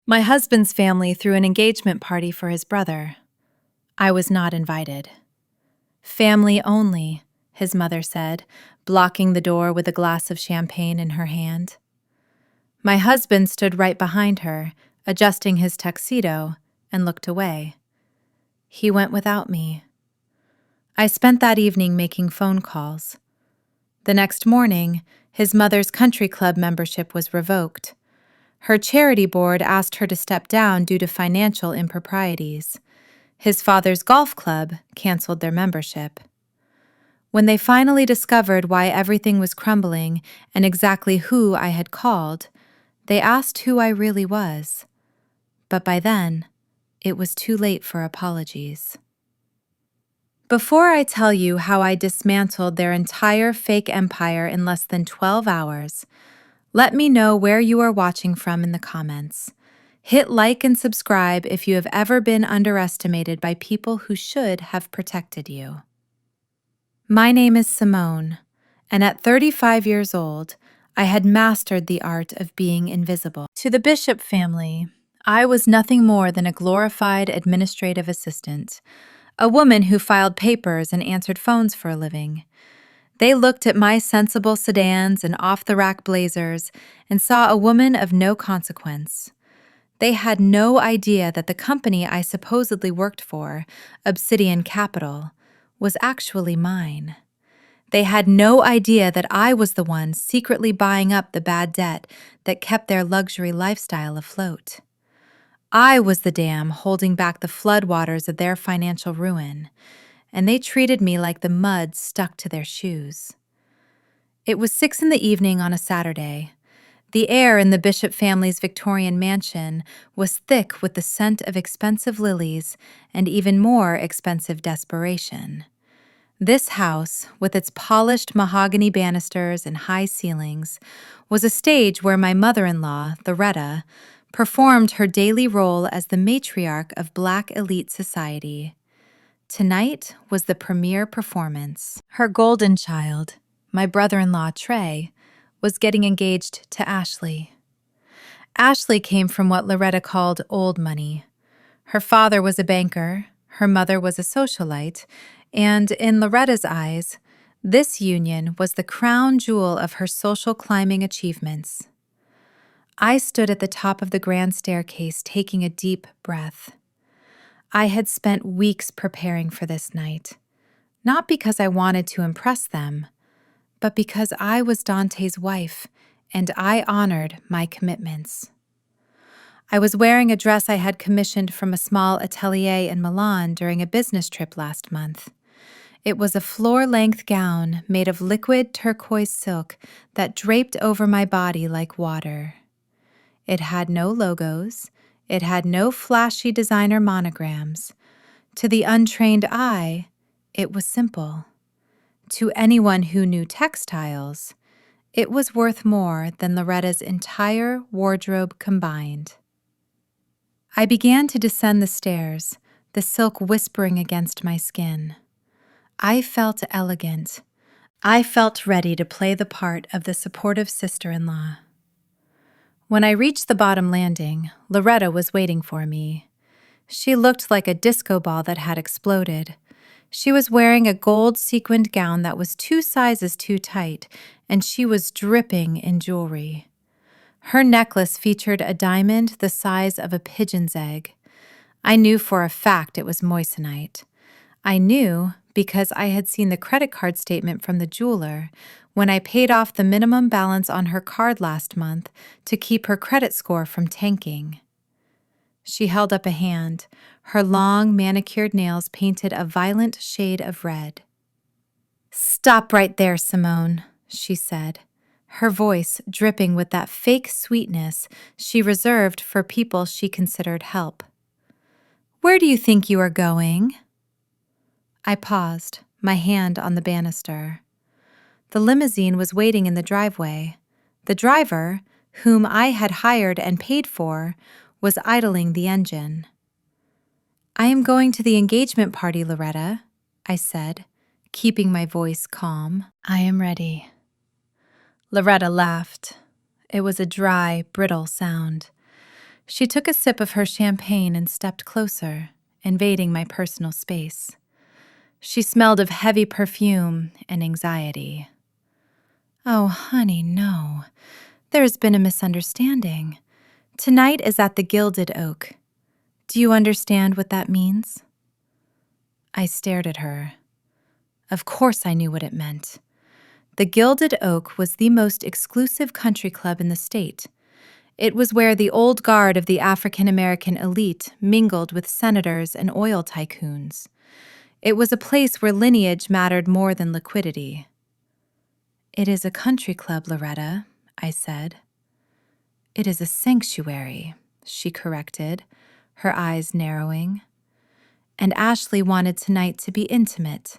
My husband's family threw an engagement party for his brother. I was not invited. Family only, his mother said, blocking the door with a glass of champagne in her hand. My husband stood right behind her, adjusting his tuxedo, and looked away. He went without me. I spent that evening making phone calls. The next morning, his mother's country club membership was revoked. Her charity board asked her to step down due to financial improprieties. His father's golf club canceled their membership. When they finally discovered why everything was crumbling and exactly who I had called, they asked who I really was. But by then, it was too late for apologies. Before I tell you how I dismantled their entire fake empire in less than 12 hours, let me know where you are watching from in the comments. Hit like and subscribe if you have ever been underestimated by people who should have protected you. My name is Simone, and at 35 years old, I had mastered the art of being invisible. To the Bishop family, I was nothing more than a glorified administrative assistant, a woman who filed papers and answered phones for a living. They looked at my sensible sedans and off-the-rack blazers and saw a woman of no consequence. They had no idea that the company I supposedly worked for, Obsidian Capital, was actually mine. They had no idea that I was the one secretly buying up the bad debt that kept their luxury lifestyle afloat. I was the dam holding back the floodwaters of their financial ruin, and they treated me like the mud stuck to their shoes. It was 6 p.m. on a Saturday. The air in the Bishop family's Victorian mansion was thick with the scent of expensive lilies and even more expensive desperation. This house, with its polished mahogany banisters and high ceilings, was a stage where my mother-in-law, Loretta, performed her daily role as the matriarch of Black elite society. Tonight was the premiere performance. Her golden child, my brother-in-law Trey, was getting engaged to Ashley. Ashley came from what Loretta called old money. Her father was a banker, her mother was a socialite, and in Loretta's eyes, this union was the crown jewel of her social climbing achievements. I stood at the top of the grand staircase taking a deep breath. I had spent weeks preparing for this night, not because I wanted to impress them, but because I was Dante's wife and I honored my commitments. I was wearing a dress I had commissioned from a small atelier in Milan during a business trip last month. It was a floor-length gown made of liquid turquoise silk that draped over my body like water. It had no logos. It had no flashy designer monograms. To the untrained eye, it was simple. To anyone who knew textiles, it was worth more than Loretta's entire wardrobe combined. I began to descend the stairs, the silk whispering against my skin. I felt elegant. I felt ready to play the part of the supportive sister-in-law. When I reached the bottom landing, Loretta was waiting for me. She looked like a disco ball that had exploded. She was wearing a gold sequined gown that was 2 sizes too tight, and she was dripping in jewelry. Her necklace featured a diamond the size of a pigeon's egg. I knew for a fact it was moissanite. I knew because I had seen the credit card statement from the jeweler when I paid off the minimum balance on her card last month to keep her credit score from tanking. She held up a hand, her long manicured nails painted a violent shade of red. "Stop right there, Simone," she said, her voice dripping with that fake sweetness she reserved for people she considered help. "Where do you think you are going?" I paused, my hand on the banister. The limousine was waiting in the driveway. The driver, whom I had hired and paid for, was idling the engine. "I am going to the engagement party, Loretta," I said, keeping my voice calm. "I am ready." Loretta laughed. It was a dry, brittle sound. She took a sip of her champagne and stepped closer, invading my personal space. She smelled of heavy perfume and anxiety. "Oh, honey, no. There's been a misunderstanding. Tonight is at the Gilded Oak. Do you understand what that means?" I stared at her. Of course I knew what it meant. The Gilded Oak was the most exclusive country club in the state. It was where the old guard of the African-American elite mingled with senators and oil tycoons. It was a place where lineage mattered more than liquidity. "It is a country club, Loretta," I said. "It is a sanctuary," she corrected, her eyes narrowing. And Ashley wanted tonight to be intimate,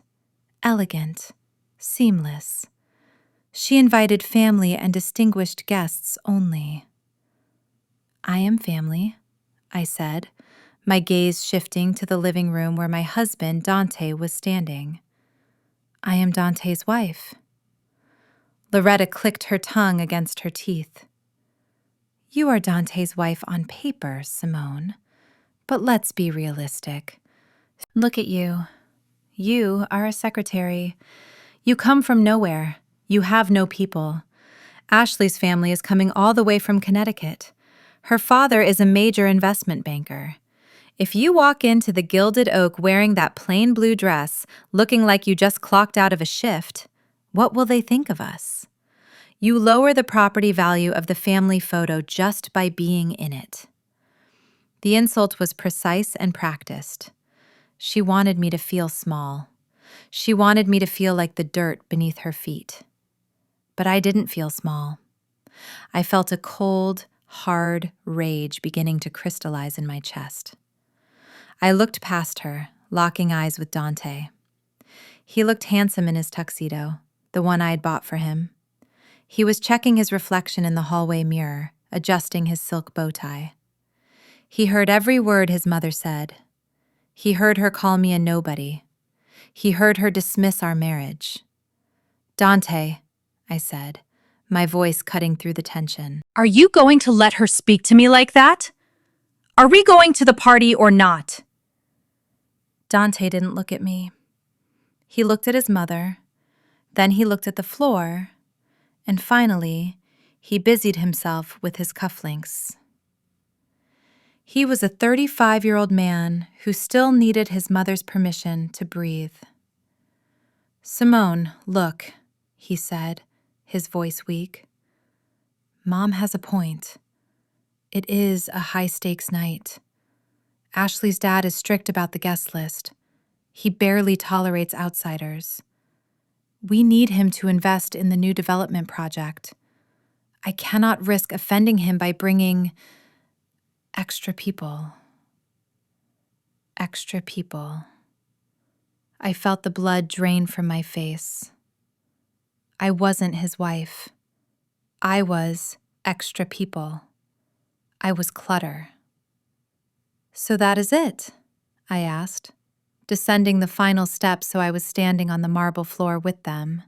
elegant, seamless. She invited family and distinguished guests only. "I am family," I said, my gaze shifting to the living room where my husband, Dante, was standing. "I am Dante's wife." Loretta clicked her tongue against her teeth. "You are Dante's wife on paper, Simone. But let's be realistic. Look at you. You are a secretary. You come from nowhere. You have no people. Ashley's family is coming all the way from Connecticut. Her father is a major investment banker. If you walk into the Gilded Oak wearing that plain blue dress, looking like you just clocked out of a shift, what will they think of us? You lower the property value of the family photo just by being in it." The insult was precise and practiced. She wanted me to feel small. She wanted me to feel like the dirt beneath her feet. But I didn't feel small. I felt a cold, hard rage beginning to crystallize in my chest. I looked past her, locking eyes with Dante. He looked handsome in his tuxedo, the one I had bought for him. He was checking his reflection in the hallway mirror, adjusting his silk bow tie. He heard every word his mother said. He heard her call me a nobody. He heard her dismiss our marriage. "Dante," I said, my voice cutting through the tension. "Are you going to let her speak to me like that? Are we going to the party or not?" Dante didn't look at me. He looked at his mother, then he looked at the floor, and finally, he busied himself with his cufflinks. He was a 35-year-old man who still needed his mother's permission to breathe. "Simone, look," he said, his voice weak. "Mom has a point. It is a high-stakes night. Ashley's dad is strict about the guest list. He barely tolerates outsiders. We need him to invest in the new development project. I cannot risk offending him by bringing extra people." Extra people. I felt the blood drain from my face. I wasn't his wife. I was extra people. I was clutter. "So that is it?" I asked, descending the final step so I was standing on the marble floor with them.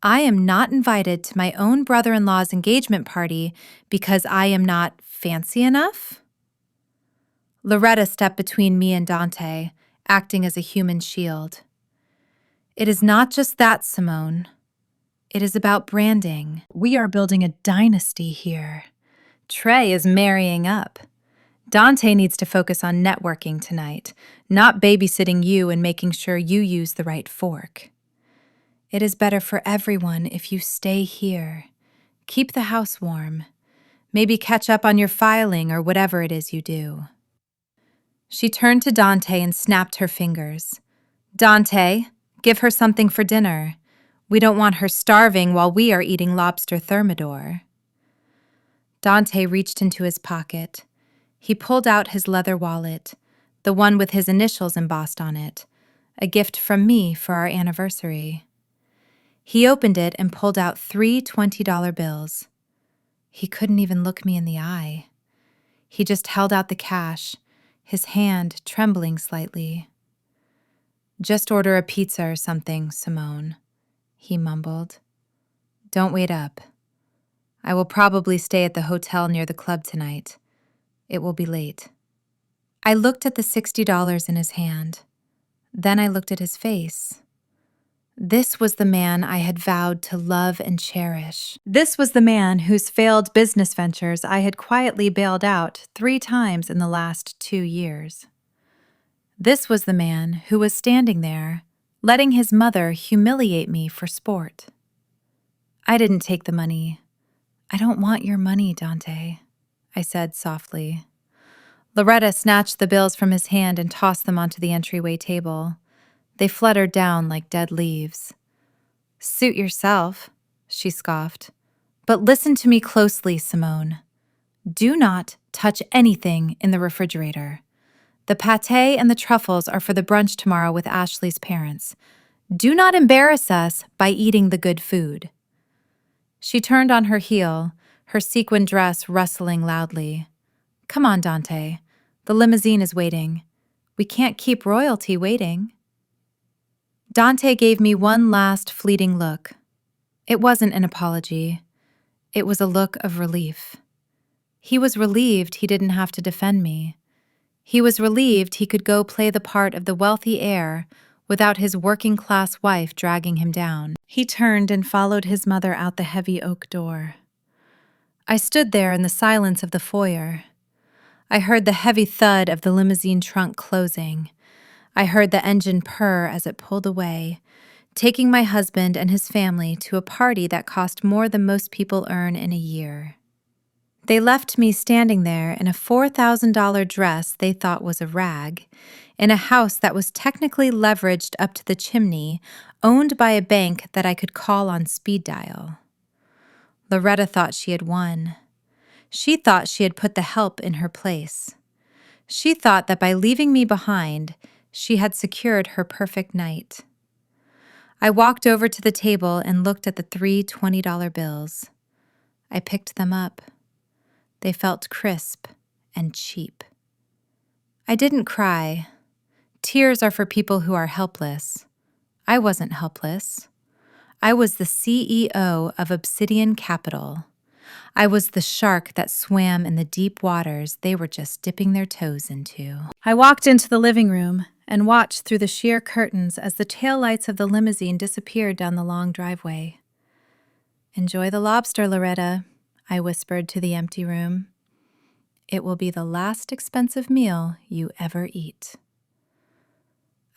"I am not invited to my own brother-in-law's engagement party because I am not fancy enough?" Loretta stepped between me and Dante, acting as a human shield. "It is not just that, Simone. It is about branding. We are building a dynasty here. Trey is marrying up. Dante needs to focus on networking tonight, not babysitting you and making sure you use the right fork. It is better for everyone if you stay here. Keep the house warm. Maybe catch up on your filing or whatever it is you do." She turned to Dante and snapped her fingers. "Dante, give her something for dinner. We don't want her starving while we are eating lobster thermidor." Dante reached into his pocket. He pulled out his leather wallet, the one with his initials embossed on it, a gift from me for our anniversary. He opened it and pulled out 3 $20 bills. He couldn't even look me in the eye. He just held out the cash, his hand trembling slightly. "Just order a pizza or something, Simone," he mumbled. "Don't wait up. I will probably stay at the hotel near the club tonight. It will be late. I looked at the $60 in his hand. Then I looked at his face. This was the man I had vowed to love and cherish. This was the man whose failed business ventures I had quietly bailed out 3 times in the last 2 years. This was the man who was standing there, letting his mother humiliate me for sport. I didn't take the money. I don't want your money, Dante, I said softly. Loretta snatched the bills from his hand and tossed them onto the entryway table. They fluttered down like dead leaves. Suit yourself, she scoffed. But listen to me closely, Simone. Do not touch anything in the refrigerator. The pâté and the truffles are for the brunch tomorrow with Ashley's parents. Do not embarrass us by eating the good food. She turned on her heel, her sequin dress rustling loudly. Come on, Dante. The limousine is waiting. We can't keep royalty waiting. Dante gave me one last fleeting look. It wasn't an apology. It was a look of relief. He was relieved he didn't have to defend me. He was relieved he could go play the part of the wealthy heir without his working-class wife dragging him down. He turned and followed his mother out the heavy oak door. I stood there in the silence of the foyer. I heard the heavy thud of the limousine trunk closing. I heard the engine purr as it pulled away, taking my husband and his family to a party that cost more than most people earn in a year. They left me standing there in a $4,000 dress they thought was a rag, in a house that was technically leveraged up to the chimney, owned by a bank that I could call on speed dial. Loretta thought she had won. She thought she had put the help in her place. She thought that by leaving me behind, she had secured her perfect night. I walked over to the table and looked at the 3 $20 bills. I picked them up. They felt crisp and cheap. I didn't cry. Tears are for people who are helpless. I wasn't helpless. I was the CEO of Obsidian Capital. I was the shark that swam in the deep waters they were just dipping their toes into. I walked into the living room and watched through the sheer curtains as the taillights of the limousine disappeared down the long driveway. Enjoy the lobster, Loretta, I whispered to the empty room. It will be the last expensive meal you ever eat.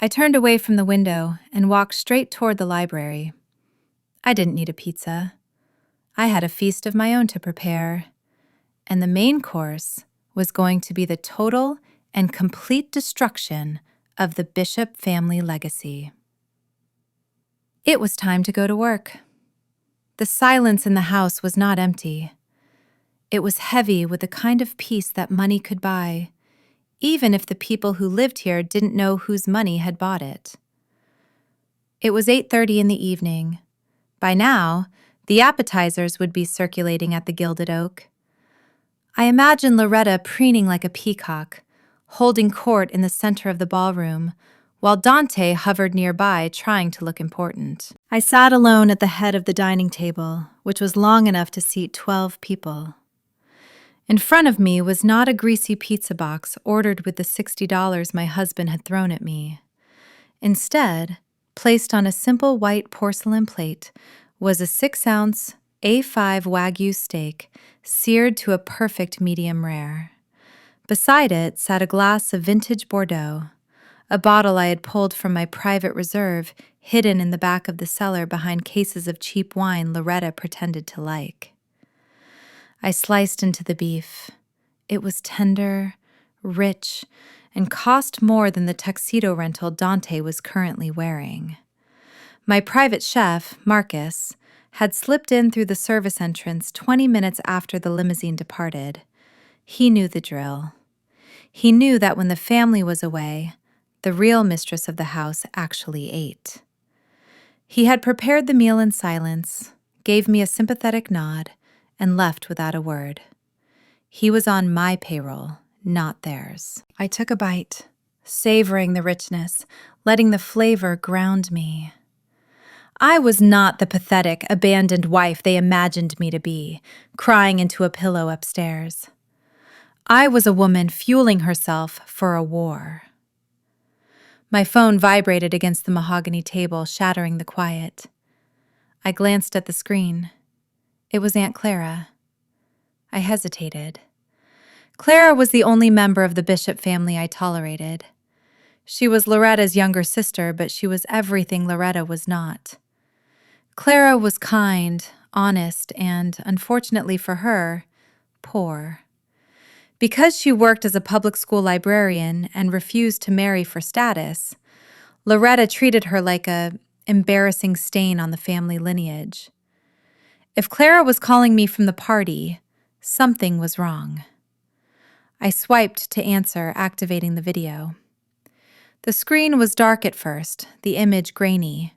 I turned away from the window and walked straight toward the library. I didn't need a pizza. I had a feast of my own to prepare, and the main course was going to be the total and complete destruction of the Bishop family legacy. It was time to go to work. The silence in the house was not empty. It was heavy with the kind of peace that money could buy, even if the people who lived here didn't know whose money had bought it. It was 8:30 in the evening. By now, the appetizers would be circulating at the Gilded Oak. I imagined Loretta preening like a peacock, holding court in the center of the ballroom, while Dante hovered nearby trying to look important. I sat alone at the head of the dining table, which was long enough to seat 12 people. In front of me was not a greasy pizza box ordered with the $60 my husband had thrown at me. Instead, placed on a simple white porcelain plate, was a 6-ounce A5 Wagyu steak seared to a perfect medium rare. Beside it sat a glass of vintage Bordeaux, a bottle I had pulled from my private reserve hidden in the back of the cellar behind cases of cheap wine Loretta pretended to like. I sliced into the beef. It was tender, rich, and cost more than the tuxedo rental Dante was currently wearing. My private chef, Marcus, had slipped in through the service entrance 20 minutes after the limousine departed. He knew the drill. He knew that when the family was away, the real mistress of the house actually ate. He had prepared the meal in silence, gave me a sympathetic nod, and left without a word. He was on my payroll, not theirs. I took a bite, savoring the richness, letting the flavor ground me. I was not the pathetic, abandoned wife they imagined me to be, crying into a pillow upstairs. I was a woman fueling herself for a war. My phone vibrated against the mahogany table, shattering the quiet. I glanced at the screen. It was Aunt Clara. I hesitated. Clara was the only member of the Bishop family I tolerated. She was Loretta's younger sister, but she was everything Loretta was not. Clara was kind, honest, and, unfortunately for her, poor. Because she worked as a public school librarian and refused to marry for status, Loretta treated her like a embarrassing stain on the family lineage. If Clara was calling me from the party, something was wrong. I swiped to answer, activating the video. The screen was dark at first, the image grainy.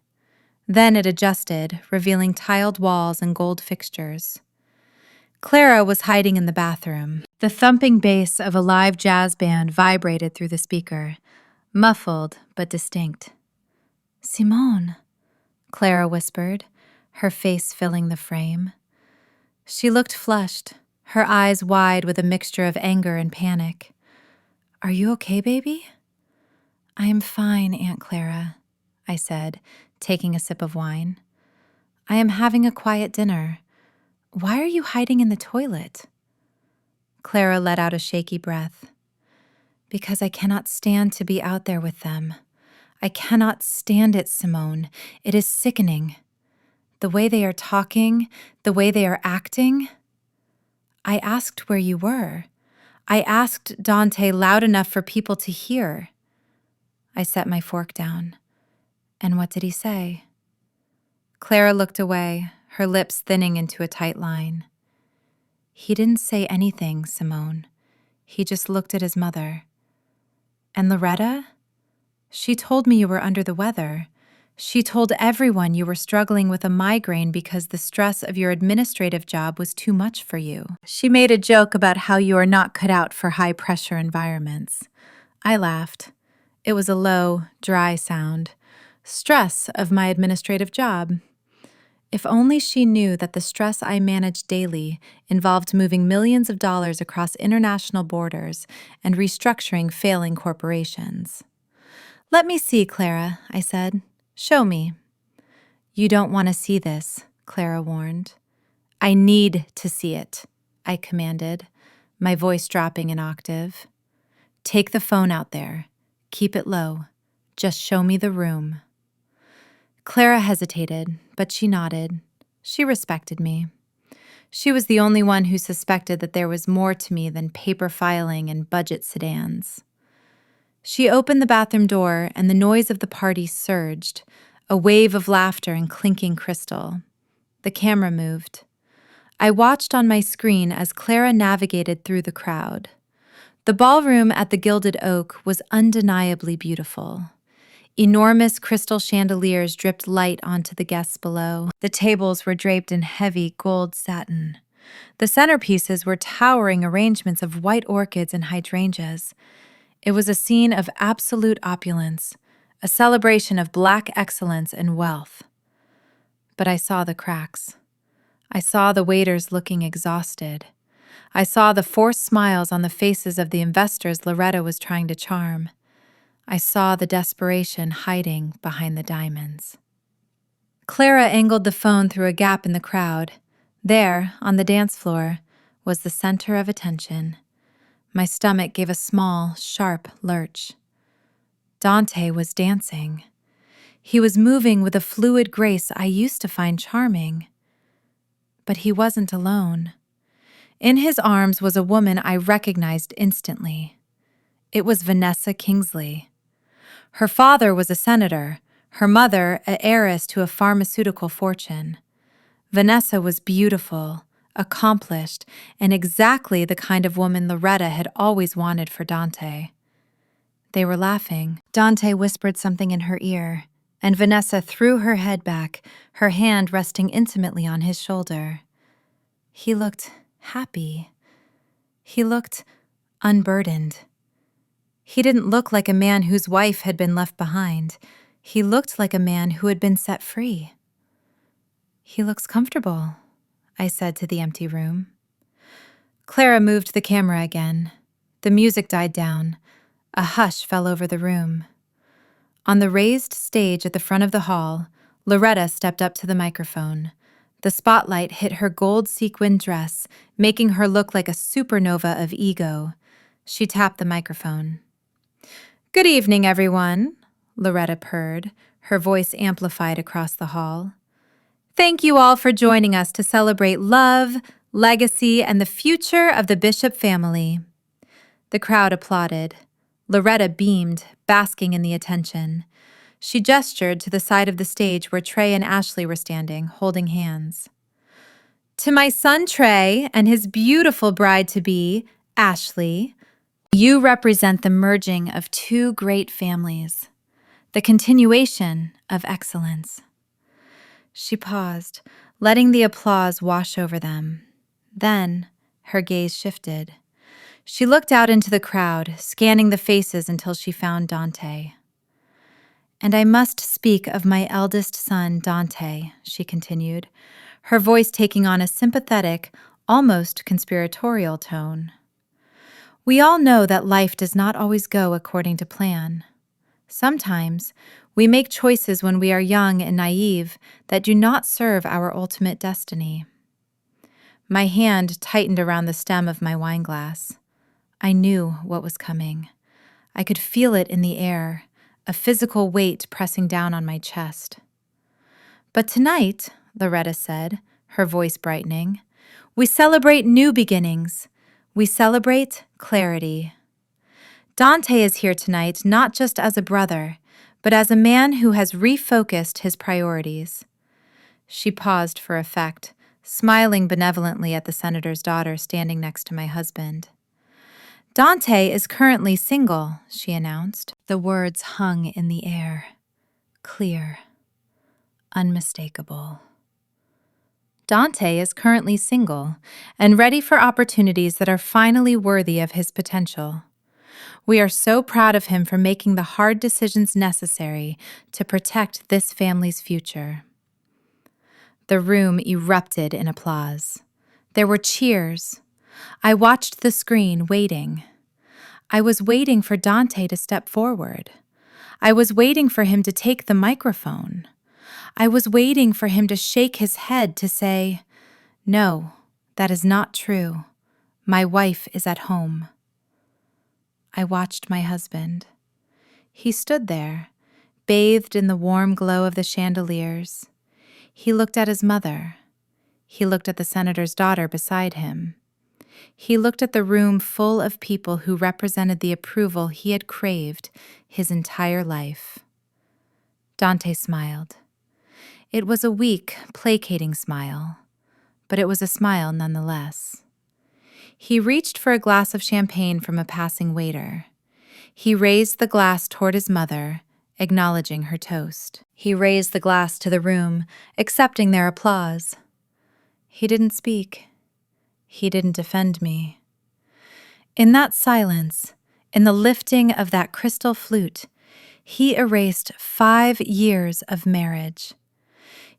Then it adjusted, revealing tiled walls and gold fixtures. Clara was hiding in the bathroom. The thumping bass of a live jazz band vibrated through the speaker, muffled but distinct. "Simone," Clara whispered, her face filling the frame. She looked flushed, her eyes wide with a mixture of anger and panic. "Are you okay, baby?" "I am fine, Aunt Clara," I said, taking a sip of wine. "I am having a quiet dinner. Why are you hiding in the toilet?" Clara let out a shaky breath. "Because I cannot stand to be out there with them. I cannot stand it, Simone. It is sickening. The way they are talking, the way they are acting." I asked where you were. I asked Dante loud enough for people to hear. I set my fork down. "And what did he say?" Clara looked away, her lips thinning into a tight line. "He didn't say anything, Simone. He just looked at his mother." "And Loretta? She told me you were under the weather. She told everyone you were struggling with a migraine because the stress of your administrative job was too much for you. She made a joke about how you are not cut out for high-pressure environments." I laughed. It was a low, dry sound. Stress of my administrative job. If only she knew that the stress I managed daily involved moving millions of dollars across international borders and restructuring failing corporations. "Let me see, Clara," I said. "Show me." "You don't want to see this," Clara warned. "I need to see it," I commanded, my voice dropping an octave. "Take the phone out there. Keep it low. Just show me the room." Clara hesitated, but she nodded. She respected me. She was the only one who suspected that there was more to me than paper filing and budget sedans. She opened the bathroom door, and the noise of the party surged, a wave of laughter and clinking crystal. The camera moved. I watched on my screen as Clara navigated through the crowd. The ballroom at the Gilded Oak was undeniably beautiful. Enormous crystal chandeliers dripped light onto the guests below. The tables were draped in heavy gold satin. The centerpieces were towering arrangements of white orchids and hydrangeas. It was a scene of absolute opulence, a celebration of black excellence and wealth. But I saw the cracks. I saw the waiters looking exhausted. I saw the forced smiles on the faces of the investors Loretta was trying to charm. I saw the desperation hiding behind the diamonds. Clara angled the phone through a gap in the crowd. There, on the dance floor, was the center of attention. My stomach gave a small, sharp lurch. Dante was dancing. He was moving with a fluid grace I used to find charming. But he wasn't alone. In his arms was a woman I recognized instantly. It was Vanessa Kingsley. Her father was a senator, her mother an heiress to a pharmaceutical fortune. Vanessa was beautiful, accomplished, and exactly the kind of woman Loretta had always wanted for Dante. They were laughing. Dante whispered something in her ear, and Vanessa threw her head back, her hand resting intimately on his shoulder. He looked happy. He looked unburdened. He didn't look like a man whose wife had been left behind. He looked like a man who had been set free. "He looks comfortable," I said to the empty room. Clara moved the camera again. The music died down. A hush fell over the room. On the raised stage at the front of the hall, Loretta stepped up to the microphone. The spotlight hit her gold sequin dress, making her look like a supernova of ego. She tapped the microphone. "Good evening, everyone," Loretta purred, her voice amplified across the hall. "Thank you all for joining us to celebrate love, legacy, and the future of the Bishop family." The crowd applauded. Loretta beamed, basking in the attention. She gestured to the side of the stage where Trey and Ashley were standing, holding hands. "To my son Trey and his beautiful bride-to-be, Ashley, you represent the merging of two great families, the continuation of excellence." She paused, letting the applause wash over them. Then her gaze shifted. She looked out into the crowd, scanning the faces until she found Dante. "And I must speak of my eldest son, Dante," she continued, her voice taking on a sympathetic, almost conspiratorial tone. "We all know that life does not always go according to plan. Sometimes we make choices when we are young and naive that do not serve our ultimate destiny." My hand tightened around the stem of my wineglass. I knew what was coming. I could feel it in the air, a physical weight pressing down on my chest. "But tonight," Loretta said, her voice brightening, "we celebrate new beginnings. We celebrate clarity. Dante is here tonight not just as a brother, but as a man who has refocused his priorities." She paused for effect, smiling benevolently at the senator's daughter standing next to my husband. "Dante is currently single," she announced. The words hung in the air, clear, unmistakable. "Dante is currently single and ready for opportunities that are finally worthy of his potential. We are so proud of him for making the hard decisions necessary to protect this family's future." The room erupted in applause. There were cheers. I watched the screen, waiting. I was waiting for Dante to step forward. I was waiting for him to take the microphone. I was waiting for him to shake his head to say, "No, that is not true. My wife is at home." I watched my husband. He stood there, bathed in the warm glow of the chandeliers. He looked at his mother. He looked at the senator's daughter beside him. He looked at the room full of people who represented the approval he had craved his entire life. Dante smiled. It was a weak, placating smile, but it was a smile nonetheless. He reached for a glass of champagne from a passing waiter. He raised the glass toward his mother, acknowledging her toast. He raised the glass to the room, accepting their applause. He didn't speak. He didn't defend me. In that silence, in the lifting of that crystal flute, he erased 5 years of marriage.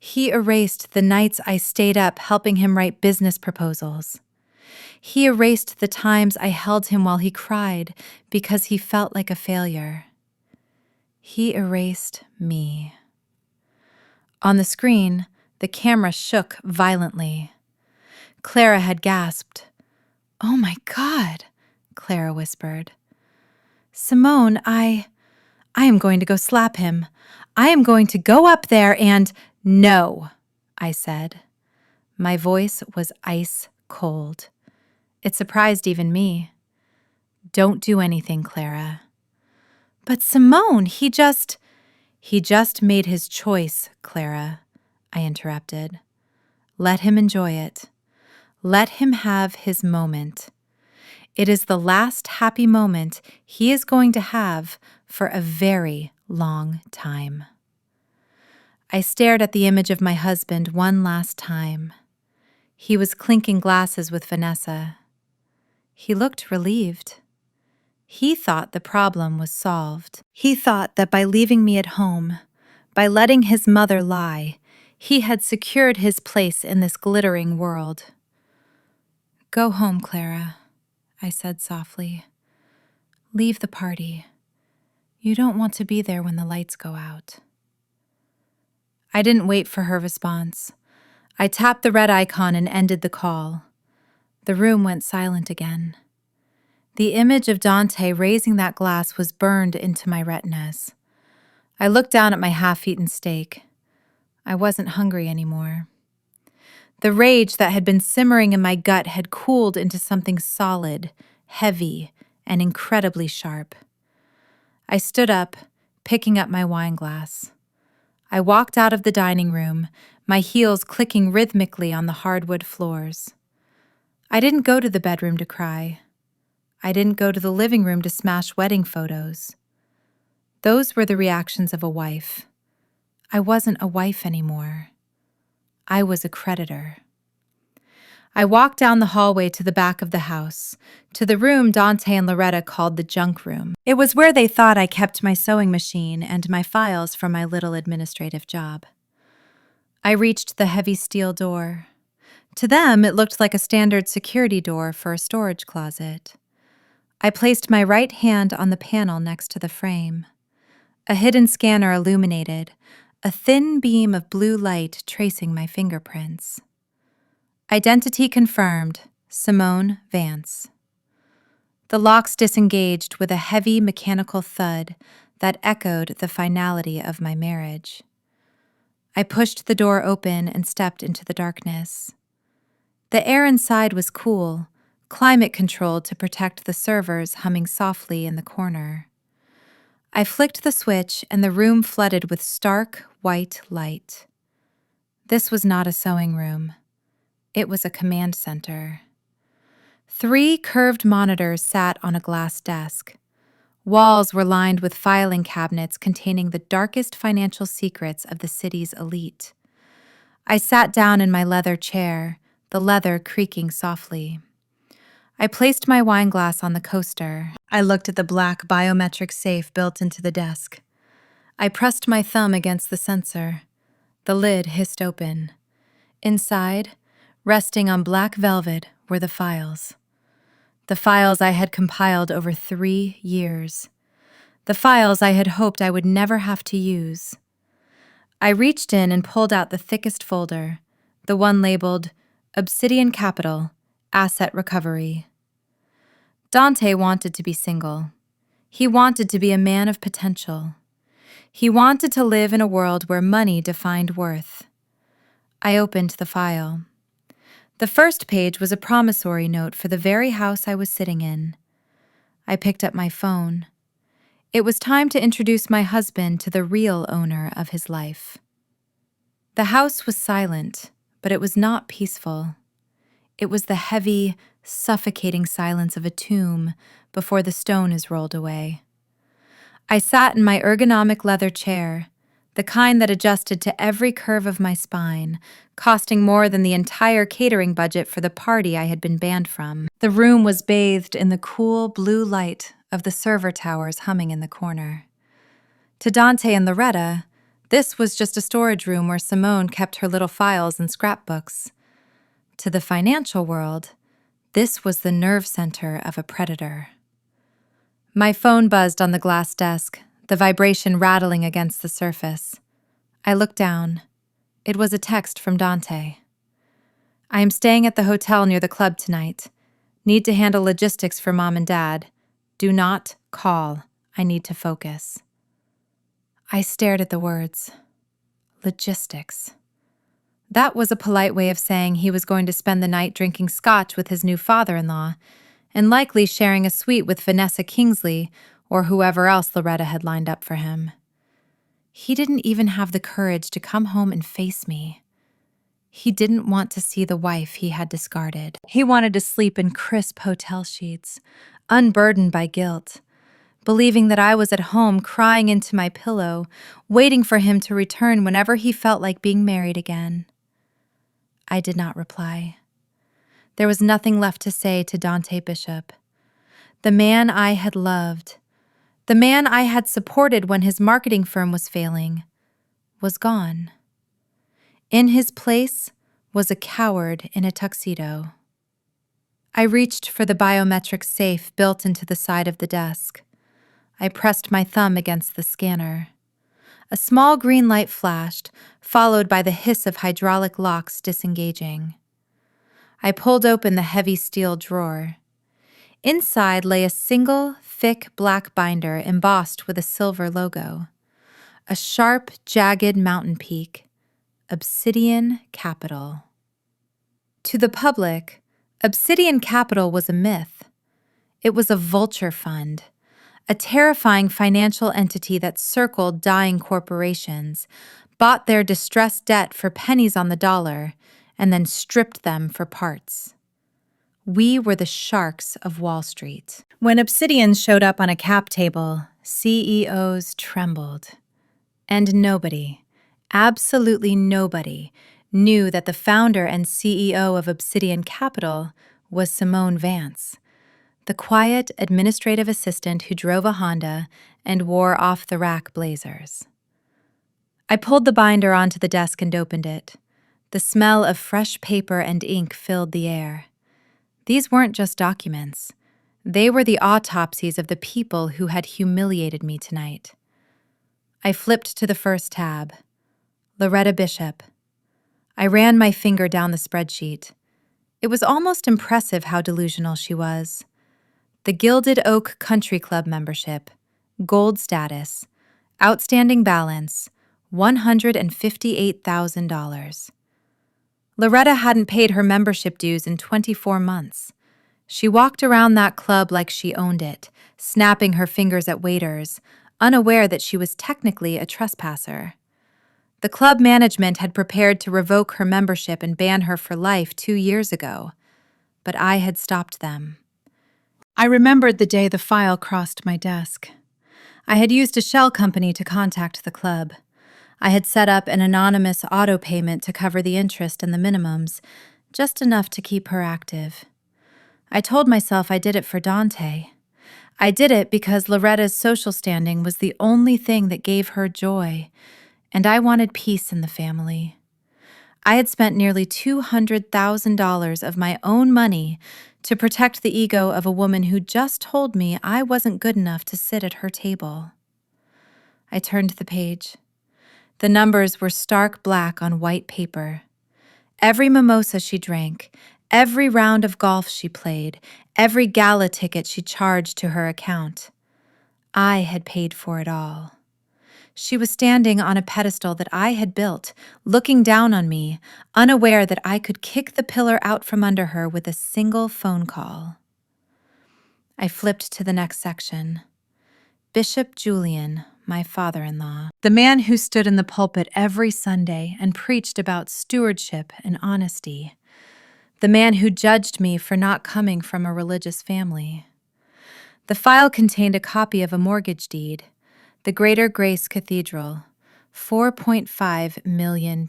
He erased the nights I stayed up helping him write business proposals. He erased the times I held him while he cried because he felt like a failure. He erased me. On the screen, the camera shook violently. Clara had gasped. "Oh my God," Clara whispered. "Simone, I am going to go slap him. I am going to go up there and—" "No," I said. My voice was ice cold. It surprised even me. "Don't do anything, Clara." "But Simone, he just made his choice, Clara," I interrupted. "Let him enjoy it. Let him have his moment. It is the last happy moment he is going to have for a very long time." I stared at the image of my husband one last time. He was clinking glasses with Vanessa. He looked relieved. He thought the problem was solved. He thought that by leaving me at home, by letting his mother lie, he had secured his place in this glittering world. "Go home, Clara," I said softly. Leave the party. You don't want to be there when the lights go out. I didn't wait for her response. I tapped the red icon and ended the call. The room went silent again. The image of Dante raising that glass was burned into my retinas. I looked down at my half-eaten steak. I wasn't hungry anymore. The rage that had been simmering in my gut had cooled into something solid, heavy, and incredibly sharp. I stood up, picking up my wine glass. I walked out of the dining room, my heels clicking rhythmically on the hardwood floors. I didn't go to the bedroom to cry. I didn't go to the living room to smash wedding photos. Those were the reactions of a wife. I wasn't a wife anymore. I was a creditor. I walked down the hallway to the back of the house, to the room Dante and Loretta called the junk room. It was where they thought I kept my sewing machine and my files from my little administrative job. I reached the heavy steel door. To them, it looked like a standard security door for a storage closet. I placed my right hand on the panel next to the frame. A hidden scanner illuminated, a thin beam of blue light tracing my fingerprints. Identity confirmed, Simone Vance. The locks disengaged with a heavy mechanical thud that echoed the finality of my marriage. I pushed the door open and stepped into the darkness. The air inside was cool, climate-controlled to protect the servers humming softly in the corner. I flicked the switch and the room flooded with stark, white light. This was not a sewing room. It was a command center. 3 curved monitors sat on a glass desk. Walls were lined with filing cabinets containing the darkest financial secrets of the city's elite. I sat down in my leather chair, the leather creaking softly. I placed my wine glass on the coaster. I looked at the black biometric safe built into the desk. I pressed my thumb against the sensor. The lid hissed open. Inside, resting on black velvet, were the files. The files I had compiled over 3 years. The files I had hoped I would never have to use. I reached in and pulled out the thickest folder, the one labeled Obsidian Capital, Asset Recovery. Dante wanted to be single. He wanted to be a man of potential. He wanted to live in a world where money defined worth. I opened the file. The first page was a promissory note for the very house I was sitting in. I picked up my phone. It was time to introduce my husband to the real owner of his life. The house was silent, but it was not peaceful. It was the heavy, suffocating silence of a tomb before the stone is rolled away. I sat in my ergonomic leather chair, the kind that adjusted to every curve of my spine, costing more than the entire catering budget for the party I had been banned from. The room was bathed in the cool blue light of the server towers humming in the corner. To Dante and Loretta, this was just a storage room where Simone kept her little files and scrapbooks. To the financial world, this was the nerve center of a predator. My phone buzzed on the glass desk, the vibration rattling against the surface. I looked down. It was a text from Dante. I am staying at the hotel near the club tonight. Need to handle logistics for Mom and Dad. Do not call. I need to focus. I stared at the words. Logistics. That was a polite way of saying he was going to spend the night drinking scotch with his new father-in-law, and likely sharing a suite with Vanessa Kingsley or whoever else Loretta had lined up for him. He didn't even have the courage to come home and face me. He didn't want to see the wife he had discarded. He wanted to sleep in crisp hotel sheets, unburdened by guilt, believing that I was at home crying into my pillow, waiting for him to return whenever he felt like being married again. I did not reply. There was nothing left to say to Dante Bishop. The man I had loved, the man I had supported when his marketing firm was failing, was gone. In his place was a coward in a tuxedo. I reached for the biometric safe built into the side of the desk. I pressed my thumb against the scanner. A small green light flashed, followed by the hiss of hydraulic locks disengaging. I pulled open the heavy steel drawer. Inside lay a single, thick black binder embossed with a silver logo. A sharp, jagged mountain peak. Obsidian Capital. To the public, Obsidian Capital was a myth. It was a vulture fund, a terrifying financial entity that circled dying corporations, bought their distressed debt for pennies on the dollar, and then stripped them for parts. We were the sharks of Wall Street. When Obsidians showed up on a cap table, CEOs trembled. And nobody, absolutely nobody, knew that the founder and CEO of Obsidian Capital was Simone Vance, the quiet administrative assistant who drove a Honda and wore off-the-rack blazers. I pulled the binder onto the desk and opened it. The smell of fresh paper and ink filled the air. These weren't just documents. They were the autopsies of the people who had humiliated me tonight. I flipped to the first tab. Loretta Bishop. I ran my finger down the spreadsheet. It was almost impressive how delusional she was. The Gilded Oak Country Club membership, gold status, outstanding balance, $158,000. Loretta hadn't paid her membership dues in 24 months. She walked around that club like she owned it, snapping her fingers at waiters, unaware that she was technically a trespasser. The club management had prepared to revoke her membership and ban her for life 2 years ago, but I had stopped them. I remembered the day the file crossed my desk. I had used a shell company to contact the club. I had set up an anonymous auto payment to cover the interest and the minimums, just enough to keep her active. I told myself I did it for Dante. I did it because Loretta's social standing was the only thing that gave her joy, and I wanted peace in the family. I had spent nearly $200,000 of my own money to protect the ego of a woman who just told me I wasn't good enough to sit at her table. I turned the page. The numbers were stark black on white paper. Every mimosa she drank, every round of golf she played, every gala ticket she charged to her account. I had paid for it all. She was standing on a pedestal that I had built, looking down on me, unaware that I could kick the pillar out from under her with a single phone call. I flipped to the next section. Bishop Julian, my father-in-law, the man who stood in the pulpit every Sunday and preached about stewardship and honesty, the man who judged me for not coming from a religious family. The file contained a copy of a mortgage deed, the Greater Grace Cathedral, $4.5 million.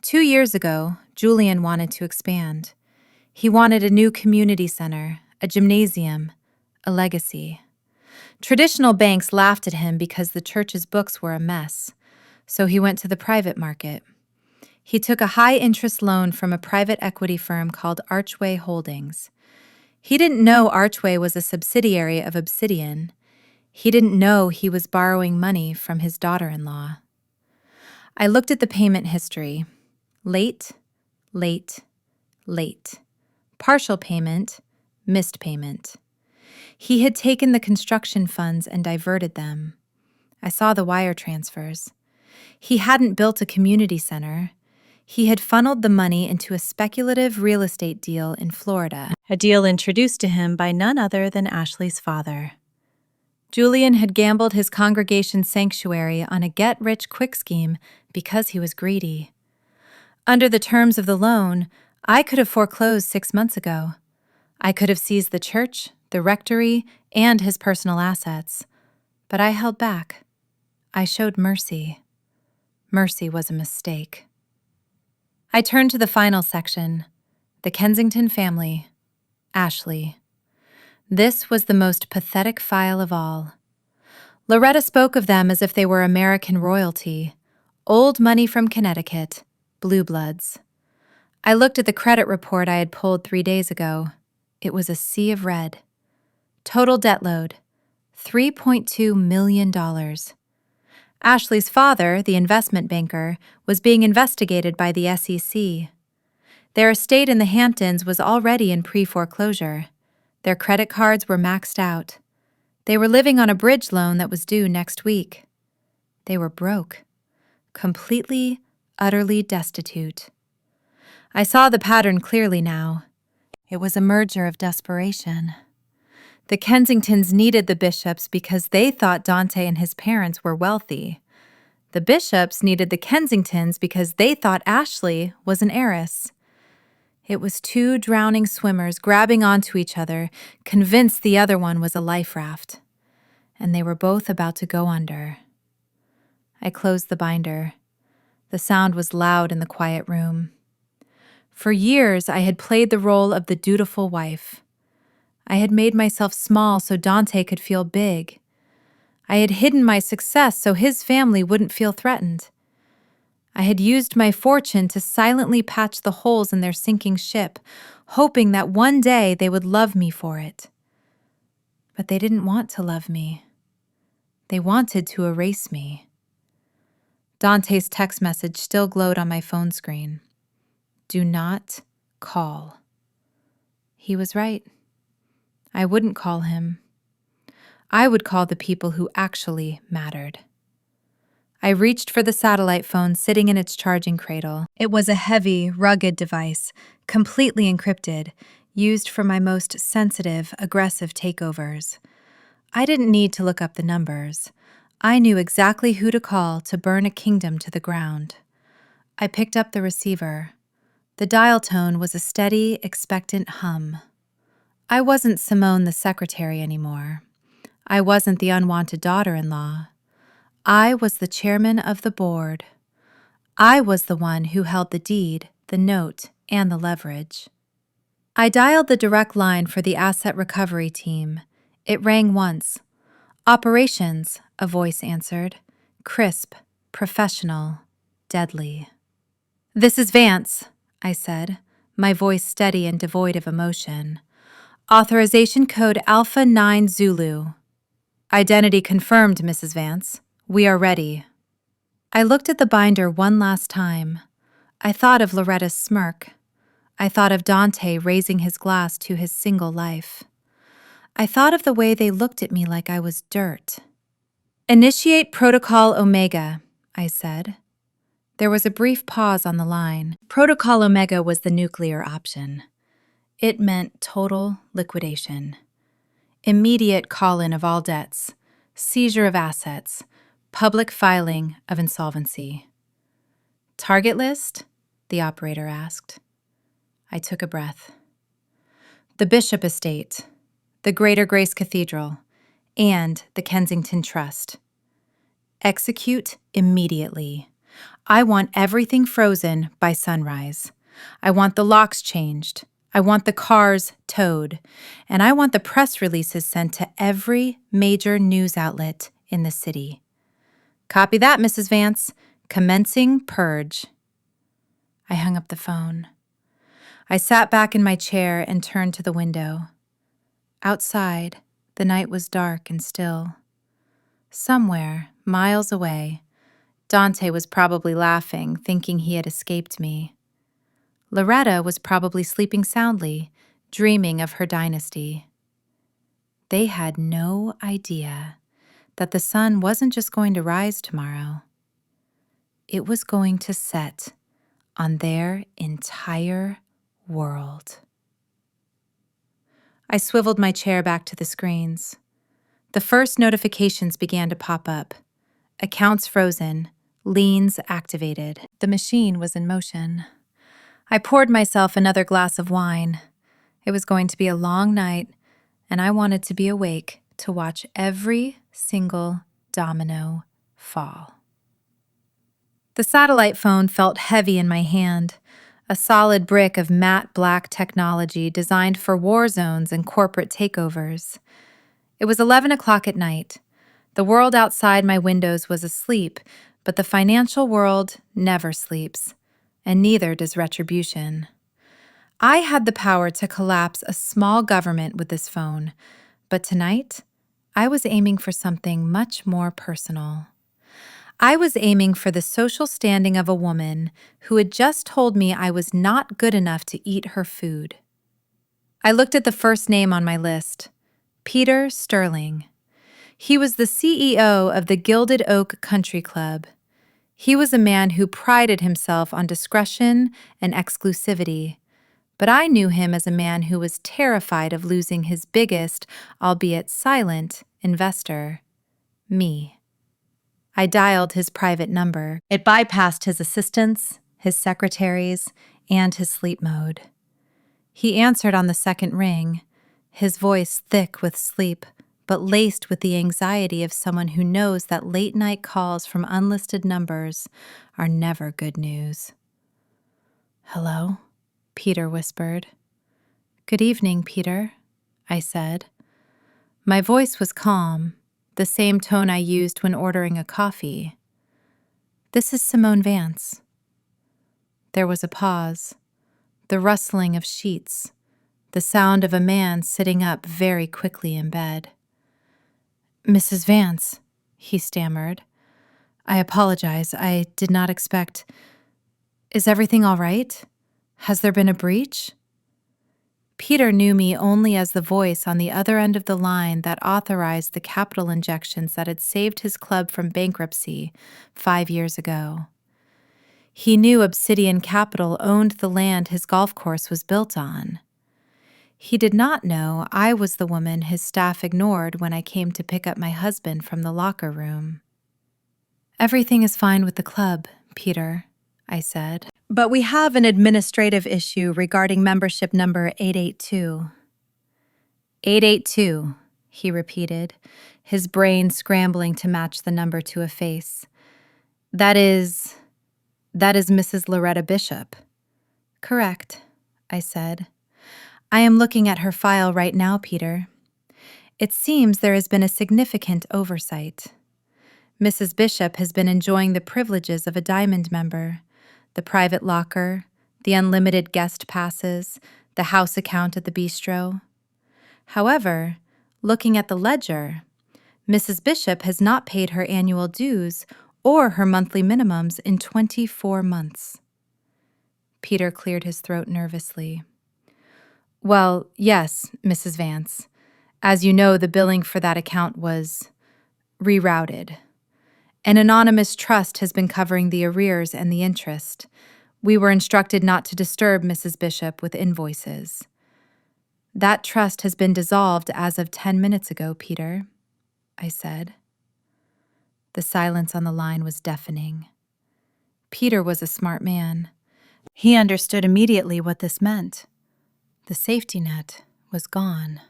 2 years ago, Julian wanted to expand. He wanted a new community center, a gymnasium, a legacy. Traditional banks laughed at him because the church's books were a mess, so he went to the private market. He took a high-interest loan from a private equity firm called Archway Holdings. He didn't know Archway was a subsidiary of Obsidian. He didn't know he was borrowing money from his daughter-in-law. I looked at the payment history. Late, late, late. Partial payment, missed payment. He had taken the construction funds and diverted them. I saw the wire transfers. He hadn't built a community center. He had funneled the money into a speculative real estate deal in Florida, a deal introduced to him by none other than Ashley's father. Julian had gambled his congregation's sanctuary on a get-rich-quick scheme because he was greedy. Under the terms of the loan, I could have foreclosed 6 months ago. I could have seized the church, the rectory, and his personal assets. But I held back. I showed mercy. Mercy was a mistake. I turned to the final section, the Kensington family, Ashley. This was the most pathetic file of all. Loretta spoke of them as if they were American royalty, old money from Connecticut, blue bloods. I looked at the credit report I had pulled 3 days ago. It was a sea of red. Total debt load, $3.2 million. Ashley's father, the investment banker, was being investigated by the SEC. Their estate in the Hamptons was already in pre-foreclosure. Their credit cards were maxed out. They were living on a bridge loan that was due next week. They were broke. Completely, utterly destitute. I saw the pattern clearly now. It was a merger of desperation. The Kensingtons needed the Bishops because they thought Dante and his parents were wealthy. The Bishops needed the Kensingtons because they thought Ashley was an heiress. It was two drowning swimmers grabbing onto each other, convinced the other one was a life raft. And they were both about to go under. I closed the binder. The sound was loud in the quiet room. For years, I had played the role of the dutiful wife. I had made myself small so Dante could feel big. I had hidden my success so his family wouldn't feel threatened. I had used my fortune to silently patch the holes in their sinking ship, hoping that one day they would love me for it. But they didn't want to love me. They wanted to erase me. Dante's text message still glowed on my phone screen. Do not call. He was right. I wouldn't call him. I would call the people who actually mattered. I reached for the satellite phone sitting in its charging cradle. It was a heavy, rugged device, completely encrypted, used for my most sensitive, aggressive takeovers. I didn't need to look up the numbers. I knew exactly who to call to burn a kingdom to the ground. I picked up the receiver. The dial tone was a steady, expectant hum. I wasn't Simone the secretary anymore. I wasn't the unwanted daughter-in-law. I was the chairman of the board. I was the one who held the deed, the note, and the leverage. I dialed the direct line for the asset recovery team. It rang once. Operations, a voice answered. Crisp, professional, deadly. This is Vance, I said, my voice steady and devoid of emotion. Authorization code Alpha 9 Zulu. Identity confirmed, Mrs. Vance. We are ready. I looked at the binder one last time. I thought of Loretta's smirk. I thought of Dante raising his glass to his single life. I thought of the way they looked at me like I was dirt. Initiate Protocol Omega, I said. There was a brief pause on the line. Protocol Omega was the nuclear option. It meant total liquidation. Immediate call-in of all debts, seizure of assets, public filing of insolvency. Target list? The operator asked. I took a breath. The Bishop Estate, the Greater Grace Cathedral, and the Kensington Trust. Execute immediately. I want everything frozen by sunrise. I want the locks changed. I want the cars towed. And I want the press releases sent to every major news outlet in the city. Copy that, Mrs. Vance. Commencing purge. I hung up the phone. I sat back in my chair and turned to the window. Outside, the night was dark and still. Somewhere, miles away, Dante was probably laughing, thinking he had escaped me. Loretta was probably sleeping soundly, dreaming of her dynasty. They had no idea that the sun wasn't just going to rise tomorrow. It was going to set on their entire world. I swiveled my chair back to the screens. The first notifications began to pop up. Accounts frozen, liens activated. The machine was in motion. I poured myself another glass of wine. It was going to be a long night, and I wanted to be awake to watch every single domino fall. The satellite phone felt heavy in my hand, a solid brick of matte black technology designed for war zones and corporate takeovers. It was 11 o'clock at night. The world outside my windows was asleep, but the financial world never sleeps, and neither does retribution. I had the power to collapse a small government with this phone, but tonight, I was aiming for something much more personal. I was aiming for the social standing of a woman who had just told me I was not good enough to eat her food. I looked at the first name on my list, Peter Sterling. He was the CEO of the Gilded Oak Country Club. He was a man who prided himself on discretion and exclusivity, but I knew him as a man who was terrified of losing his biggest, albeit silent, investor, me. I dialed his private number. It bypassed his assistants, his secretaries, and his sleep mode. He answered on the second ring, his voice thick with sleep, but laced with the anxiety of someone who knows that late-night calls from unlisted numbers are never good news. "Hello?" Peter whispered. "Good evening, Peter," I said. My voice was calm, the same tone I used when ordering a coffee. "This is Simone Vance." There was a pause, the rustling of sheets, the sound of a man sitting up very quickly in bed. "Mrs. Vance," he stammered. "I apologize. I did not expect... Is everything all right? Has there been a breach?" Peter knew me only as the voice on the other end of the line that authorized the capital injections that had saved his club from bankruptcy 5 years ago. He knew Obsidian Capital owned the land his golf course was built on. He did not know I was the woman his staff ignored when I came to pick up my husband from the locker room. "Everything is fine with the club, Peter," I said. "But we have an administrative issue regarding membership number 882. 882, he repeated, his brain scrambling to match the number to a face. That is Mrs. Loretta Bishop." "Correct," I said. "I am looking at her file right now, Peter. It seems there has been a significant oversight. Mrs. Bishop has been enjoying the privileges of a Diamond member, the private locker, the unlimited guest passes, the house account at the bistro. However, looking at the ledger, Mrs. Bishop has not paid her annual dues or her monthly minimums in 24 months. Peter cleared his throat nervously. "Well, yes, Mrs. Vance. As you know, the billing for that account was rerouted. An anonymous trust has been covering the arrears and the interest. We were instructed not to disturb Mrs. Bishop with invoices. That trust has been dissolved as of 10 minutes ago, Peter," I said. The silence on the line was deafening. Peter was a smart man. He understood immediately what this meant. The safety net was gone.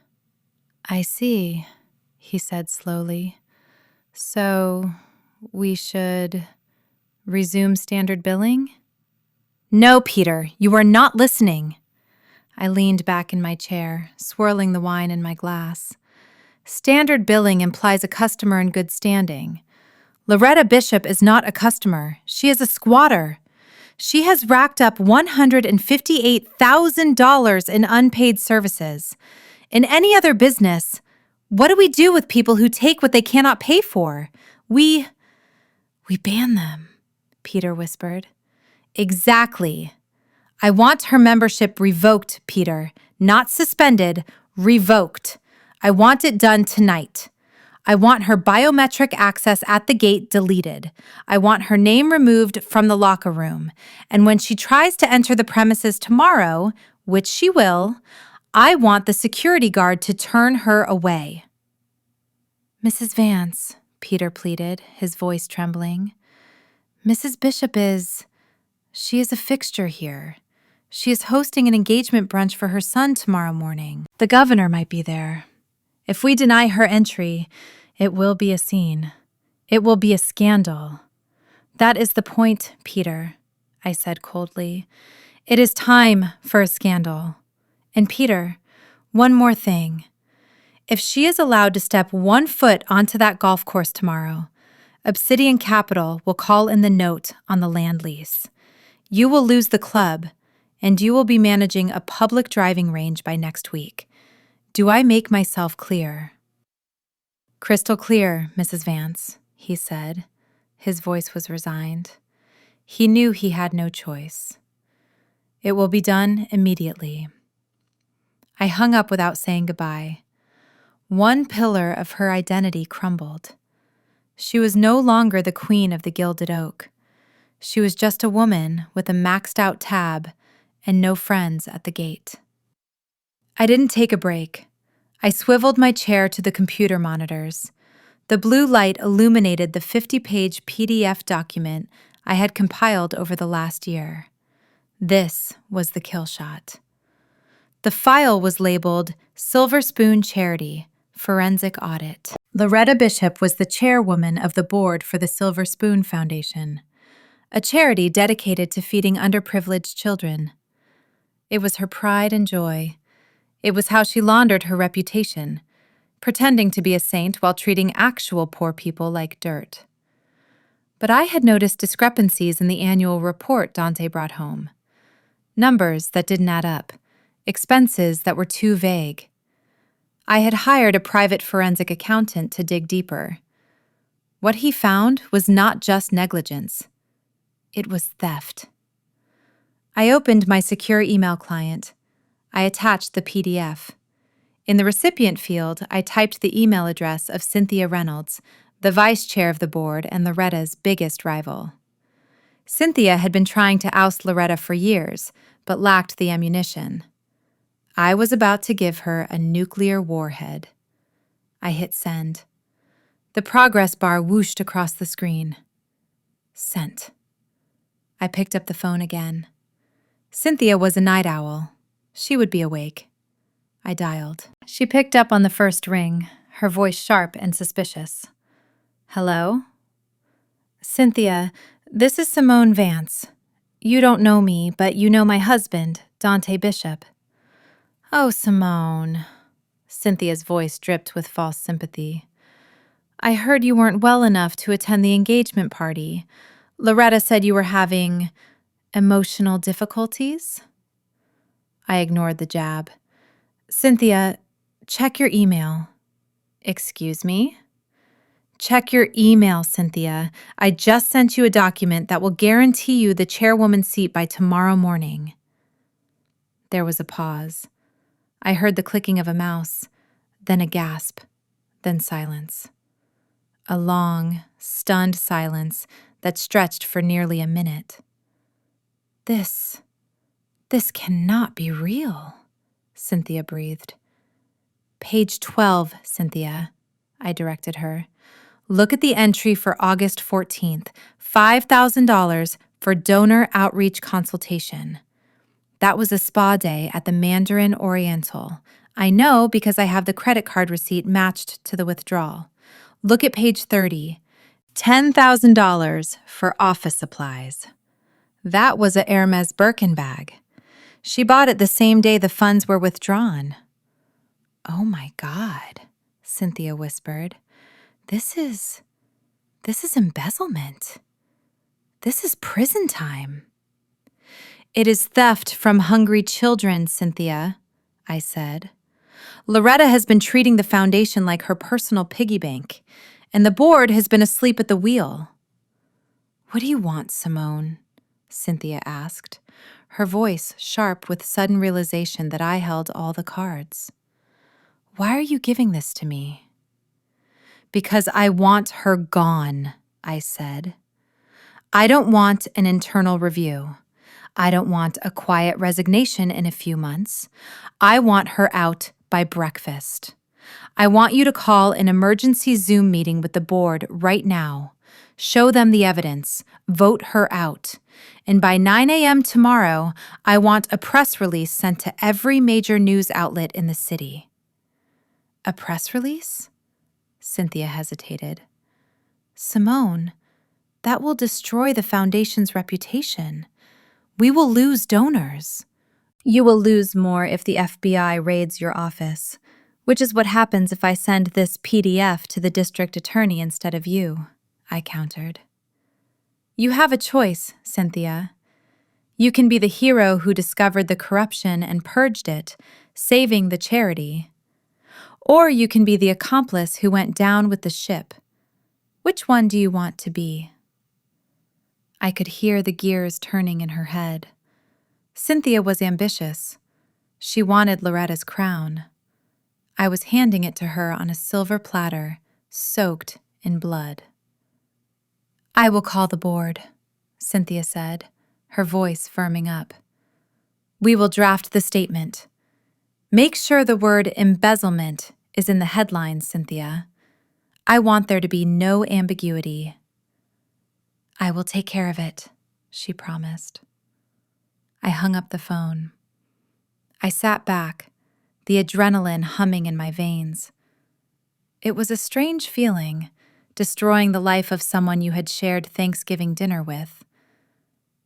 "I see," he said slowly. "So we should resume standard billing?" "No, Peter, you are not listening." I leaned back in my chair, swirling the wine in my glass. Standard billing implies a customer in good standing. Loretta Bishop is not a customer. She is a squatter. She has racked up $158,000 in unpaid services. In any other business, what do we do with people who take what they cannot pay for? We ban them," Peter whispered. "Exactly. I want her membership revoked, Peter. Not suspended, revoked. I want it done tonight. I want her biometric access at the gate deleted. I want her name removed from the locker room. And when she tries to enter the premises tomorrow, which she will, I want the security guard to turn her away." "Mrs. Vance," Peter pleaded, his voice trembling. "Mrs. Bishop she is a fixture here. She is hosting an engagement brunch for her son tomorrow morning. The governor might be there. If we deny her entry, it will be a scene. It will be a scandal." "That is the point, Peter," I said coldly. "It is time for a scandal. And Peter, one more thing. If she is allowed to step 1 foot onto that golf course tomorrow, Obsidian Capital will call in the note on the land lease. You will lose the club, and you will be managing a public driving range by next week. Do I make myself clear?" Crystal clear, Mrs. Vance, he said. His voice was resigned. He knew he had no choice. It will be done immediately. I hung up without saying goodbye. One pillar of her identity crumbled. She was no longer the queen of the Gilded Oak. She was just a woman with a maxed-out tab and no friends at the gate. I didn't take a break. I swiveled my chair to the computer monitors. The blue light illuminated the 50-page PDF document I had compiled over the last year. This was the kill shot. The file was labeled Silver Spoon Charity, Forensic Audit. Loretta Bishop was the chairwoman of the board for the Silver Spoon Foundation, a charity dedicated to feeding underprivileged children. It was her pride and joy. It was how she laundered her reputation, pretending to be a saint while treating actual poor people like dirt. But I had noticed discrepancies in the annual report Dante brought home. Numbers that didn't add up, expenses that were too vague. I had hired a private forensic accountant to dig deeper. What he found was not just negligence. It was theft. I opened my secure email client. I attached the PDF. In the recipient field, I typed the email address of Cynthia Reynolds, the vice chair of the board and Loretta's biggest rival. Cynthia had been trying to oust Loretta for years, but lacked the ammunition. I was about to give her a nuclear warhead. I hit send. The progress bar whooshed across the screen. Sent. I picked up the phone again. Cynthia was a night owl. She would be awake. I dialed. She picked up on the first ring, her voice sharp and suspicious. Hello? Cynthia, this is Simone Vance. You don't know me, but you know my husband, Dante Bishop. Oh, Simone. Cynthia's voice dripped with false sympathy. I heard you weren't well enough to attend the engagement party. Loretta said you were having emotional difficulties? I ignored the jab. Cynthia, check your email. Excuse me? Check your email, Cynthia. I just sent you a document that will guarantee you the chairwoman seat by tomorrow morning. There was a pause. I heard the clicking of a mouse, then a gasp, then silence. A long, stunned silence that stretched for nearly a minute. This cannot be real, Cynthia breathed. Page 12, Cynthia, I directed her. Look at the entry for August 14th, $5,000 for donor outreach consultation. That was a spa day at the Mandarin Oriental. I know because I have the credit card receipt matched to the withdrawal. Look at page 30. $10,000 for office supplies. That was a Hermes Birkin bag. She bought it the same day the funds were withdrawn. Oh my God, Cynthia whispered. This is embezzlement. This is prison time. It is theft from hungry children, Cynthia, I said. Loretta has been treating the foundation like her personal piggy bank, and the board has been asleep at the wheel. What do you want, Simone? Cynthia asked, her voice sharp with sudden realization that I held all the cards. Why are you giving this to me? Because I want her gone, I said. I don't want an internal review. I don't want a quiet resignation in a few months. I want her out by breakfast. I want you to call an emergency Zoom meeting with the board right now. Show them the evidence. Vote her out. And by 9 a.m. tomorrow, I want a press release sent to every major news outlet in the city. A press release? Cynthia hesitated. Simone, that will destroy the foundation's reputation. We will lose donors. You will lose more if the FBI raids your office, which is what happens if I send this PDF to the district attorney instead of you, I countered. You have a choice, Cynthia. You can be the hero who discovered the corruption and purged it, saving the charity. Or you can be the accomplice who went down with the ship. Which one do you want to be?" I could hear the gears turning in her head. Cynthia was ambitious. She wanted Loretta's crown. I was handing it to her on a silver platter, soaked in blood. "I will call the board," Cynthia said, her voice firming up. "We will draft the statement. Make sure the word embezzlement is in the headlines, Cynthia. I want there to be no ambiguity." "I will take care of it," she promised. I hung up the phone. I sat back, the adrenaline humming in my veins. It was a strange feeling, destroying the life of someone you had shared Thanksgiving dinner with.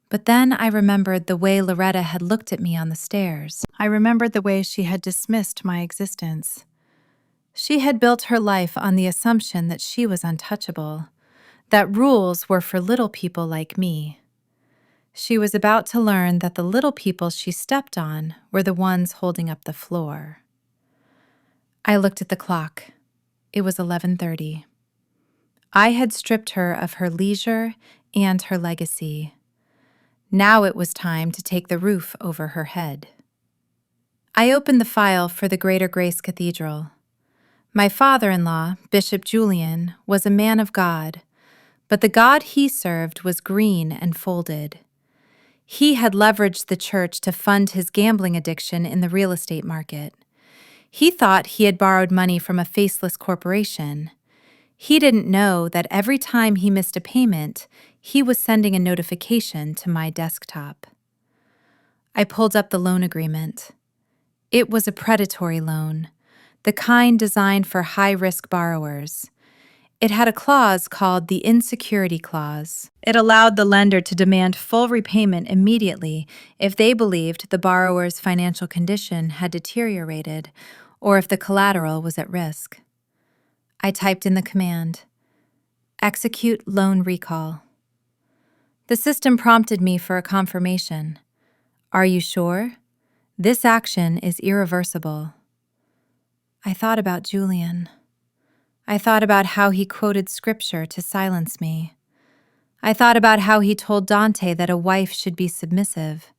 But then I remembered the way Loretta had looked at me on the stairs. I remembered the way she had dismissed my existence. She had built her life on the assumption that she was untouchable, that rules were for little people like me. She was about to learn that the little people she stepped on were the ones holding up the floor. I looked at the clock. It was 11:30. I had stripped her of her leisure and her legacy. Now it was time to take the roof over her head. I opened the file for the Greater Grace Cathedral. My father-in-law, Bishop Julian, was a man of God, but the God he served was green and folded. He had leveraged the church to fund his gambling addiction in the real estate market. He thought he had borrowed money from a faceless corporation. He didn't know that every time he missed a payment, he was sending a notification to my desktop. I pulled up the loan agreement. It was a predatory loan, the kind designed for high-risk borrowers. It had a clause called the insecurity clause. It allowed the lender to demand full repayment immediately if they believed the borrower's financial condition had deteriorated or if the collateral was at risk. I typed in the command, "Execute loan recall." The system prompted me for a confirmation. "Are you sure? This action is irreversible." I thought about Julian. I thought about how he quoted scripture to silence me. I thought about how he told Dante that a wife should be submissive.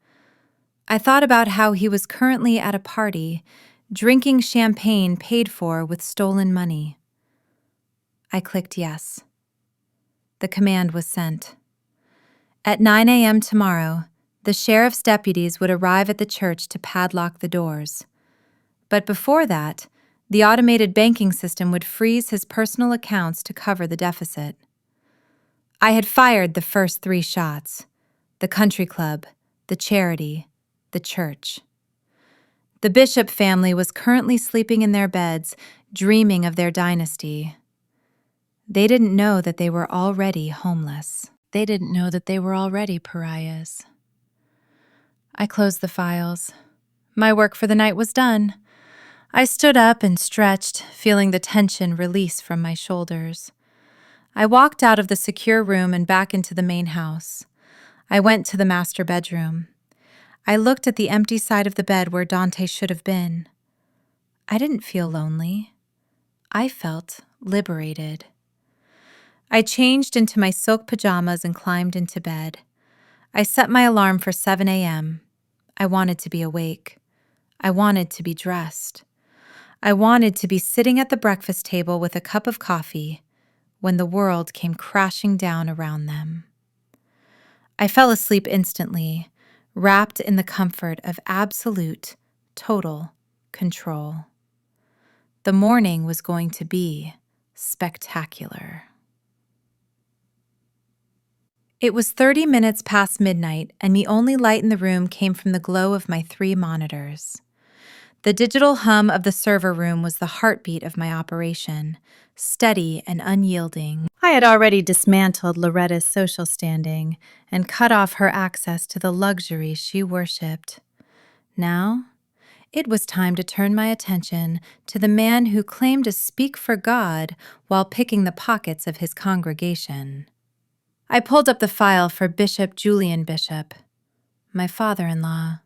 I thought about how he was currently at a party, drinking champagne paid for with stolen money. I clicked yes. The command was sent. At 9 a.m. tomorrow, the sheriff's deputies would arrive at the church to padlock the doors. But before that, the automated banking system would freeze his personal accounts to cover the deficit. I had fired the first 3 shots: the country club, the charity, the church. The Bishop family was currently sleeping in their beds, dreaming of their dynasty. They didn't know that they were already homeless. They didn't know that they were already pariahs. I closed the files. My work for the night was done. I stood up and stretched, feeling the tension release from my shoulders. I walked out of the secure room and back into the main house. I went to the master bedroom. I looked at the empty side of the bed where Dante should have been. I didn't feel lonely. I felt liberated. I changed into my silk pajamas and climbed into bed. I set my alarm for 7 a.m. I wanted to be awake. I wanted to be dressed. I wanted to be sitting at the breakfast table with a cup of coffee when the world came crashing down around them. I fell asleep instantly, wrapped in the comfort of absolute, total control. The morning was going to be spectacular. It was 30 minutes past midnight, and the only light in the room came from the glow of my 3 monitors. The digital hum of the server room was the heartbeat of my operation, steady and unyielding. I had already dismantled Loretta's social standing and cut off her access to the luxury she worshipped. Now, it was time to turn my attention to the man who claimed to speak for God while picking the pockets of his congregation. I pulled up the file for Bishop Julian Bishop, my father-in-law.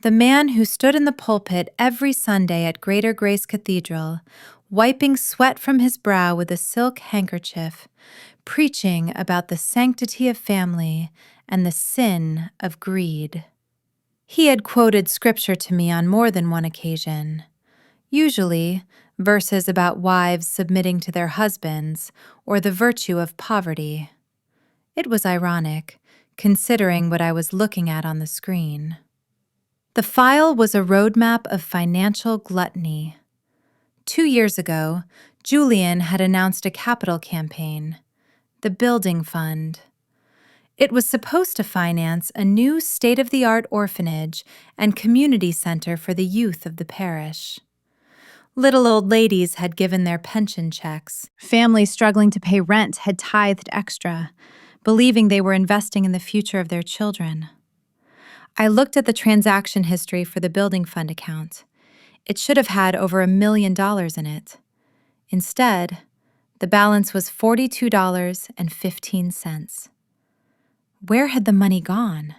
The man who stood in the pulpit every Sunday at Greater Grace Cathedral, wiping sweat from his brow with a silk handkerchief, preaching about the sanctity of family and the sin of greed. He had quoted scripture to me on more than one occasion, usually verses about wives submitting to their husbands or the virtue of poverty. It was ironic, considering what I was looking at on the screen. The file was a roadmap of financial gluttony. 2 years ago, Julian had announced a capital campaign, the Building Fund. It was supposed to finance a new state-of-the-art orphanage and community center for the youth of the parish. Little old ladies had given their pension checks. Families struggling to pay rent had tithed extra, believing they were investing in the future of their children. I looked at the transaction history for the Building Fund account. It should have had over $1 million in it. Instead, the balance was $42.15. Where had the money gone?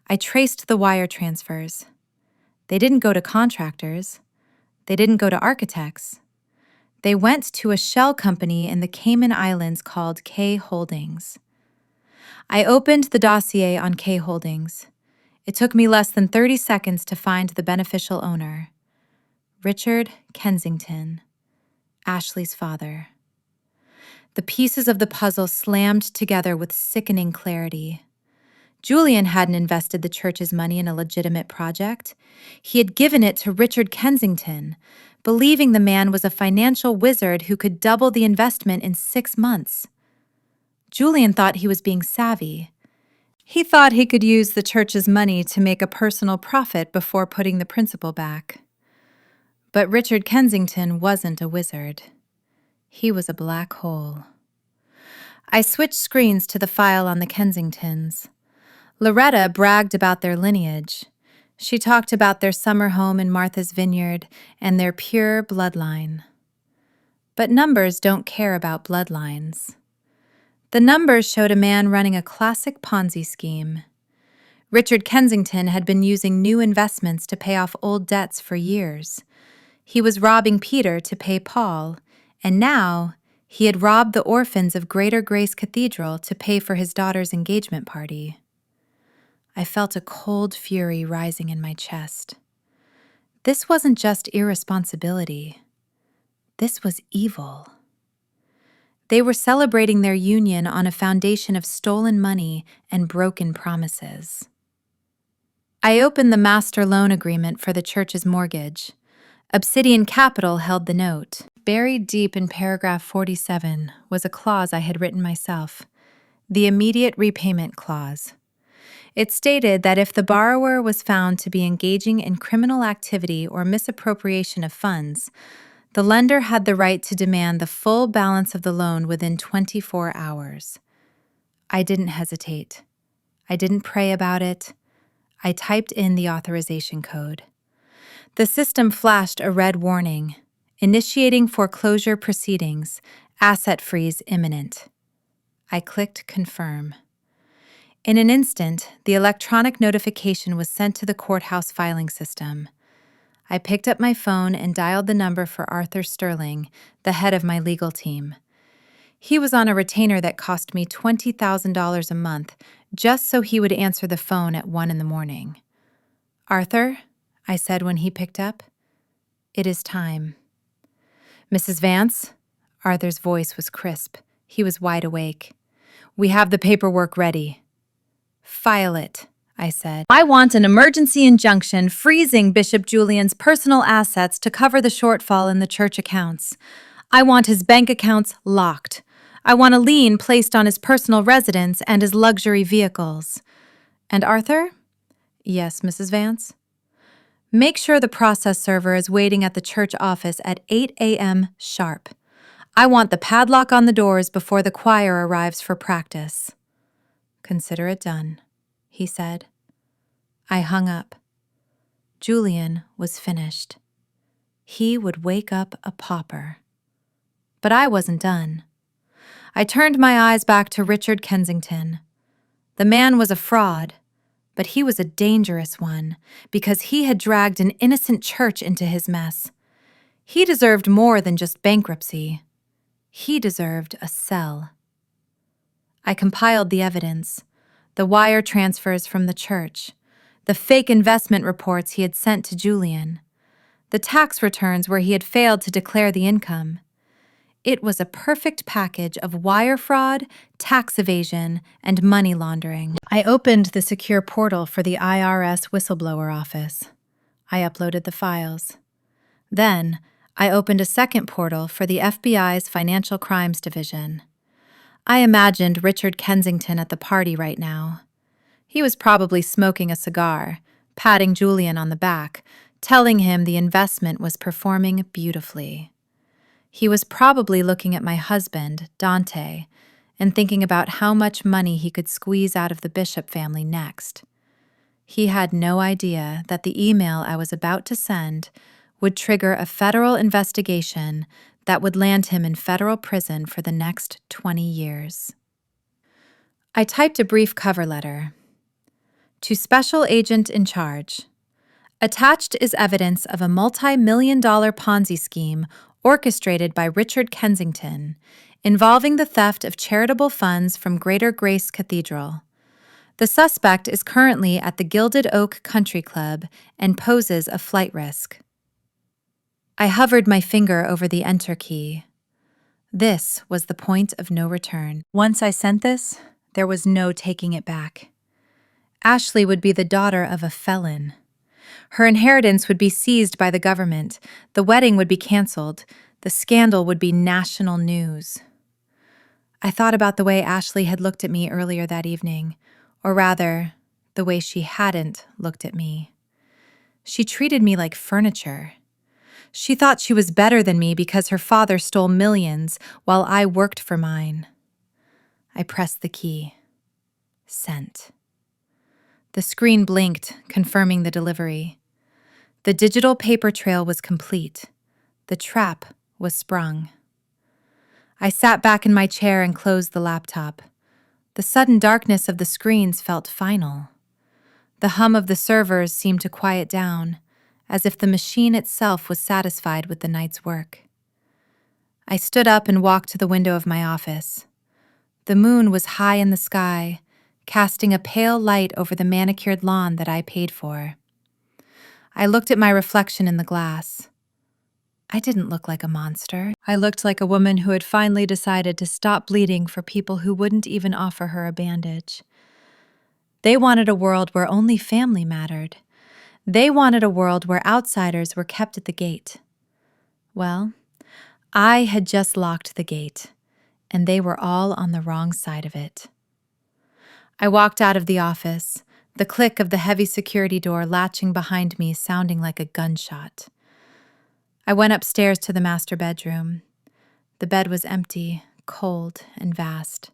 I traced the wire transfers. They didn't go to contractors. They didn't go to architects. They went to a shell company in the Cayman Islands called K Holdings. I opened the dossier on K Holdings. It took me less than 30 seconds to find the beneficial owner, Richard Kensington, Ashley's father. The pieces of the puzzle slammed together with sickening clarity. Julian hadn't invested the church's money in a legitimate project. He had given it to Richard Kensington, believing the man was a financial wizard who could double the investment in 6 months. Julian thought he was being savvy. He thought he could use the church's money to make a personal profit before putting the principal back. But Richard Kensington wasn't a wizard. He was a black hole. I switched screens to the file on the Kensingtons. Loretta bragged about their lineage. She talked about their summer home in Martha's Vineyard and their pure bloodline. But numbers don't care about bloodlines. The numbers showed a man running a classic Ponzi scheme. Richard Kensington had been using new investments to pay off old debts for years. He was robbing Peter to pay Paul, and now he had robbed the orphans of Greater Grace Cathedral to pay for his daughter's engagement party. I felt a cold fury rising in my chest. This wasn't just irresponsibility. This was evil. They were celebrating their union on a foundation of stolen money and broken promises. I opened the master loan agreement for the church's mortgage. Obsidian Capital held the note. Buried deep in paragraph 47 was a clause I had written myself, the immediate repayment clause. It stated that if the borrower was found to be engaging in criminal activity or misappropriation of funds, the lender had the right to demand the full balance of the loan within 24 hours. I didn't hesitate. I didn't pray about it. I typed in the authorization code. The system flashed a red warning, initiating foreclosure proceedings, asset freeze imminent. I clicked confirm. In an instant, the electronic notification was sent to the courthouse filing system. I picked up my phone and dialed the number for Arthur Sterling, the head of my legal team. He was on a retainer that cost me $20,000 a month just so he would answer the phone at 1 a.m. "Arthur," I said when he picked up. "It is time." "Mrs. Vance?" Arthur's voice was crisp. He was wide awake. "We have the paperwork ready." "File it," I said. "I want an emergency injunction freezing Bishop Julian's personal assets to cover the shortfall in the church accounts. I want his bank accounts locked. I want a lien placed on his personal residence and his luxury vehicles." "And Arthur?" "Yes, Mrs. Vance?" "Make sure the process server is waiting at the church office at 8 a.m. sharp. I want the padlock on the doors before the choir arrives for practice." "Consider it done," he said. I hung up. Julian was finished. He would wake up a pauper. But I wasn't done. I turned my eyes back to Richard Kensington. The man was a fraud, But he was a dangerous one, because he had dragged an innocent church into his mess. He deserved more than just bankruptcy. He deserved a cell. I compiled the evidence, the wire transfers from the church, the fake investment reports he had sent to Julian, the tax returns where he had failed to declare the income. It was a perfect package of wire fraud, tax evasion, and money laundering. I opened the secure portal for the IRS whistleblower office. I uploaded the files. Then, I opened a second portal for the FBI's Financial Crimes Division. I imagined Richard Kensington at the party right now. He was probably smoking a cigar, patting Julian on the back, telling him the investment was performing beautifully. He was probably looking at my husband, Dante, and thinking about how much money he could squeeze out of the Bishop family next. He had no idea that the email I was about to send would trigger a federal investigation that would land him in federal prison for the next 20 years. I typed a brief cover letter. To Special Agent in Charge. Attached is evidence of a multi-million-dollar Ponzi scheme orchestrated by Richard Kensington, involving the theft of charitable funds from Greater Grace Cathedral. The suspect is currently at the Gilded Oak Country Club and poses a flight risk. I hovered my finger over the Enter key. This was the point of no return. Once I sent this, there was no taking it back. Ashley would be the daughter of a felon. Her inheritance would be seized by the government, the wedding would be canceled, the scandal would be national news. I thought about the way Ashley had looked at me earlier that evening, or rather, the way she hadn't looked at me. She treated me like furniture. She thought she was better than me because her father stole millions while I worked for mine. I pressed the key. Sent. The screen blinked, confirming the delivery. The digital paper trail was complete. The trap was sprung. I sat back in my chair and closed the laptop. The sudden darkness of the screens felt final. The hum of the servers seemed to quiet down, as if the machine itself was satisfied with the night's work. I stood up and walked to the window of my office. The moon was high in the sky, casting a pale light over the manicured lawn that I paid for. I looked at my reflection in the glass. I didn't look like a monster. I looked like a woman who had finally decided to stop bleeding for people who wouldn't even offer her a bandage. They wanted a world where only family mattered. They wanted a world where outsiders were kept at the gate. Well, I had just locked the gate, and they were all on the wrong side of it. I walked out of the office, the click of the heavy security door latching behind me sounding like a gunshot. I went upstairs to the master bedroom. The bed was empty, cold, and vast.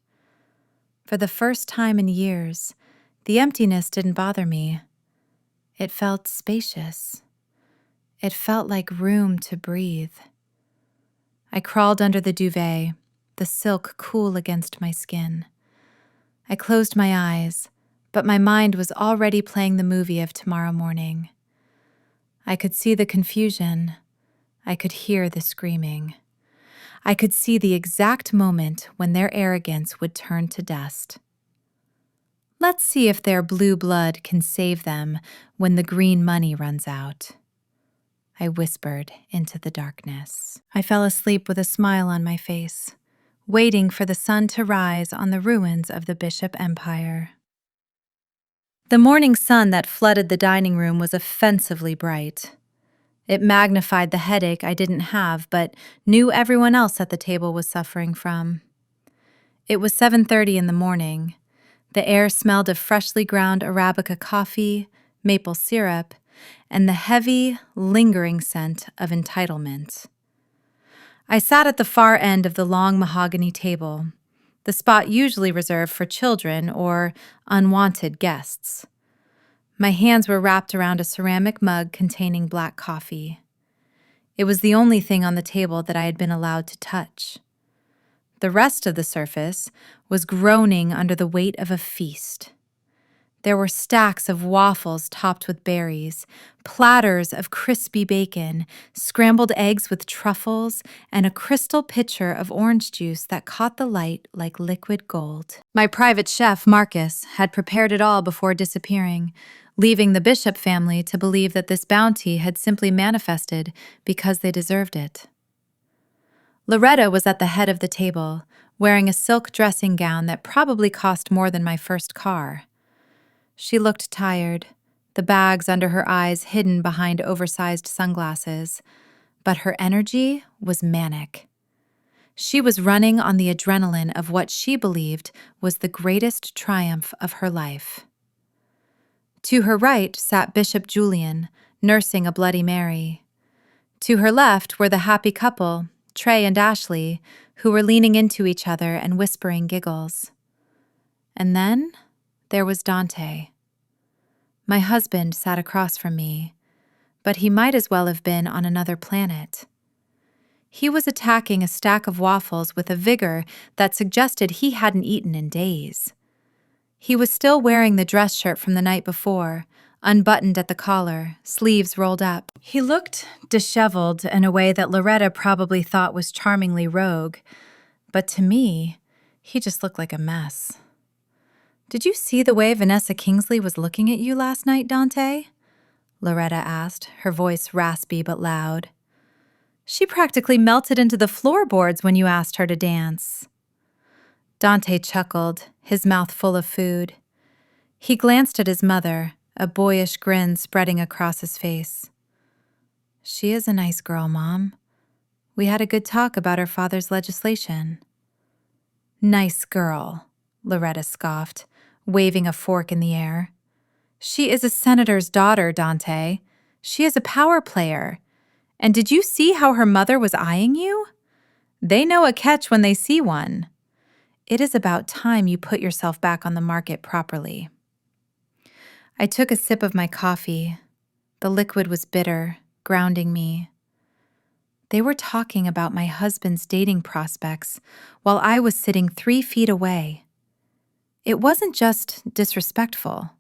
For the first time in years, the emptiness didn't bother me. It felt spacious. It felt like room to breathe. I crawled under the duvet, the silk cool against my skin. I closed my eyes, but my mind was already playing the movie of tomorrow morning. I could see the confusion. I could hear the screaming. I could see the exact moment when their arrogance would turn to dust. Let's see if their blue blood can save them when the green money runs out. I whispered into the darkness. I fell asleep with a smile on my face, waiting for the sun to rise on the ruins of the Bishop Empire. The morning sun that flooded the dining room was offensively bright. It magnified the headache I didn't have, but knew everyone else at the table was suffering from. It was 7:30 in the morning. The air smelled of freshly ground Arabica coffee, maple syrup, and the heavy, lingering scent of entitlement. I sat at the far end of the long mahogany table, the spot usually reserved for children or unwanted guests. My hands were wrapped around a ceramic mug containing black coffee. It was the only thing on the table that I had been allowed to touch. The rest of the surface was groaning under the weight of a feast. There were stacks of waffles topped with berries, platters of crispy bacon, scrambled eggs with truffles, and a crystal pitcher of orange juice that caught the light like liquid gold. My private chef, Marcus, had prepared it all before disappearing, leaving the Bishop family to believe that this bounty had simply manifested because they deserved it. Loretta was at the head of the table, wearing a silk dressing gown that probably cost more than my first car. She looked tired, the bags under her eyes hidden behind oversized sunglasses, but her energy was manic. She was running on the adrenaline of what she believed was the greatest triumph of her life. To her right sat Bishop Julian, nursing a Bloody Mary. To her left were the happy couple, Trey and Ashley, who were leaning into each other and whispering giggles. And then there was Dante. My husband sat across from me, but he might as well have been on another planet. He was attacking a stack of waffles with a vigor that suggested he hadn't eaten in days. He was still wearing the dress shirt from the night before, unbuttoned at the collar, sleeves rolled up. He looked disheveled in a way that Loretta probably thought was charmingly rogue, but to me, he just looked like a mess. "Did you see the way Vanessa Kingsley was looking at you last night, Dante?" Loretta asked, her voice raspy but loud. "She practically melted into the floorboards when you asked her to dance." Dante chuckled, his mouth full of food. He glanced at his mother, a boyish grin spreading across his face. "She is a nice girl, Mom. We had a good talk about her father's legislation." "Nice girl," Loretta scoffed, waving a fork in the air. "She is a senator's daughter, Dante. She is a power player. And did you see how her mother was eyeing you? They know a catch when they see one. It is about time you put yourself back on the market properly." I took a sip of my coffee. The liquid was bitter, grounding me. They were talking about my husband's dating prospects while I was sitting 3 feet away. It wasn't just disrespectful.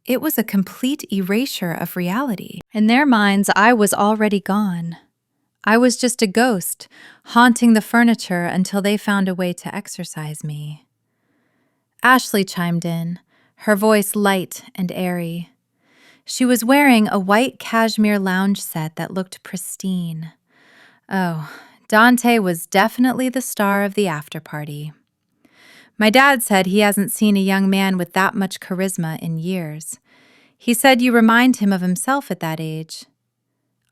It was a complete erasure of reality. In their minds, I was already gone. I was just a ghost, haunting the furniture until they found a way to exorcise me. Ashley chimed in, her voice light and airy. She was wearing a white cashmere lounge set that looked pristine. Oh, Dante was definitely the star of the after-party. My dad said he hasn't seen a young man with that much charisma in years. He said you remind him of himself at that age.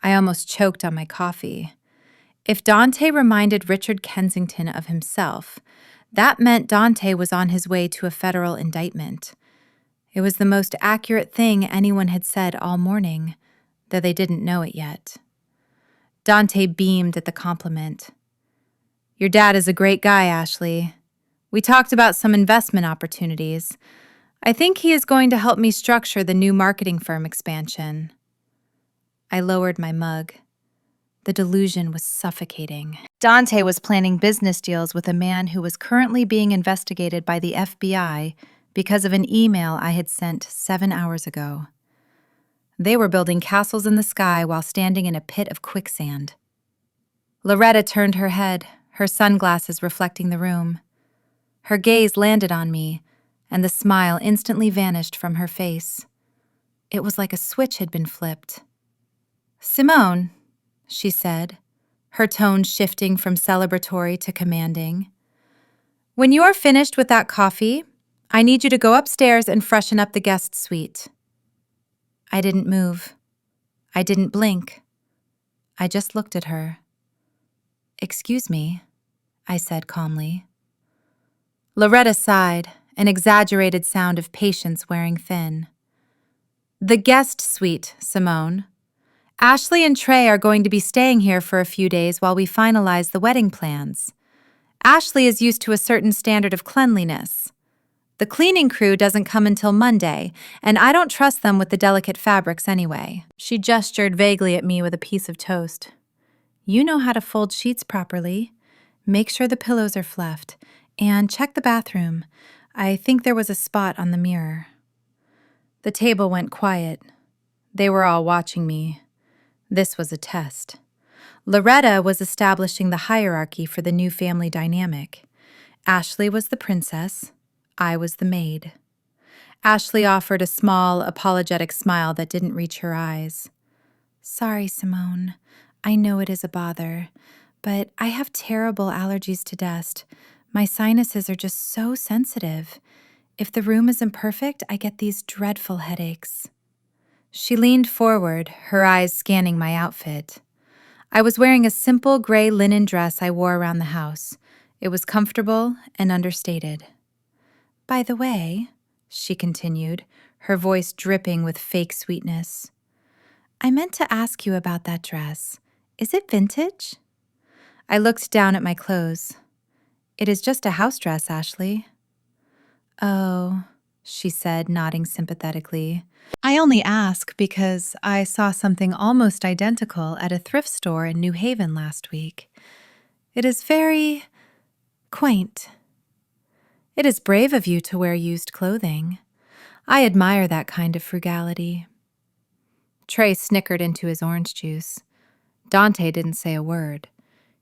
I almost choked on my coffee. If Dante reminded Richard Kensington of himself, that meant Dante was on his way to a federal indictment. It was the most accurate thing anyone had said all morning, though they didn't know it yet. Dante beamed at the compliment. "Your dad is a great guy, Ashley. We talked about some investment opportunities. I think he is going to help me structure the new marketing firm expansion." I lowered my mug. The delusion was suffocating. Dante was planning business deals with a man who was currently being investigated by the FBI because of an email I had sent 7 hours ago. They were building castles in the sky while standing in a pit of quicksand. Loretta turned her head, her sunglasses reflecting the room. Her gaze landed on me, and the smile instantly vanished from her face. It was like a switch had been flipped. "Simone," she said, her tone shifting from celebratory to commanding. "When you are finished with that coffee, I need you to go upstairs and freshen up the guest suite." I didn't move. I didn't blink. I just looked at her. "Excuse me," I said calmly. Loretta sighed, an exaggerated sound of patience wearing thin. "The guest suite, Simone. Ashley and Trey are going to be staying here for a few days while we finalize the wedding plans. Ashley is used to a certain standard of cleanliness. The cleaning crew doesn't come until Monday, and I don't trust them with the delicate fabrics anyway." She gestured vaguely at me with a piece of toast. "You know how to fold sheets properly. Make sure the pillows are fluffed. And check the bathroom. I think there was a spot on the mirror." The table went quiet. They were all watching me. This was a test. Loretta was establishing the hierarchy for the new family dynamic. Ashley was the princess. I was the maid. Ashley offered a small, apologetic smile that didn't reach her eyes. "Sorry, Simone. I know it is a bother, but I have terrible allergies to dust. My sinuses are just so sensitive. If the room isn't perfect, I get these dreadful headaches." She leaned forward, her eyes scanning my outfit. I was wearing a simple gray linen dress I wore around the house. It was comfortable and understated. "By the way," she continued, her voice dripping with fake sweetness, "I meant to ask you about that dress. Is it vintage?" I looked down at my clothes. "It is just a house dress, Ashley." "Oh," she said, nodding sympathetically. "I only ask because I saw something almost identical at a thrift store in New Haven last week. It is very quaint. It is brave of you to wear used clothing. I admire that kind of frugality." Trey snickered into his orange juice. Dante didn't say a word.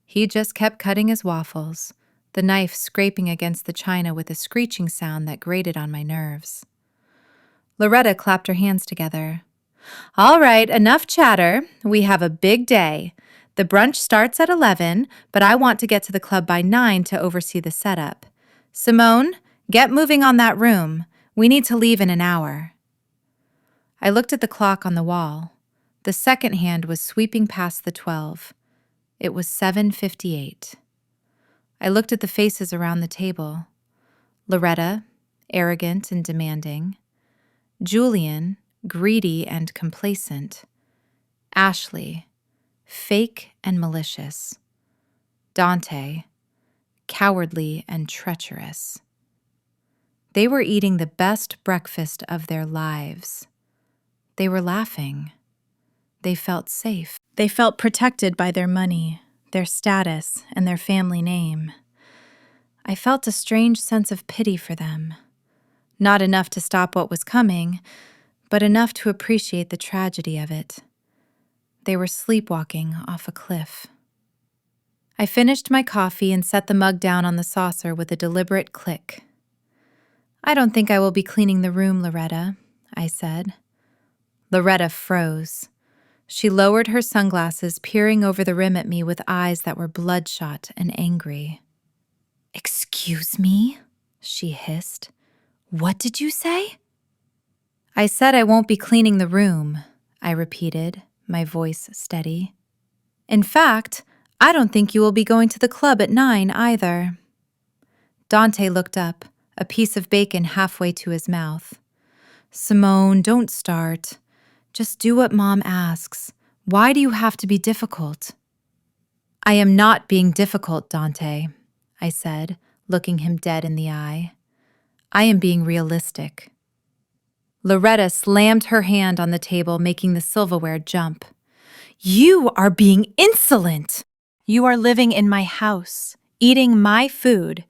He just kept cutting his waffles, the knife scraping against the china with a screeching sound that grated on my nerves. Loretta clapped her hands together. "All right, enough chatter. We have a big day. The brunch starts at 11, but I want to get to the club by 9 to oversee the setup. Simone, get moving on that room. We need to leave in an hour." I looked at the clock on the wall. The second hand was sweeping past the 12. It was 7:58. I looked at the faces around the table. Loretta, arrogant and demanding. Julian, greedy and complacent. Ashley, fake and malicious. Dante, cowardly and treacherous. They were eating the best breakfast of their lives. They were laughing. They felt safe. They felt protected by their money, their status, and their family name. I felt a strange sense of pity for them. Not enough to stop what was coming, but enough to appreciate the tragedy of it. They were sleepwalking off a cliff. I finished my coffee and set the mug down on the saucer with a deliberate click. "I don't think I will be cleaning the room, Loretta," I said. Loretta froze. She lowered her sunglasses, peering over the rim at me with eyes that were bloodshot and angry. "Excuse me?" she hissed. "What did you say?" "I said I won't be cleaning the room," I repeated, my voice steady. "In fact, I don't think you will be going to the club at 9 either." Dante looked up, a piece of bacon halfway to his mouth. "Simone, don't start. Just do what Mom asks. Why do you have to be difficult?" "I am not being difficult, Dante," I said, looking him dead in the eye. "I am being realistic." Loretta slammed her hand on the table, making the silverware jump. "You are being insolent! You are living in my house, eating my food,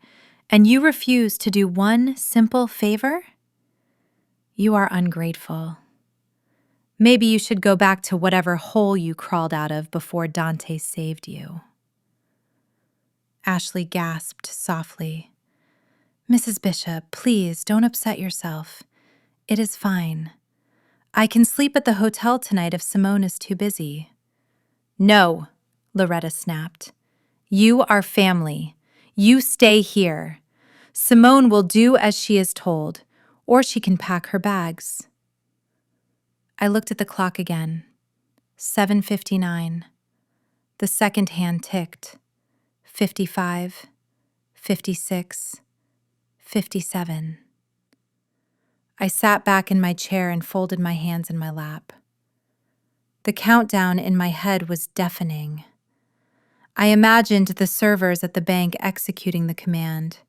and you refuse to do one simple favor? You are ungrateful. Maybe you should go back to whatever hole you crawled out of before Dante saved you." Ashley gasped softly. "Mrs. Bishop, please don't upset yourself. It is fine. I can sleep at the hotel tonight if Simone is too busy." "No," Loretta snapped. "You are family. You stay here. Simone will do as she is told, or she can pack her bags." I looked at the clock again. 7:59. The second hand ticked. 55, 56, 57. I sat back in my chair and folded my hands in my lap. The countdown in my head was deafening. I imagined the servers at the bank executing the command.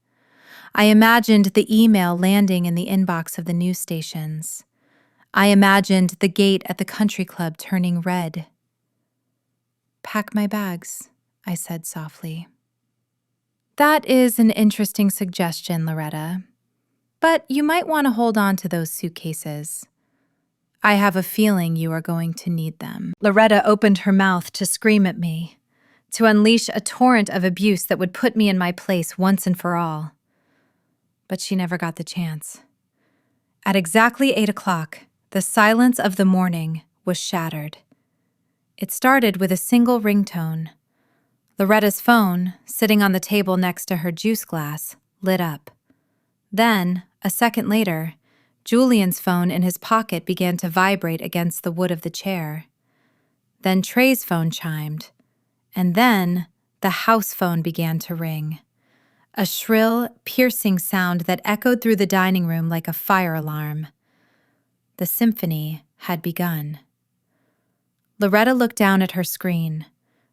I imagined the email landing in the inbox of the news stations. I imagined the gate at the country club turning red. "Pack my bags," I said softly. "That is an interesting suggestion, Loretta. But you might want to hold on to those suitcases. I have a feeling you are going to need them. Loretta opened her mouth to scream at me, to unleash a torrent of abuse that would put me in my place once and for all. But she never got the chance. At exactly 8 o'clock, the silence of the morning was shattered. It started with a single ringtone. Loretta's phone, sitting on the table next to her juice glass, lit up. Then, a second later, Julian's phone in his pocket began to vibrate against the wood of the chair. Then Trey's phone chimed. And then the house phone began to ring. A shrill, piercing sound that echoed through the dining room like a fire alarm. The symphony had begun. Loretta looked down at her screen,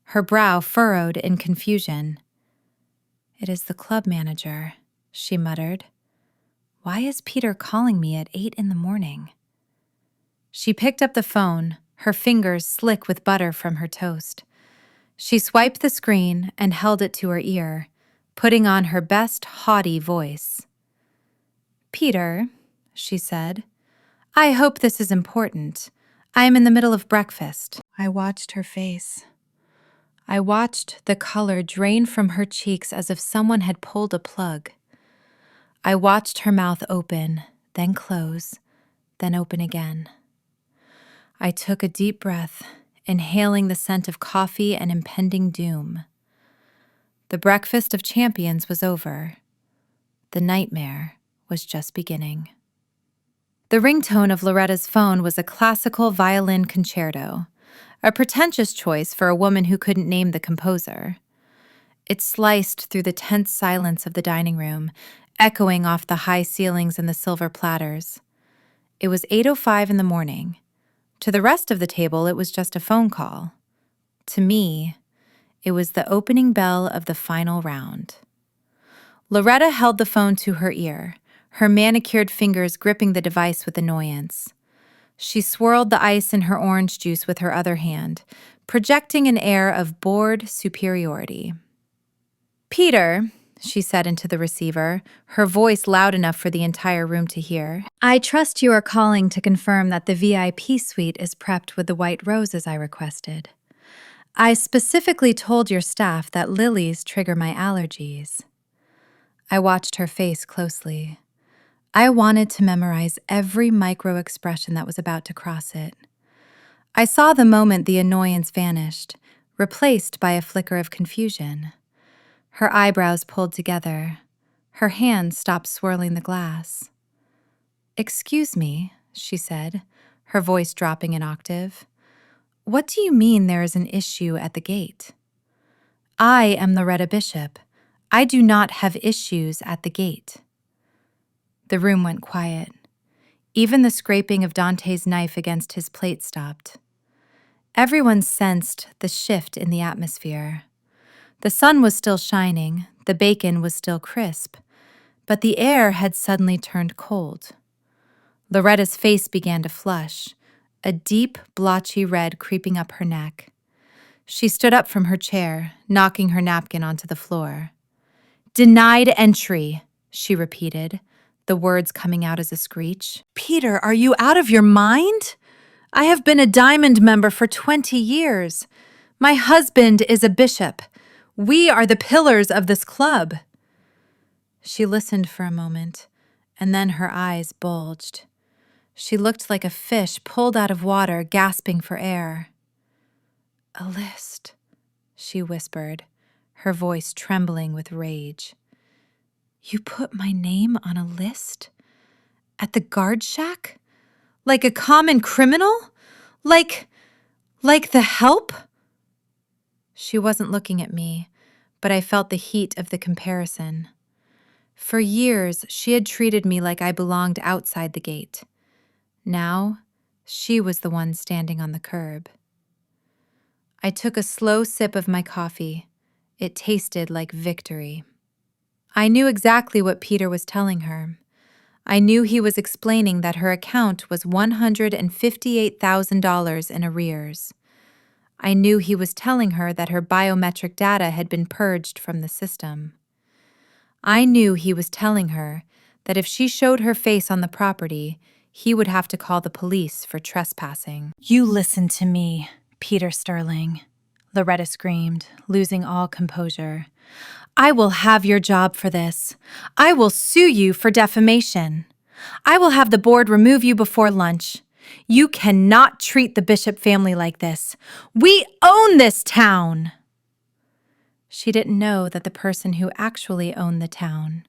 her brow furrowed in confusion. "It is the club manager," she muttered. "Why is Peter calling me at 8 in the morning?" She picked up the phone, her fingers slick with butter from her toast. She swiped the screen and held it to her ear, putting on her best haughty voice. "Peter," she said, "I hope this is important. I am in the middle of breakfast." I watched her face. I watched the color drain from her cheeks as if someone had pulled a plug. I watched her mouth open, then close, then open again. I took a deep breath, inhaling the scent of coffee and impending doom. The breakfast of champions was over. The nightmare was just beginning. The ringtone of Loretta's phone was a classical violin concerto, a pretentious choice for a woman who couldn't name the composer. It sliced through the tense silence of the dining room, echoing off the high ceilings and the silver platters. It was 8:05 in the morning. To the rest of the table, it was just a phone call. To me, it was the opening bell of the final round. Loretta held the phone to her ear, her manicured fingers gripping the device with annoyance. She swirled the ice in her orange juice with her other hand, projecting an air of bored superiority. "Peter," she said into the receiver, her voice loud enough for the entire room to hear, "I trust you are calling to confirm that the VIP suite is prepped with the white roses I requested. I specifically told your staff that lilies trigger my allergies." I watched her face closely. I wanted to memorize every micro-expression that was about to cross it. I saw the moment the annoyance vanished, replaced by a flicker of confusion. Her eyebrows pulled together. Her hand stopped swirling the glass. "Excuse me," she said, her voice dropping an octave. "What do you mean there is an issue at the gate?" "I am Loretta Bishop. I do not have issues at the gate." The room went quiet. Even the scraping of Dante's knife against his plate stopped. Everyone sensed the shift in the atmosphere. The sun was still shining, the bacon was still crisp, but the air had suddenly turned cold. Loretta's face began to flush, a deep, blotchy red creeping up her neck. She stood up from her chair, knocking her napkin onto the floor. "Denied entry," she repeated, the words coming out as a screech. "Peter, are you out of your mind? I have been a Diamond member for 20 years. My husband is a bishop. We are the pillars of this club." She listened for a moment, and then her eyes bulged. She looked like a fish pulled out of water, gasping for air. "A list," she whispered, her voice trembling with rage. "You put my name on a list? At the guard shack? Like a common criminal? Like the help?" She wasn't looking at me, but I felt the heat of the comparison. For years, she had treated me like I belonged outside the gate. Now, she was the one standing on the curb. I took a slow sip of my coffee. It tasted like victory. I knew exactly what Peter was telling her. I knew he was explaining that her account was $158,000 in arrears. I knew he was telling her that her biometric data had been purged from the system. I knew he was telling her that if she showed her face on the property, he would have to call the police for trespassing. You listen to me, Peter Sterling, Loretta screamed, losing all composure. I will have your job for this. I will sue you for defamation. I will have the board remove you before lunch. You cannot treat the Bishop family like this. We own this town! She didn't know that the person who actually owned the town,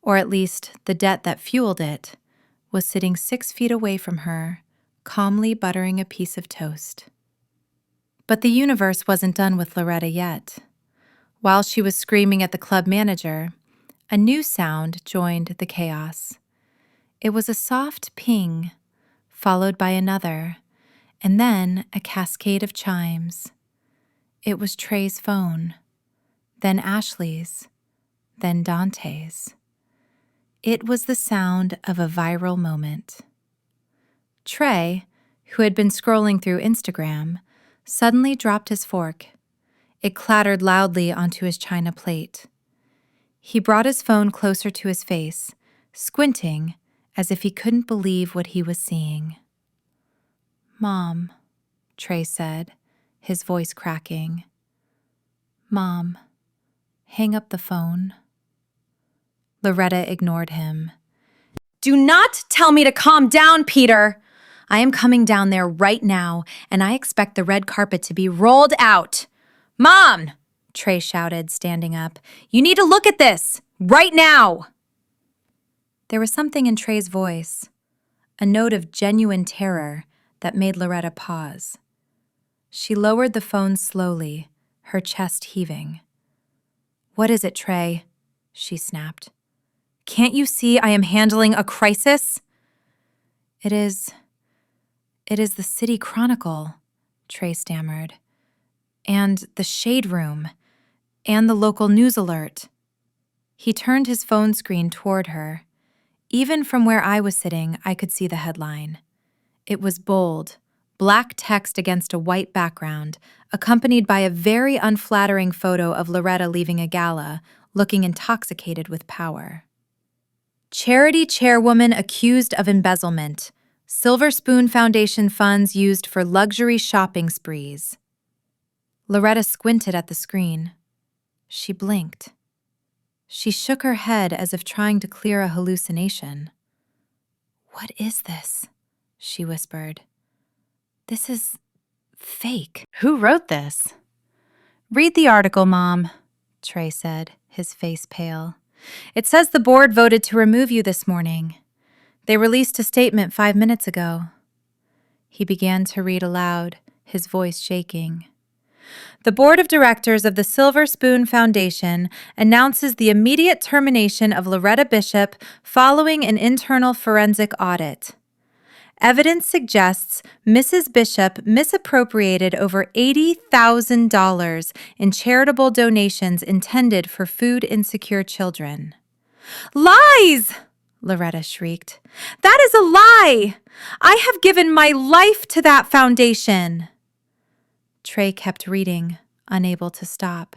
or at least the debt that fueled it, was sitting 6 feet away from her, calmly buttering a piece of toast. But the universe wasn't done with Loretta yet. While she was screaming at the club manager, a new sound joined the chaos. It was a soft ping, followed by another, and then a cascade of chimes. It was Trey's phone, then Ashley's, then Dante's. It was the sound of a viral moment. Trey, who had been scrolling through Instagram, suddenly dropped his fork. It clattered loudly onto his china plate. He brought his phone closer to his face, squinting as if he couldn't believe what he was seeing. "Mom," Trey said, his voice cracking. "Mom, hang up the phone." Loretta ignored him. Do not tell me to calm down, Peter. I am coming down there right now, and I expect the red carpet to be rolled out. Mom, Trey shouted, standing up. You need to look at this, right now. There was something in Trey's voice, a note of genuine terror that made Loretta pause. She lowered the phone slowly, her chest heaving. "What is it, Trey?" she snapped. "Can't you see I am handling a crisis?" It is the City Chronicle," Trey stammered. "And the Shade Room, and the local news alert." He turned his phone screen toward her. Even from where I was sitting, I could see the headline. It was bold, black text against a white background, accompanied by a very unflattering photo of Loretta leaving a gala, looking intoxicated with power. Charity chairwoman accused of embezzlement. Silver Spoon Foundation funds used for luxury shopping sprees. Loretta squinted at the screen. She blinked. She shook her head as if trying to clear a hallucination. "What is this?" she whispered. "This is fake." Who wrote this? Read the article, Mom, Trey said, his face pale. "It says the board voted to remove you this morning. They released a statement 5 minutes ago." He began to read aloud, his voice shaking. "The Board of Directors of the Silver Spoon Foundation announces the immediate termination of Loretta Bishop following an internal forensic audit. Evidence suggests Mrs. Bishop misappropriated over $80,000 in charitable donations intended for food-insecure children." "Lies!" Loretta shrieked. "That is a lie! I have given my life to that foundation." Trey kept reading, unable to stop.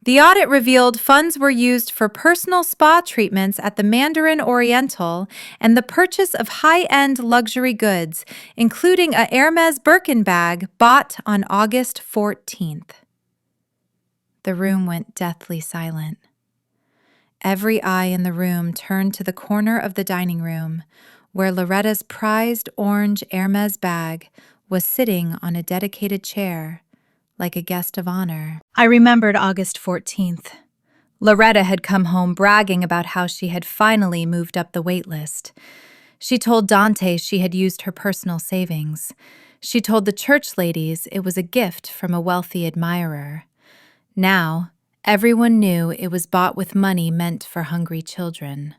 "The audit revealed funds were used for personal spa treatments at the Mandarin Oriental and the purchase of high-end luxury goods, including a Hermes Birkin bag bought on August 14th. The room went deathly silent. Every eye in the room turned to the corner of the dining room, where Loretta's prized orange Hermes bag was sitting on a dedicated chair, like a guest of honor. I remembered August 14th. Loretta had come home bragging about how she had finally moved up the wait list. She told Dante she had used her personal savings. She told the church ladies it was a gift from a wealthy admirer. Now, everyone knew it was bought with money meant for hungry children.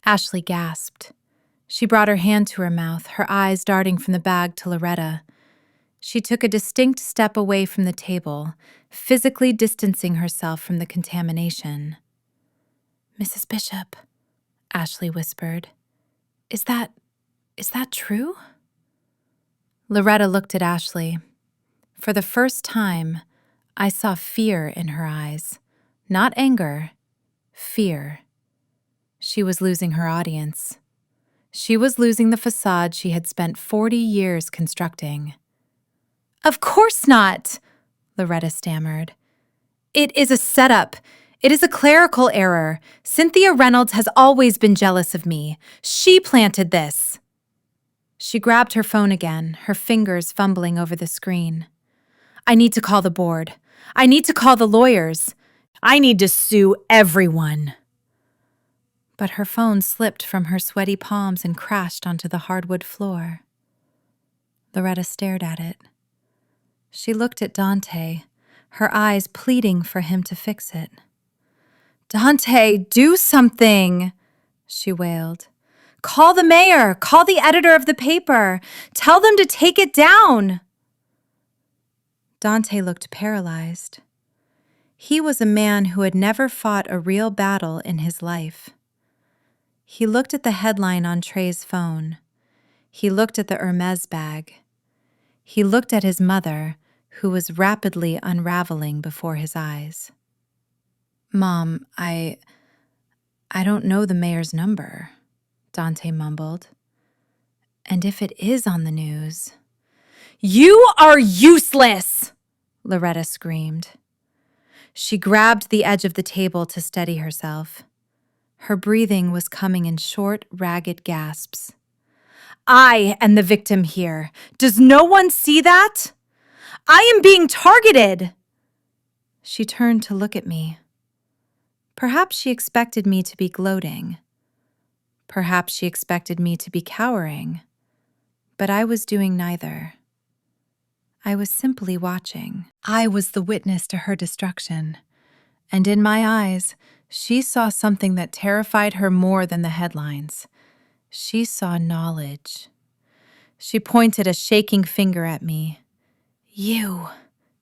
Ashley gasped. She brought her hand to her mouth, her eyes darting from the bag to Loretta. She took a distinct step away from the table, physically distancing herself from the contamination. "Mrs. Bishop," Ashley whispered, Is that true?" Loretta looked at Ashley. For the first time, I saw fear in her eyes. Not anger, fear. She was losing her audience. She was losing the facade she had spent 40 years constructing. "Of course not," Loretta stammered. "It is a setup. It is a clerical error. Cynthia Reynolds has always been jealous of me. She planted this." She grabbed her phone again, her fingers fumbling over the screen. "I need to call the board. I need to call the lawyers. I need to sue everyone." But her phone slipped from her sweaty palms and crashed onto the hardwood floor. Loretta stared at it. She looked at Dante, her eyes pleading for him to fix it. "Dante, do something," she wailed. "Call the mayor. Call the editor of the paper. Tell them to take it down." Dante looked paralyzed. He was a man who had never fought a real battle in his life. He looked at the headline on Trey's phone. He looked at the Hermes bag. He looked at his mother, who was rapidly unraveling before his eyes. "Mom, I don't know the mayor's number," Dante mumbled. "And if it is on the news—" "You are useless!" Loretta screamed. She grabbed the edge of the table to steady herself. Her breathing was coming in short, ragged gasps. "I am the victim here. Does no one see that? I am being targeted!" She turned to look at me. Perhaps she expected me to be gloating. Perhaps she expected me to be cowering. But I was doing neither. I was simply watching. I was the witness to her destruction. And in my eyes, she saw something that terrified her more than the headlines. She saw knowledge. She pointed a shaking finger at me. "You,"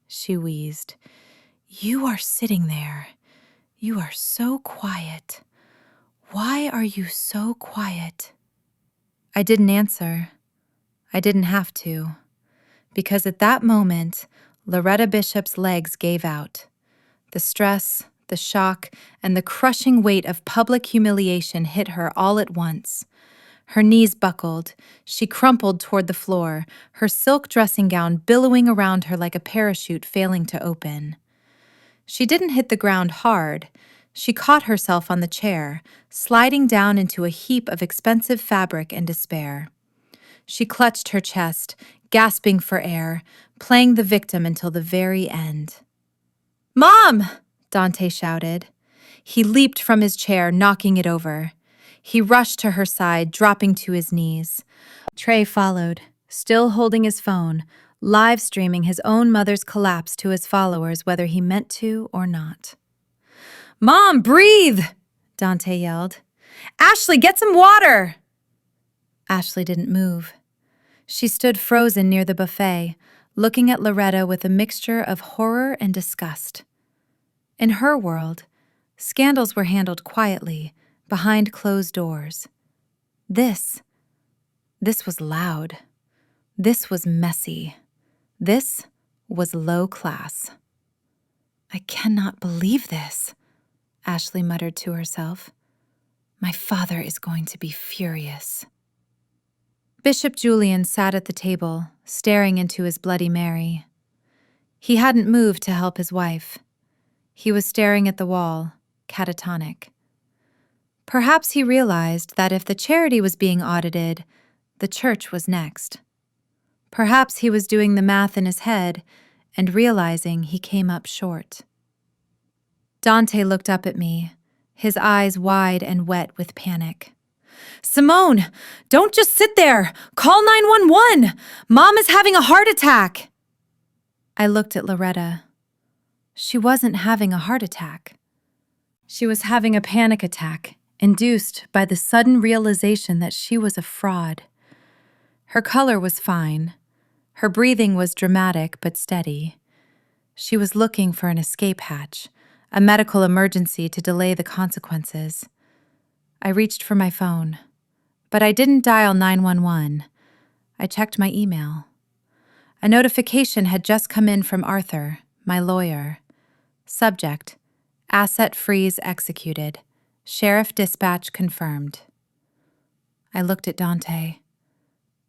she wheezed. "You are sitting there. You are so quiet. Why are you so quiet?" I didn't answer. I didn't have to. Because at that moment, Loretta Bishop's legs gave out. The stress, the shock, and the crushing weight of public humiliation hit her all at once. Her knees buckled. She crumpled toward the floor, her silk dressing gown billowing around her like a parachute failing to open. She didn't hit the ground hard. She caught herself on the chair, sliding down into a heap of expensive fabric and despair. She clutched her chest, gasping for air, playing the victim until the very end. "Mom!" Dante shouted. He leaped from his chair, knocking it over. He rushed to her side, dropping to his knees. Trey followed, still holding his phone, live streaming his own mother's collapse to his followers, whether he meant to or not. "Mom, breathe!" Dante yelled. "Ashley, get some water!" Ashley didn't move. She stood frozen near the buffet, looking at Loretta with a mixture of horror and disgust. In her world, scandals were handled quietly, behind closed doors. This was loud. This was messy. This was low class. "I cannot believe this," Ashley muttered to herself. "My father is going to be furious." Bishop Julian sat at the table, staring into his Bloody Mary. He hadn't moved to help his wife. He was staring at the wall, catatonic. Perhaps he realized that if the charity was being audited, the church was next. Perhaps he was doing the math in his head and realizing he came up short. Dante looked up at me, his eyes wide and wet with panic. "Simone, don't just sit there! Call 911! Mom is having a heart attack!" I looked at Loretta. She wasn't having a heart attack. She was having a panic attack, induced by the sudden realization that she was a fraud. Her color was fine. Her breathing was dramatic but steady. She was looking for an escape hatch, a medical emergency to delay the consequences. I reached for my phone, but I didn't dial 911. I checked my email. A notification had just come in from Arthur, my lawyer. Subject: Asset freeze executed. Sheriff dispatch confirmed. I looked at Dante.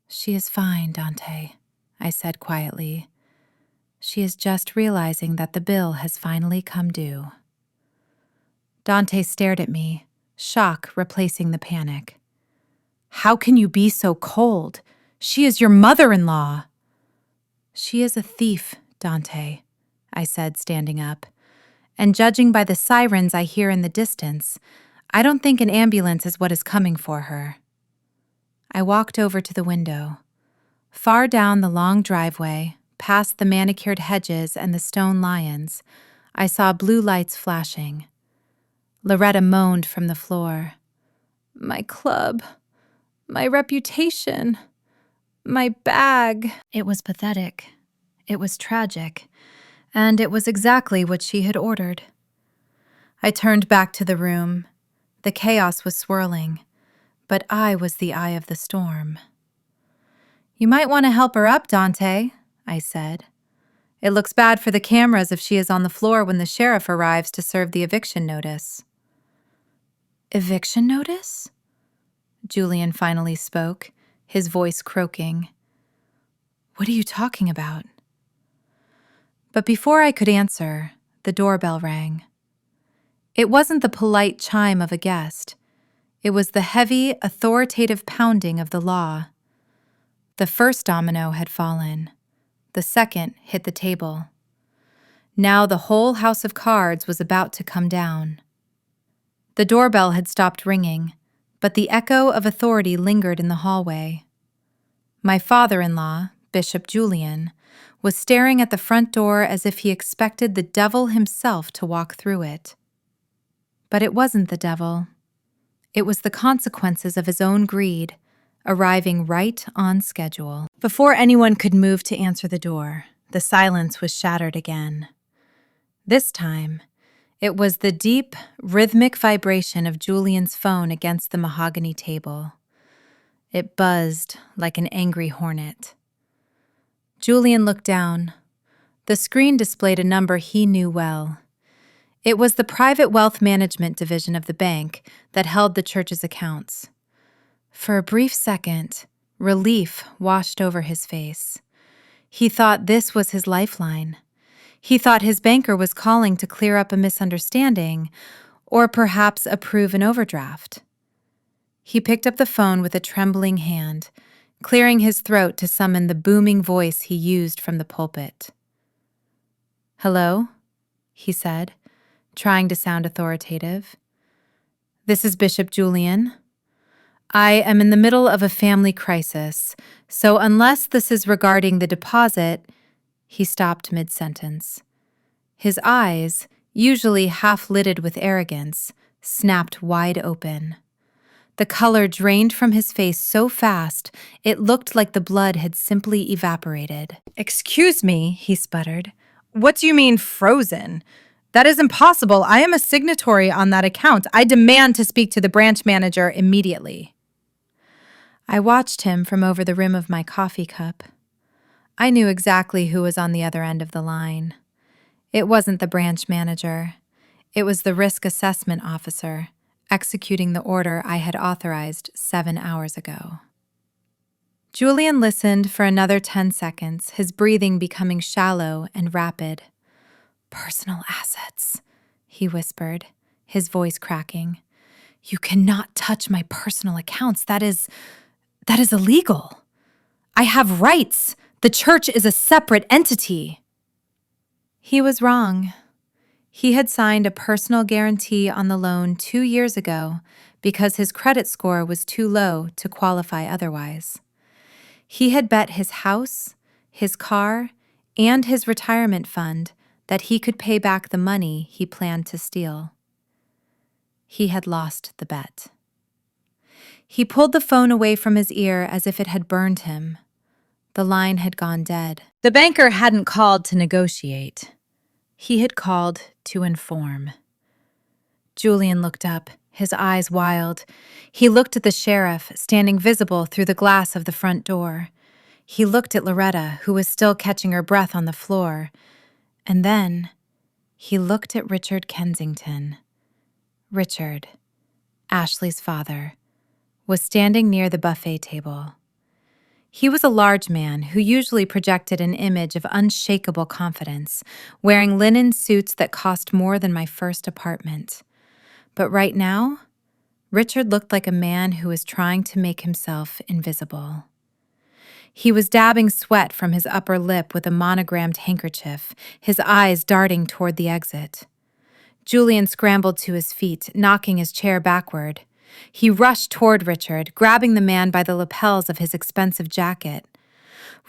"She is fine, Dante," I said quietly. "She is just realizing that the bill has finally come due." Dante stared at me, shock replacing the panic. "How can you be so cold? She is your mother-in-law." "She is a thief, Dante," I said, standing up. "And judging by the sirens I hear in the distance, I don't think an ambulance is what is coming for her." I walked over to the window. Far down the long driveway, past the manicured hedges and the stone lions, I saw blue lights flashing. Loretta moaned from the floor. "My club, my reputation, my bag." It was pathetic. It was tragic. And it was exactly what she had ordered. I turned back to the room. The chaos was swirling, but I was the eye of the storm. "You might want to help her up, Dante," I said. "It looks bad for the cameras if she is on the floor when the sheriff arrives to serve the eviction notice." "Eviction notice?" Julian finally spoke, his voice croaking. "What are you talking about?" But before I could answer, the doorbell rang. It wasn't the polite chime of a guest. It was the heavy, authoritative pounding of the law. The first domino had fallen. The second hit the table. Now the whole house of cards was about to come down. The doorbell had stopped ringing, but the echo of authority lingered in the hallway. My father-in-law, Bishop Julian, was staring at the front door as if he expected the devil himself to walk through it. But it wasn't the devil. It was the consequences of his own greed, arriving right on schedule. Before anyone could move to answer the door, the silence was shattered again. This time, it was the deep, rhythmic vibration of Julian's phone against the mahogany table. It buzzed like an angry hornet. Julian looked down. The screen displayed a number he knew well. It was the private wealth management division of the bank that held the church's accounts. For a brief second, relief washed over his face. He thought this was his lifeline. He thought his banker was calling to clear up a misunderstanding, or perhaps approve an overdraft. He picked up the phone with a trembling hand, clearing his throat to summon the booming voice he used from the pulpit. "Hello?" he said, trying to sound authoritative. "This is Bishop Julian. I am in the middle of a family crisis, so unless this is regarding the deposit—" He stopped mid-sentence. His eyes, usually half-lidded with arrogance, snapped wide open. The color drained from his face so fast, it looked like the blood had simply evaporated. "Excuse me," he sputtered. "What do you mean, frozen? That is impossible. I am a signatory on that account. I demand to speak to the branch manager immediately." I watched him from over the rim of my coffee cup. I knew exactly who was on the other end of the line. It wasn't the branch manager. It was the risk assessment officer, executing the order I had authorized 7 hours ago. Julian listened for another 10 seconds, his breathing becoming shallow and rapid. "Personal assets," he whispered, his voice cracking. "You cannot touch my personal accounts. That is illegal. I have rights. The church is a separate entity." He was wrong. He had signed a personal guarantee on the loan 2 years ago because his credit score was too low to qualify otherwise. He had bet his house, his car, and his retirement fund that he could pay back the money he planned to steal. He had lost the bet. He pulled the phone away from his ear as if it had burned him. The line had gone dead. The banker hadn't called to negotiate. He had called to inform. Julian looked up, his eyes wild. He looked at the sheriff, standing visible through the glass of the front door. He looked at Loretta, who was still catching her breath on the floor. And then he looked at Richard Kensington. Richard, Ashley's father, was standing near the buffet table. He was a large man who usually projected an image of unshakable confidence, wearing linen suits that cost more than my first apartment. But right now, Richard looked like a man who was trying to make himself invisible. He was dabbing sweat from his upper lip with a monogrammed handkerchief, his eyes darting toward the exit. Julian scrambled to his feet, knocking his chair backward. He rushed toward Richard, grabbing the man by the lapels of his expensive jacket.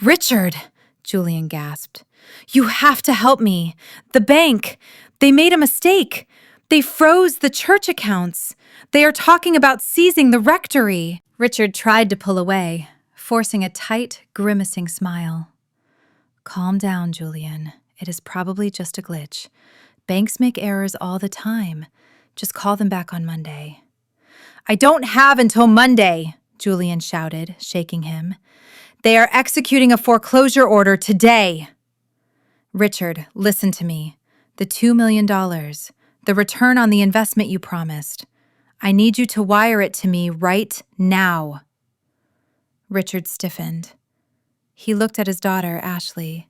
"Richard!" Julian gasped. "You have to help me. The bank! They made a mistake! They froze the church accounts! They are talking about seizing the rectory!" Richard tried to pull away, forcing a tight, grimacing smile. "Calm down, Julian. It is probably just a glitch. Banks make errors all the time. Just call them back on Monday." "I don't have until Monday," Julian shouted, shaking him. "They are executing a foreclosure order today." "Richard, listen to me. The $2 million, the return on the investment you promised. I need you to wire it to me right now." Richard stiffened. He looked at his daughter, Ashley.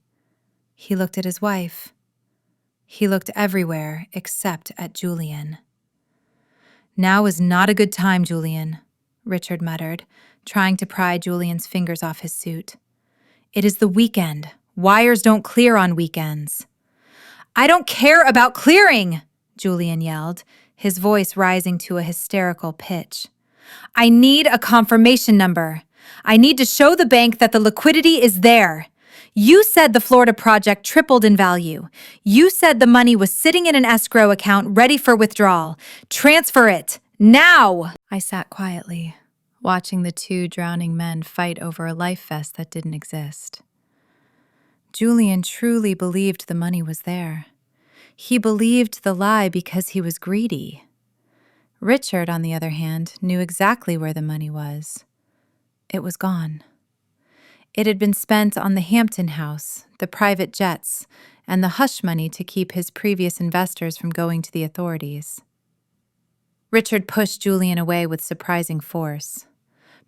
He looked at his wife. He looked everywhere except at Julian. "Now is not a good time, Julian," Richard muttered, trying to pry Julian's fingers off his suit. "It is the weekend. Wires don't clear on weekends." "I don't care about clearing!" Julian yelled, his voice rising to a hysterical pitch. "I need a confirmation number. I need to show the bank that the liquidity is there. You said the Florida project tripled in value. You said the money was sitting in an escrow account ready for withdrawal. Transfer it, now!" I sat quietly, watching the two drowning men fight over a life vest that didn't exist. Julian truly believed the money was there. He believed the lie because he was greedy. Richard, on the other hand, knew exactly where the money was. It was gone. It had been spent on the Hampton house, the private jets, and the hush money to keep his previous investors from going to the authorities. Richard pushed Julian away with surprising force.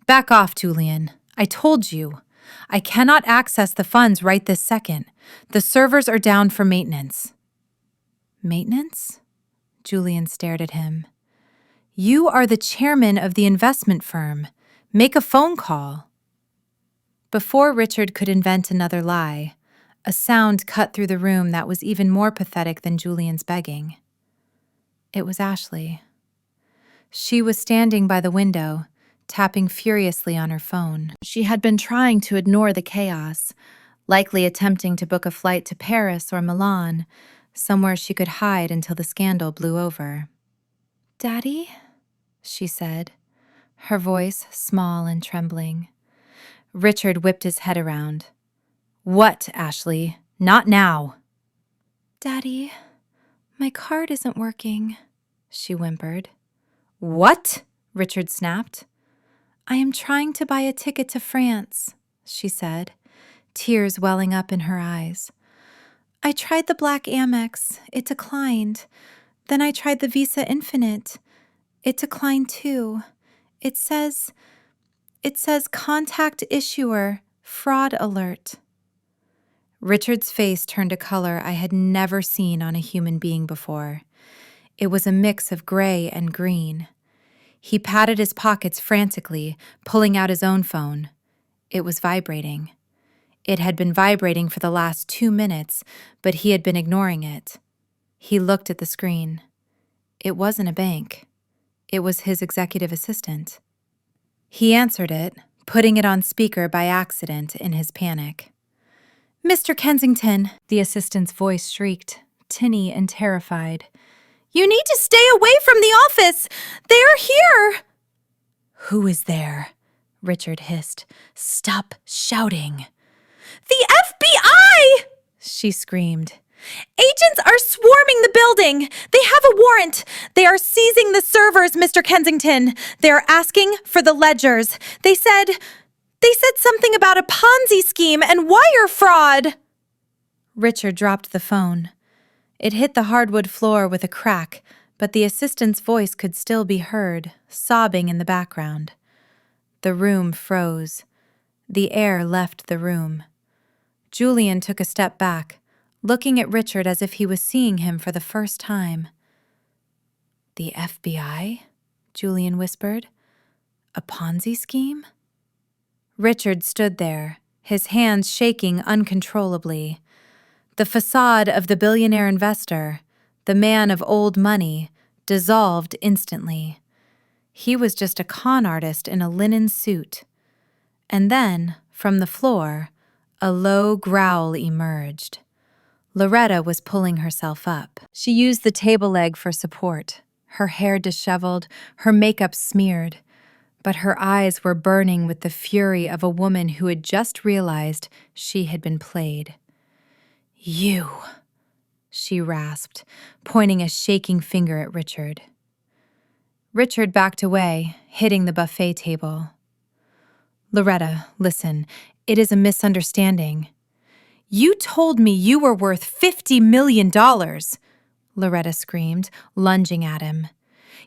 "Back off, Julian. I told you. I cannot access the funds right this second. The servers are down for maintenance." "Maintenance?" Julian stared at him. "You are the chairman of the investment firm. Make a phone call." Before Richard could invent another lie, a sound cut through the room that was even more pathetic than Julian's begging. It was Ashley. She was standing by the window, tapping furiously on her phone. She had been trying to ignore the chaos, likely attempting to book a flight to Paris or Milan, somewhere she could hide until the scandal blew over. "Daddy?" she said, her voice small and trembling. Richard whipped his head around. "What, Ashley? Not now." "Daddy, my card isn't working," she whimpered. "What?" Richard snapped. "I am trying to buy a ticket to France," she said, tears welling up in her eyes. "I tried the Black Amex. It declined. Then I tried the Visa Infinite. It declined too. It says contact issuer, fraud alert." Richard's face turned a color I had never seen on a human being before. It was a mix of gray and green. He patted his pockets frantically, pulling out his own phone. It was vibrating. It had been vibrating for the last 2 minutes, but he had been ignoring it. He looked at the screen. It wasn't a bank. It was his executive assistant. He answered it, putting it on speaker by accident in his panic. "Mr. Kensington," the assistant's voice shrieked, tinny and terrified. "You need to stay away from the office! They are here!" "Who is there?" Richard hissed. "Stop shouting." "The FBI!" she screamed. "Agents are swarming the building. They have a warrant. They are seizing the servers, Mr. Kensington. They are asking for the ledgers. They said something about a Ponzi scheme and wire fraud." Richard dropped the phone. It hit the hardwood floor with a crack, but the assistant's voice could still be heard, sobbing in the background. The room froze. The air left the room. Julian took a step back, looking at Richard as if he was seeing him for the first time. "The FBI?" Julian whispered. "A Ponzi scheme?" Richard stood there, his hands shaking uncontrollably. The facade of the billionaire investor, the man of old money, dissolved instantly. He was just a con artist in a linen suit. And then, from the floor, a low growl emerged. Loretta was pulling herself up. She used the table leg for support, her hair disheveled, her makeup smeared. But her eyes were burning with the fury of a woman who had just realized she had been played. "You," she rasped, pointing a shaking finger at Richard. Richard backed away, hitting the buffet table. "Loretta, listen, it is a misunderstanding." "You told me you were worth $50 million, Loretta screamed, lunging at him.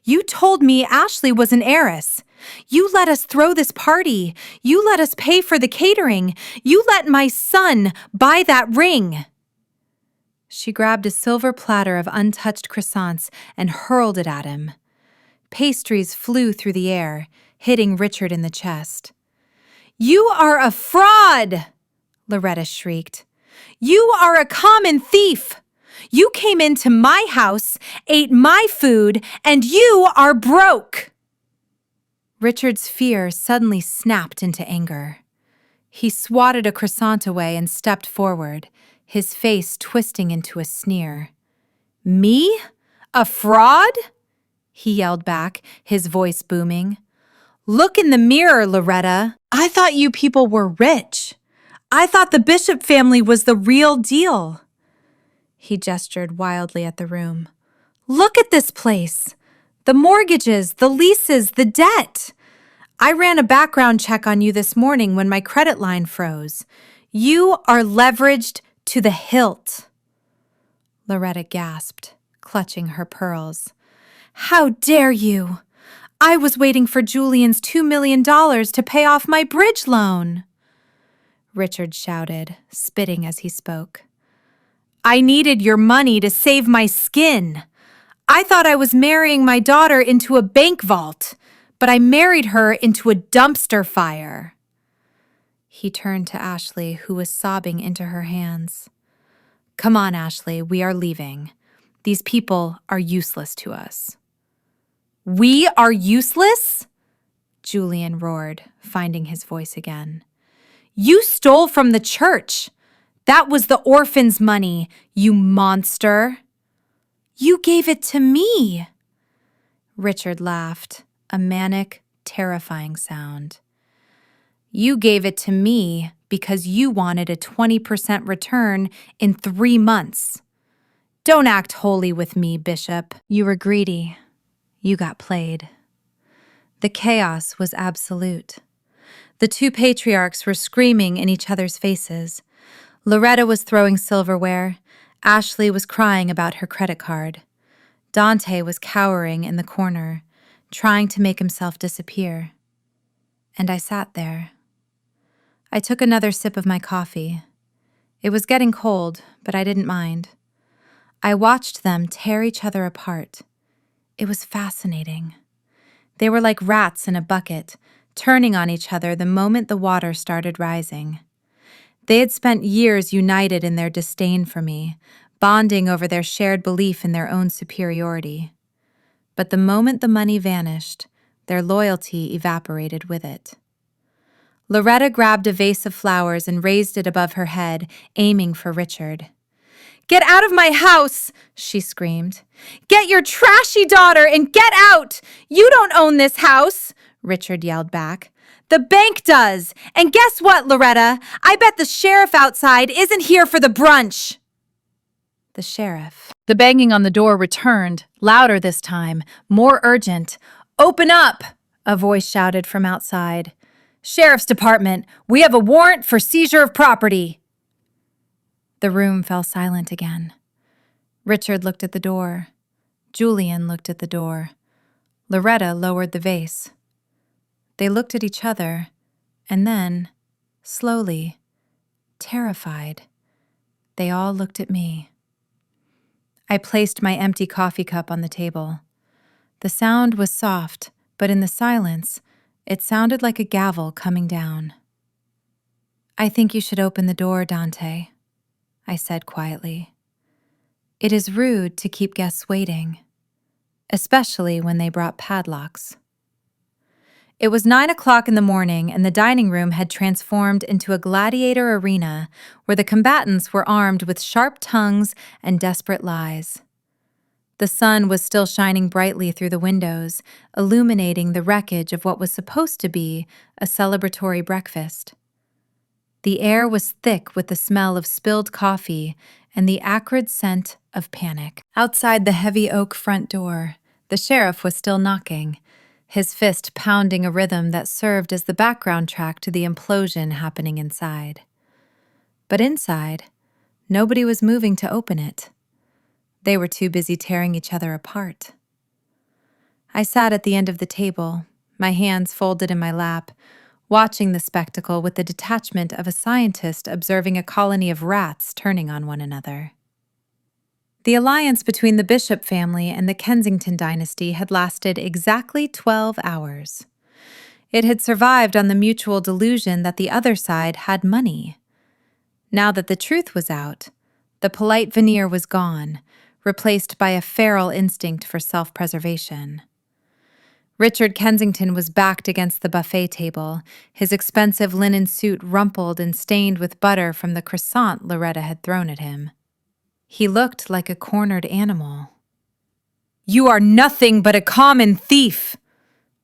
"You told me Ashley was an heiress. You let us throw this party. You let us pay for the catering. You let my son buy that ring." She grabbed a silver platter of untouched croissants and hurled it at him. Pastries flew through the air, hitting Richard in the chest. "You are a fraud!" Loretta shrieked. "You are a common thief! You came into my house, ate my food, and you are broke!" Richard's fear suddenly snapped into anger. He swatted a croissant away and stepped forward, his face twisting into a sneer. "Me? A fraud?" he yelled back, his voice booming. "Look in the mirror, Loretta. I thought you people were rich. I thought the Bishop family was the real deal." He gestured wildly at the room. "Look at this place. The mortgages, the leases, the debt. I ran a background check on you this morning when my credit line froze. You are leveraged to the hilt." Loretta gasped, clutching her pearls. "How dare you! I was waiting for Julian's $2 million to pay off my bridge loan." Richard shouted, spitting as he spoke. "I needed your money to save my skin. I thought I was marrying my daughter into a bank vault, but I married her into a dumpster fire." He turned to Ashley, who was sobbing into her hands. "Come on, Ashley, we are leaving. These people are useless to us." "We are useless?" Julian roared, finding his voice again. "You stole from the church. That was the orphans' money, you monster." "You gave it to me." Richard laughed, a manic, terrifying sound. "You gave it to me because you wanted a 20% return in 3 months. Don't act holy with me, Bishop. You were greedy. You got played." The chaos was absolute. The two patriarchs were screaming in each other's faces. Loretta was throwing silverware. Ashley was crying about her credit card. Dante was cowering in the corner, trying to make himself disappear. And I sat there. I took another sip of my coffee. It was getting cold, but I didn't mind. I watched them tear each other apart. It was fascinating. They were like rats in a bucket, turning on each other the moment the water started rising. They had spent years united in their disdain for me, bonding over their shared belief in their own superiority. But the moment the money vanished, their loyalty evaporated with it. Loretta grabbed a vase of flowers and raised it above her head, aiming for Richard. "Get out of my house!" she screamed. "Get your trashy daughter and get out! You don't own this house!" Richard yelled back. "The bank does! And guess what, Loretta? I bet the sheriff outside isn't here for the brunch!" The sheriff. The banging on the door returned, louder this time, more urgent. "Open up!" a voice shouted from outside. "Sheriff's Department, we have a warrant for seizure of property." The room fell silent again. Richard looked at the door. Julian looked at the door. Loretta lowered the vase. They looked at each other, and then, slowly, terrified, they all looked at me. I placed my empty coffee cup on the table. The sound was soft, but in the silence, it sounded like a gavel coming down. "I think you should open the door, Dante," I said quietly. "It is rude to keep guests waiting, especially when they brought padlocks." It was 9 o'clock in the morning, and the dining room had transformed into a gladiator arena where the combatants were armed with sharp tongues and desperate lies. The sun was still shining brightly through the windows, illuminating the wreckage of what was supposed to be a celebratory breakfast. The air was thick with the smell of spilled coffee and the acrid scent of panic. Outside the heavy oak front door, the sheriff was still knocking, his fist pounding a rhythm that served as the background track to the implosion happening inside. But inside, nobody was moving to open it. They were too busy tearing each other apart. I sat at the end of the table, my hands folded in my lap, watching the spectacle with the detachment of a scientist observing a colony of rats turning on one another. The alliance between the Bishop family and the Kensington dynasty had lasted exactly 12 hours. It had survived on the mutual delusion that the other side had money. Now that the truth was out, the polite veneer was gone, replaced by a feral instinct for self-preservation. Richard Kensington was backed against the buffet table, his expensive linen suit rumpled and stained with butter from the croissant Loretta had thrown at him. He looked like a cornered animal. "You are nothing but a common thief!"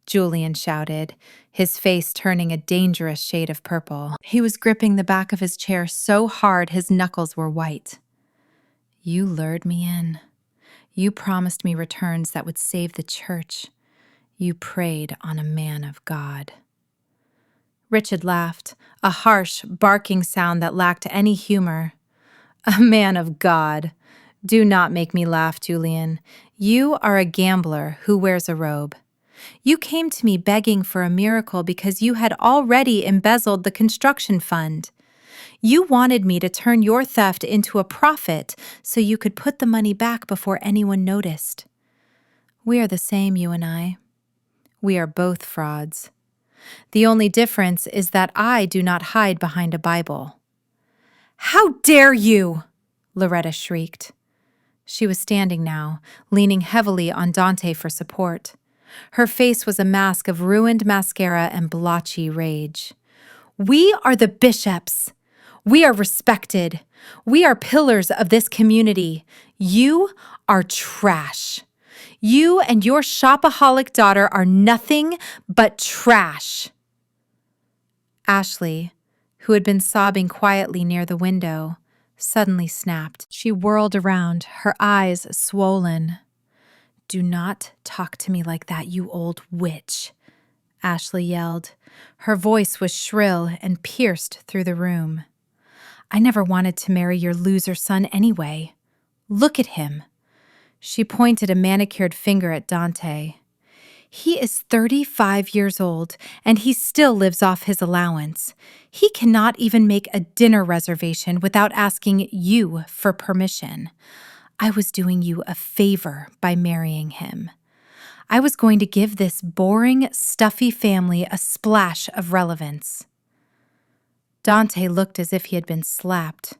Julian shouted, his face turning a dangerous shade of purple. He was gripping the back of his chair so hard his knuckles were white. "You lured me in. You promised me returns that would save the church. You preyed on a man of God." Richard laughed, a harsh, barking sound that lacked any humor. "A man of God. Do not make me laugh, Julian. You are a gambler who wears a robe. You came to me begging for a miracle because you had already embezzled the construction fund. You wanted me to turn your theft into a profit so you could put the money back before anyone noticed. We are the same, you and I. We are both frauds. The only difference is that I do not hide behind a Bible." "How dare you!" Loretta shrieked. She was standing now, leaning heavily on Dante for support. Her face was a mask of ruined mascara and blotchy rage. "We are the Bishops. We are respected. We are pillars of this community. You are trash. You and your shopaholic daughter are nothing but trash." Ashley, who had been sobbing quietly near the window, suddenly snapped. She whirled around, her eyes swollen. "Do not talk to me like that, you old witch," Ashley yelled. Her voice was shrill and pierced through the room. "I never wanted to marry your loser son anyway. Look at him." She pointed a manicured finger at Dante. "He is 35 years old, and he still lives off his allowance. He cannot even make a dinner reservation without asking you for permission. I was doing you a favor by marrying him. I was going to give this boring, stuffy family a splash of relevance." Dante looked as if he had been slapped.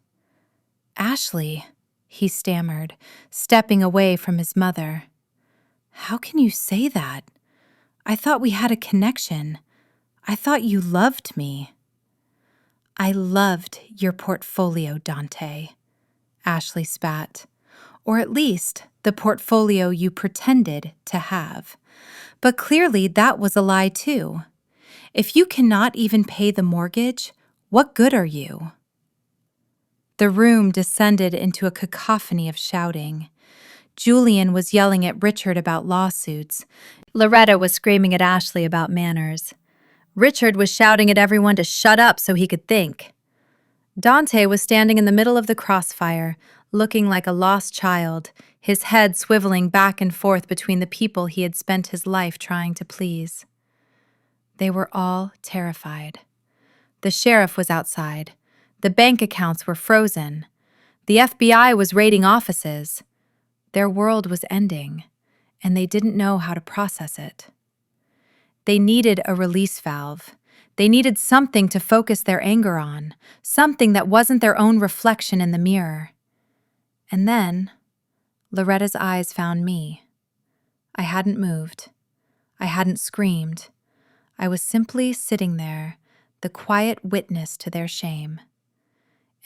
"Ashley," he stammered, stepping away from his mother. "How can you say that? I thought we had a connection. I thought you loved me." "I loved your portfolio, Dante," Ashley spat. "Or at least the portfolio you pretended to have. But clearly that was a lie too. If you cannot even pay the mortgage, what good are you?" The room descended into a cacophony of shouting. Julian was yelling at Richard about lawsuits. Loretta was screaming at Ashley about manners. Richard was shouting at everyone to shut up so he could think. Dante was standing in the middle of the crossfire, looking like a lost child, his head swiveling back and forth between the people he had spent his life trying to please. They were all terrified. The sheriff was outside. The bank accounts were frozen. The FBI was raiding offices. Their world was ending, and they didn't know how to process it. They needed a release valve. They needed something to focus their anger on, something that wasn't their own reflection in the mirror. And then, Loretta's eyes found me. I hadn't moved. I hadn't screamed. I was simply sitting there, the quiet witness to their shame.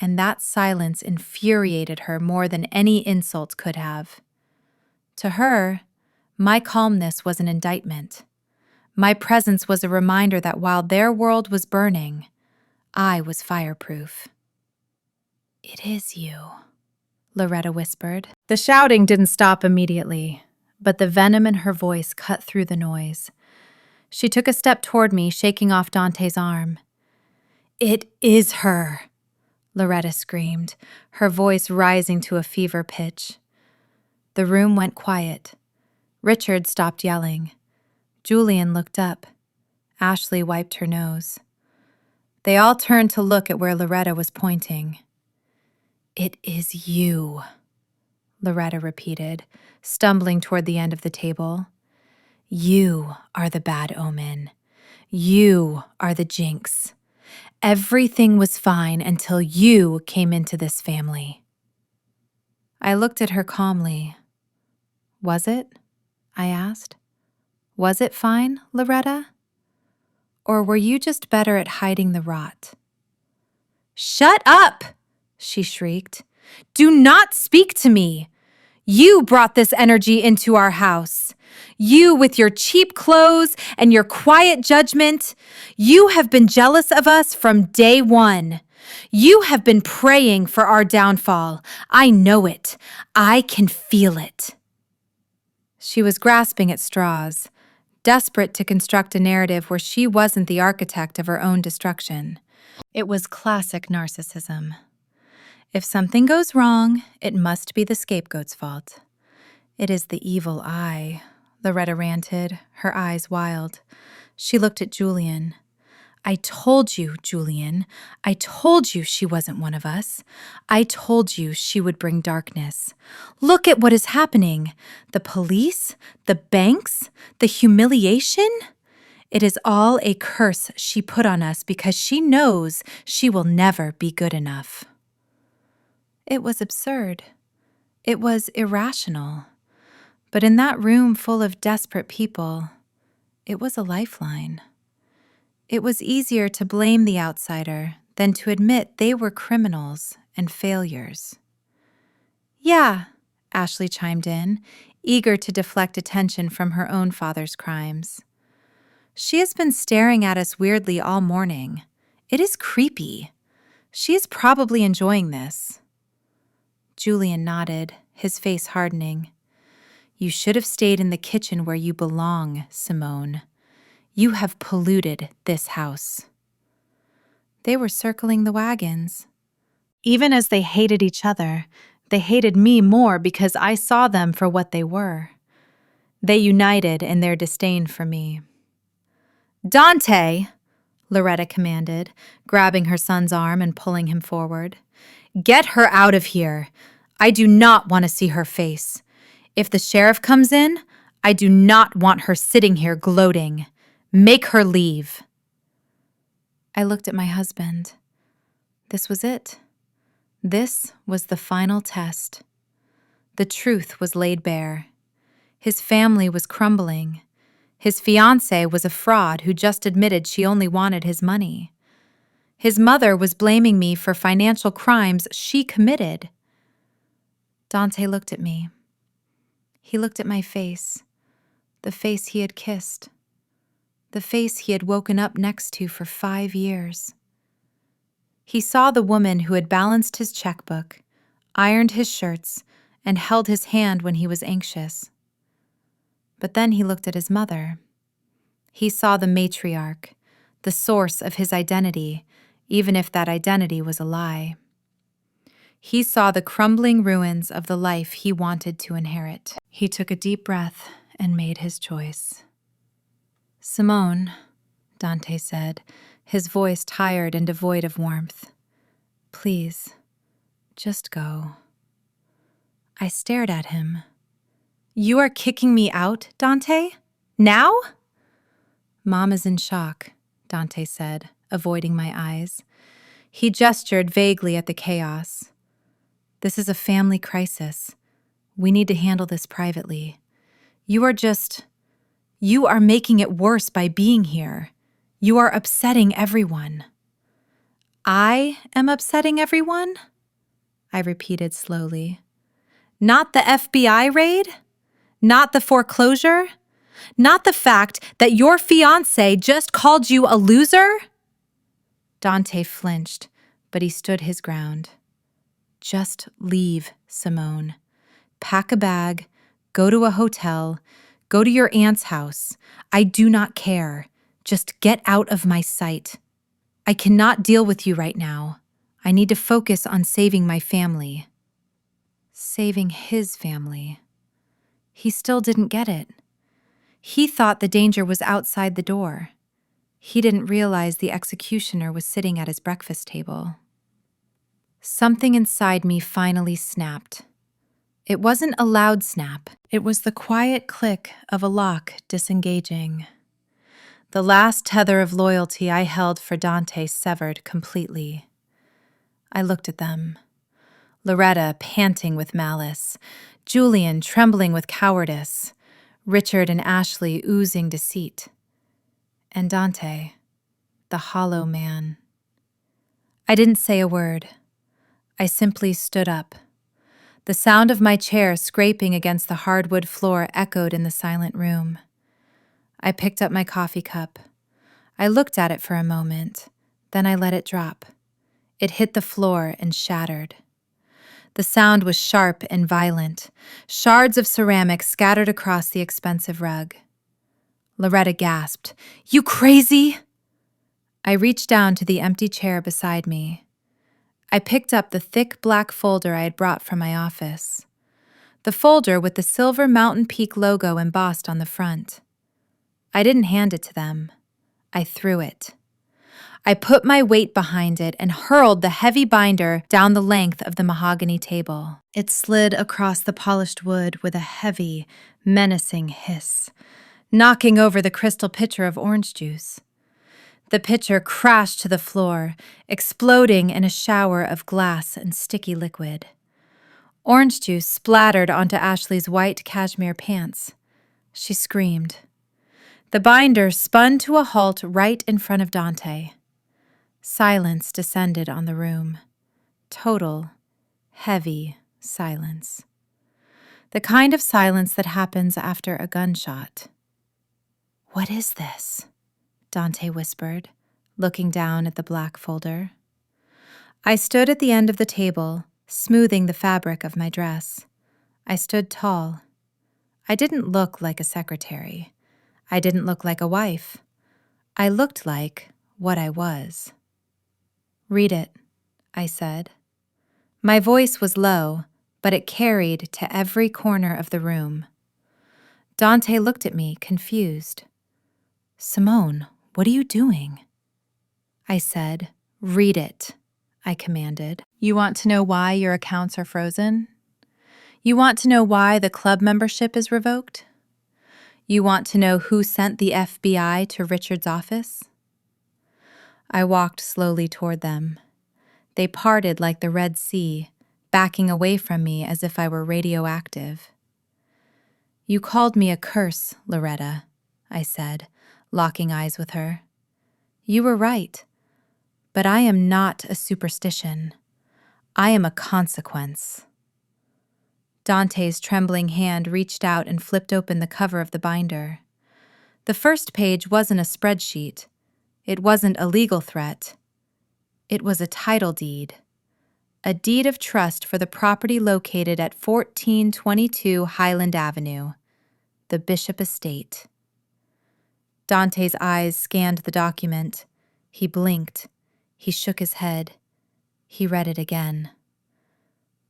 And that silence infuriated her more than any insult could have. To her, my calmness was an indictment. My presence was a reminder that while their world was burning, I was fireproof. "It is you," Loretta whispered. The shouting didn't stop immediately, but the venom in her voice cut through the noise. She took a step toward me, shaking off Dante's arm. "It is her," Loretta screamed, her voice rising to a fever pitch. The room went quiet. Richard stopped yelling. Julian looked up. Ashley wiped her nose. They all turned to look at where Loretta was pointing. "It is you," Loretta repeated, stumbling toward the end of the table. "You are the bad omen. You are the jinx. Everything was fine until you came into this family." I looked at her calmly. "Was it?" I asked. "Was it fine, Loretta? Or were you just better at hiding the rot?" "Shut up!" she shrieked. "Do not speak to me! You brought this energy into our house. You with your cheap clothes and your quiet judgment. You have been jealous of us from day one. You have been praying for our downfall. I know it. I can feel it." She was grasping at straws, desperate to construct a narrative where she wasn't the architect of her own destruction. It was classic narcissism. If something goes wrong, it must be the scapegoat's fault. "It is the evil eye," Loretta ranted, her eyes wild. She looked at Julian. "I told you, Julian. I told you she wasn't one of us. I told you she would bring darkness. Look at what is happening. The police, the banks, the humiliation. It is all a curse she put on us because she knows she will never be good enough." It was absurd. It was irrational. But in that room full of desperate people, it was a lifeline. It was easier to blame the outsider than to admit they were criminals and failures. "Yeah," Ashley chimed in, eager to deflect attention from her own father's crimes. "She has been staring at us weirdly all morning. It is creepy. She is probably enjoying this." Julian nodded, his face hardening. "You should have stayed in the kitchen where you belong, Simone. You have polluted this house." They were circling the wagons. Even as they hated each other, they hated me more because I saw them for what they were. They united in their disdain for me. "Dante!" Loretta commanded, grabbing her son's arm and pulling him forward. "Get her out of here. I do not want to see her face. If the sheriff comes in, I do not want her sitting here gloating. Make her leave." I looked at my husband. This was it. This was the final test. The truth was laid bare. His family was crumbling. His fiancée was a fraud who just admitted she only wanted his money. His mother was blaming me for financial crimes she committed. Dante looked at me. He looked at my face, the face he had kissed, the face he had woken up next to for 5 years. He saw the woman who had balanced his checkbook, ironed his shirts, and held his hand when he was anxious. But then he looked at his mother. He saw the matriarch, the source of his identity, even if that identity was a lie. He saw the crumbling ruins of the life he wanted to inherit. He took a deep breath and made his choice. "Simone, Dante said, his voice tired and devoid of warmth. Please, just go. I stared at him. You are kicking me out, Dante? Now? Mom is in shock, Dante said, avoiding my eyes. He gestured vaguely at the chaos. This is a family crisis. We need to handle this privately. You are making it worse by being here. You are upsetting everyone. I am upsetting everyone? I repeated slowly. Not the FBI raid? Not the foreclosure? Not the fact that your fiancé just called you a loser? Dante flinched, but he stood his ground. Just leave, Simone. Pack a bag, go to a hotel, go to your aunt's house. I do not care. Just get out of my sight. I cannot deal with you right now. I need to focus on saving my family. Saving his family. He still didn't get it. He thought the danger was outside the door. He didn't realize the executioner was sitting at his breakfast table. Something inside me finally snapped. It wasn't a loud snap. It was the quiet click of a lock disengaging. The last tether of loyalty I held for Dante severed completely. I looked at them. Loretta panting with malice, Julian trembling with cowardice, Richard and Ashley oozing deceit. And Dante, the hollow man. I didn't say a word. I simply stood up. The sound of my chair scraping against the hardwood floor echoed in the silent room. I picked up my coffee cup. I looked at it for a moment, then I let it drop. It hit the floor and shattered. The sound was sharp and violent, shards of ceramic scattered across the expensive rug. Loretta gasped, "You crazy?" I reached down to the empty chair beside me. I picked up the thick black folder I had brought from my office. The folder with the silver Mountain Peak logo embossed on the front. I didn't hand it to them. I threw it. I put my weight behind it and hurled the heavy binder down the length of the mahogany table. It slid across the polished wood with a heavy, menacing hiss, knocking over the crystal pitcher of orange juice. The pitcher crashed to the floor, exploding in a shower of glass and sticky liquid. Orange juice splattered onto Ashley's white cashmere pants. She screamed. The binder spun to a halt right in front of Dante. Silence descended on the room. Total, heavy silence. The kind of silence that happens after a gunshot. "What is this?" Dante whispered, looking down at the black folder. I stood at the end of the table, smoothing the fabric of my dress. I stood tall. I didn't look like a secretary. I didn't look like a wife. I looked like what I was. "Read it," I said. My voice was low, but it carried to every corner of the room. Dante looked at me, confused. "Simone, what are you doing?" I said, "Read it," I commanded. "You want to know why your accounts are frozen? You want to know why the club membership is revoked? You want to know who sent the FBI to Richard's office?" I walked slowly toward them. They parted like the Red Sea, backing away from me as if I were radioactive. "You called me a curse, Loretta," I said, locking eyes with her. "You were right, but I am not a superstition. I am a consequence." Dante's trembling hand reached out and flipped open the cover of the binder. The first page wasn't a spreadsheet. It wasn't a legal threat. It was a title deed. A deed of trust for the property located at 1422 Highland Avenue, the Bishop Estate. Dante's eyes scanned the document. He blinked. He shook his head. He read it again.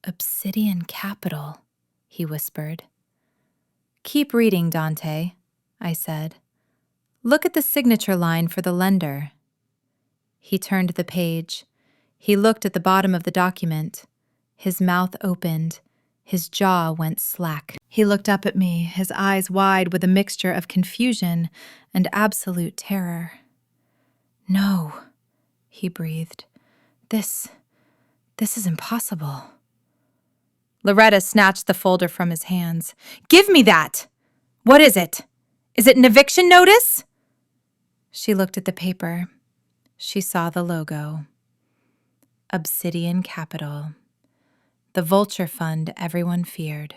"Obsidian Capital," he whispered. "Keep reading, Dante," I said. Look at the signature line for the lender. He turned the page. He looked at the bottom of the document. His mouth opened. His jaw went slack. He looked up at me, his eyes wide with a mixture of confusion and absolute terror. "No," he breathed. This is impossible." Loretta snatched the folder from his hands. "Give me that! What is it? Is it an eviction notice?" She looked at the paper. She saw the logo. Obsidian Capital. The vulture fund everyone feared.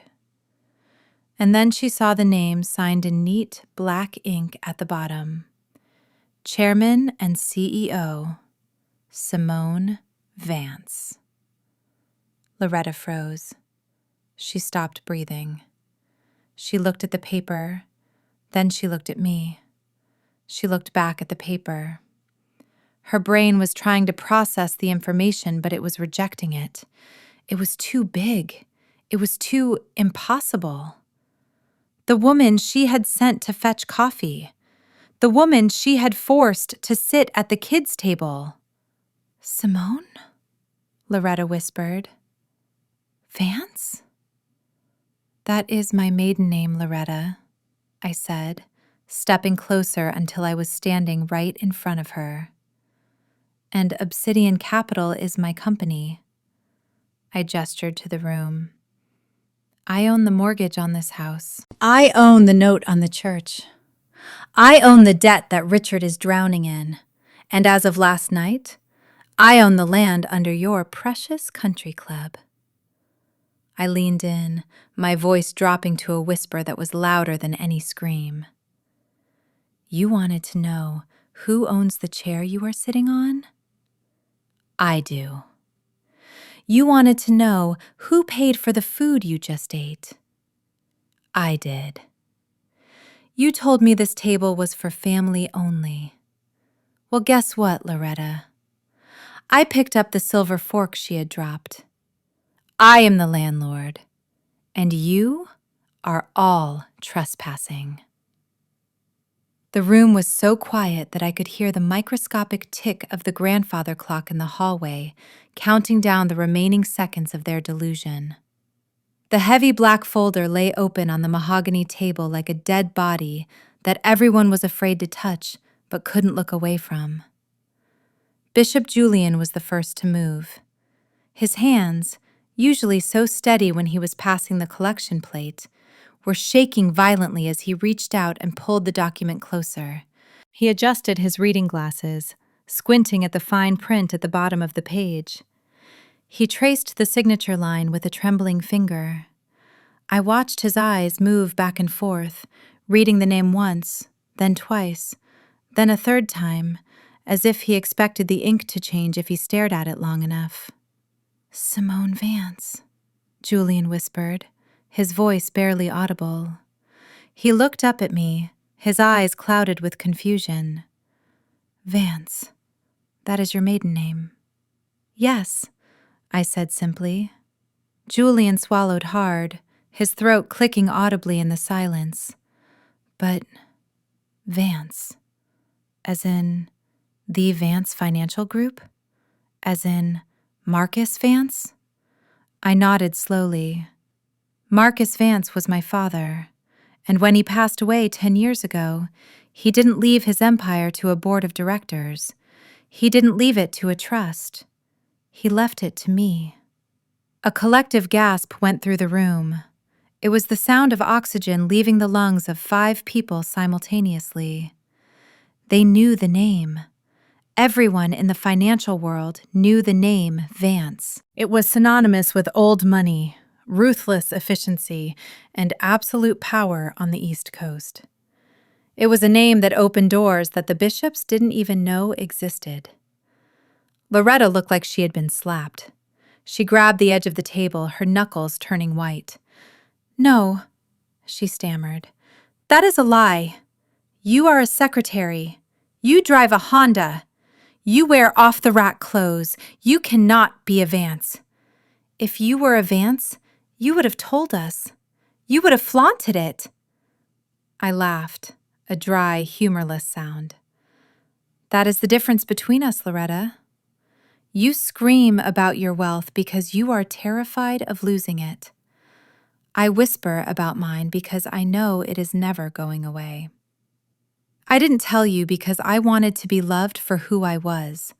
And then she saw the name signed in neat black ink at the bottom. Chairman and CEO, Simone Vance. Loretta froze. She stopped breathing. She looked at the paper. Then she looked at me. She looked back at the paper. Her brain was trying to process the information, but it was rejecting it. It was too big. It was too impossible. The woman she had sent to fetch coffee. The woman she had forced to sit at the kids' table. "Simone?" Loretta whispered. "Vance?" "That is my maiden name, Loretta," I said, stepping closer until I was standing right in front of her. "And Obsidian Capital is my company." I gestured to the room. "I own the mortgage on this house. I own the note on the church. I own the debt that Richard is drowning in. And as of last night, I own the land under your precious country club." I leaned in, my voice dropping to a whisper that was louder than any scream. "You wanted to know who owns the chair you are sitting on? I do. You wanted to know who paid for the food you just ate? I did. You told me this table was for family only. Well, guess what, Loretta? I picked up the silver fork she had dropped. I am the landlord, and you are all trespassing." The room was so quiet that I could hear the microscopic tick of the grandfather clock in the hallway, counting down the remaining seconds of their delusion. The heavy black folder lay open on the mahogany table like a dead body that everyone was afraid to touch but couldn't look away from. Bishop Julian was the first to move. His hands, usually so steady when he was passing the collection plate, were shaking violently as he reached out and pulled the document closer. He adjusted his reading glasses, squinting at the fine print at the bottom of the page. He traced the signature line with a trembling finger. I watched his eyes move back and forth, reading the name once, then twice, then a third time, as if he expected the ink to change if he stared at it long enough. "Simone Vance," Julian whispered, his voice barely audible. He looked up at me, his eyes clouded with confusion. "Vance, that is your maiden name." "Yes," I said simply. Julian swallowed hard, his throat clicking audibly in the silence. "But Vance, as in the Vance Financial Group? As in Marcus Vance?" I nodded slowly. Marcus Vance was my father, and when he passed away 10 years ago, he didn't leave his empire to a board of directors. He didn't leave it to a trust. He left it to me. A collective gasp went through the room. It was the sound of oxygen leaving the lungs of 5 people simultaneously. They knew the name. Everyone in the financial world knew the name Vance. It was synonymous with old money, ruthless efficiency, and absolute power on the East Coast. It was a name that opened doors that the bishops didn't even know existed. Loretta looked like she had been slapped. She grabbed the edge of the table, her knuckles turning white. "No," she stammered. "That is a lie. You are a secretary. You drive a Honda. You wear off-the-rack clothes. You cannot be a Vance. If you were a Vance, you would have told us. You would have flaunted it." I laughed. a dry, humorless sound. That is the difference between us, Loretta. You scream about your wealth because you are terrified of losing it. I whisper about mine because I know it is never going away. I didn't tell you because I wanted to be loved for who I was,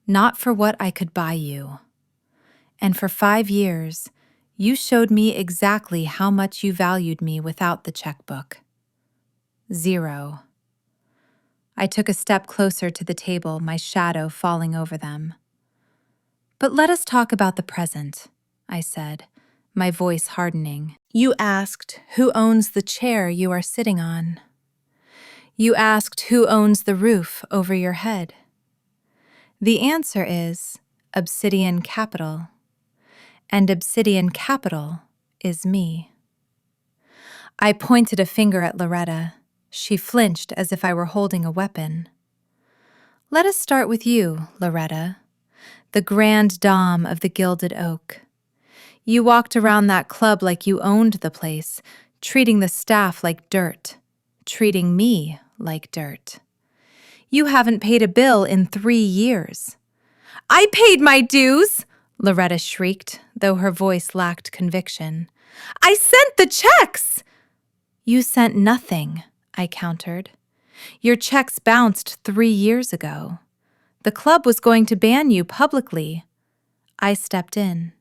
not for what I could buy you. And for 5 years, you showed me exactly how much you valued me without the checkbook. 0. I took a step closer to the table, my shadow falling over them. But let us talk about the present, I said, my voice hardening. You asked who owns the chair you are sitting on. You asked who owns the roof over your head. The answer is Obsidian Capital. And Obsidian Capital is me. I pointed a finger at Loretta. She flinched as if I were holding a weapon. Let us start with you, Loretta, the grand dame of the Gilded Oak. You walked around that club like you owned the place, treating the staff like dirt, treating me like dirt. You haven't paid a bill in 3 years. I paid my dues, Loretta shrieked, though her voice lacked conviction. I sent the checks! You sent nothing, I countered. Your checks bounced 3 years ago. The club was going to ban you publicly. I stepped in.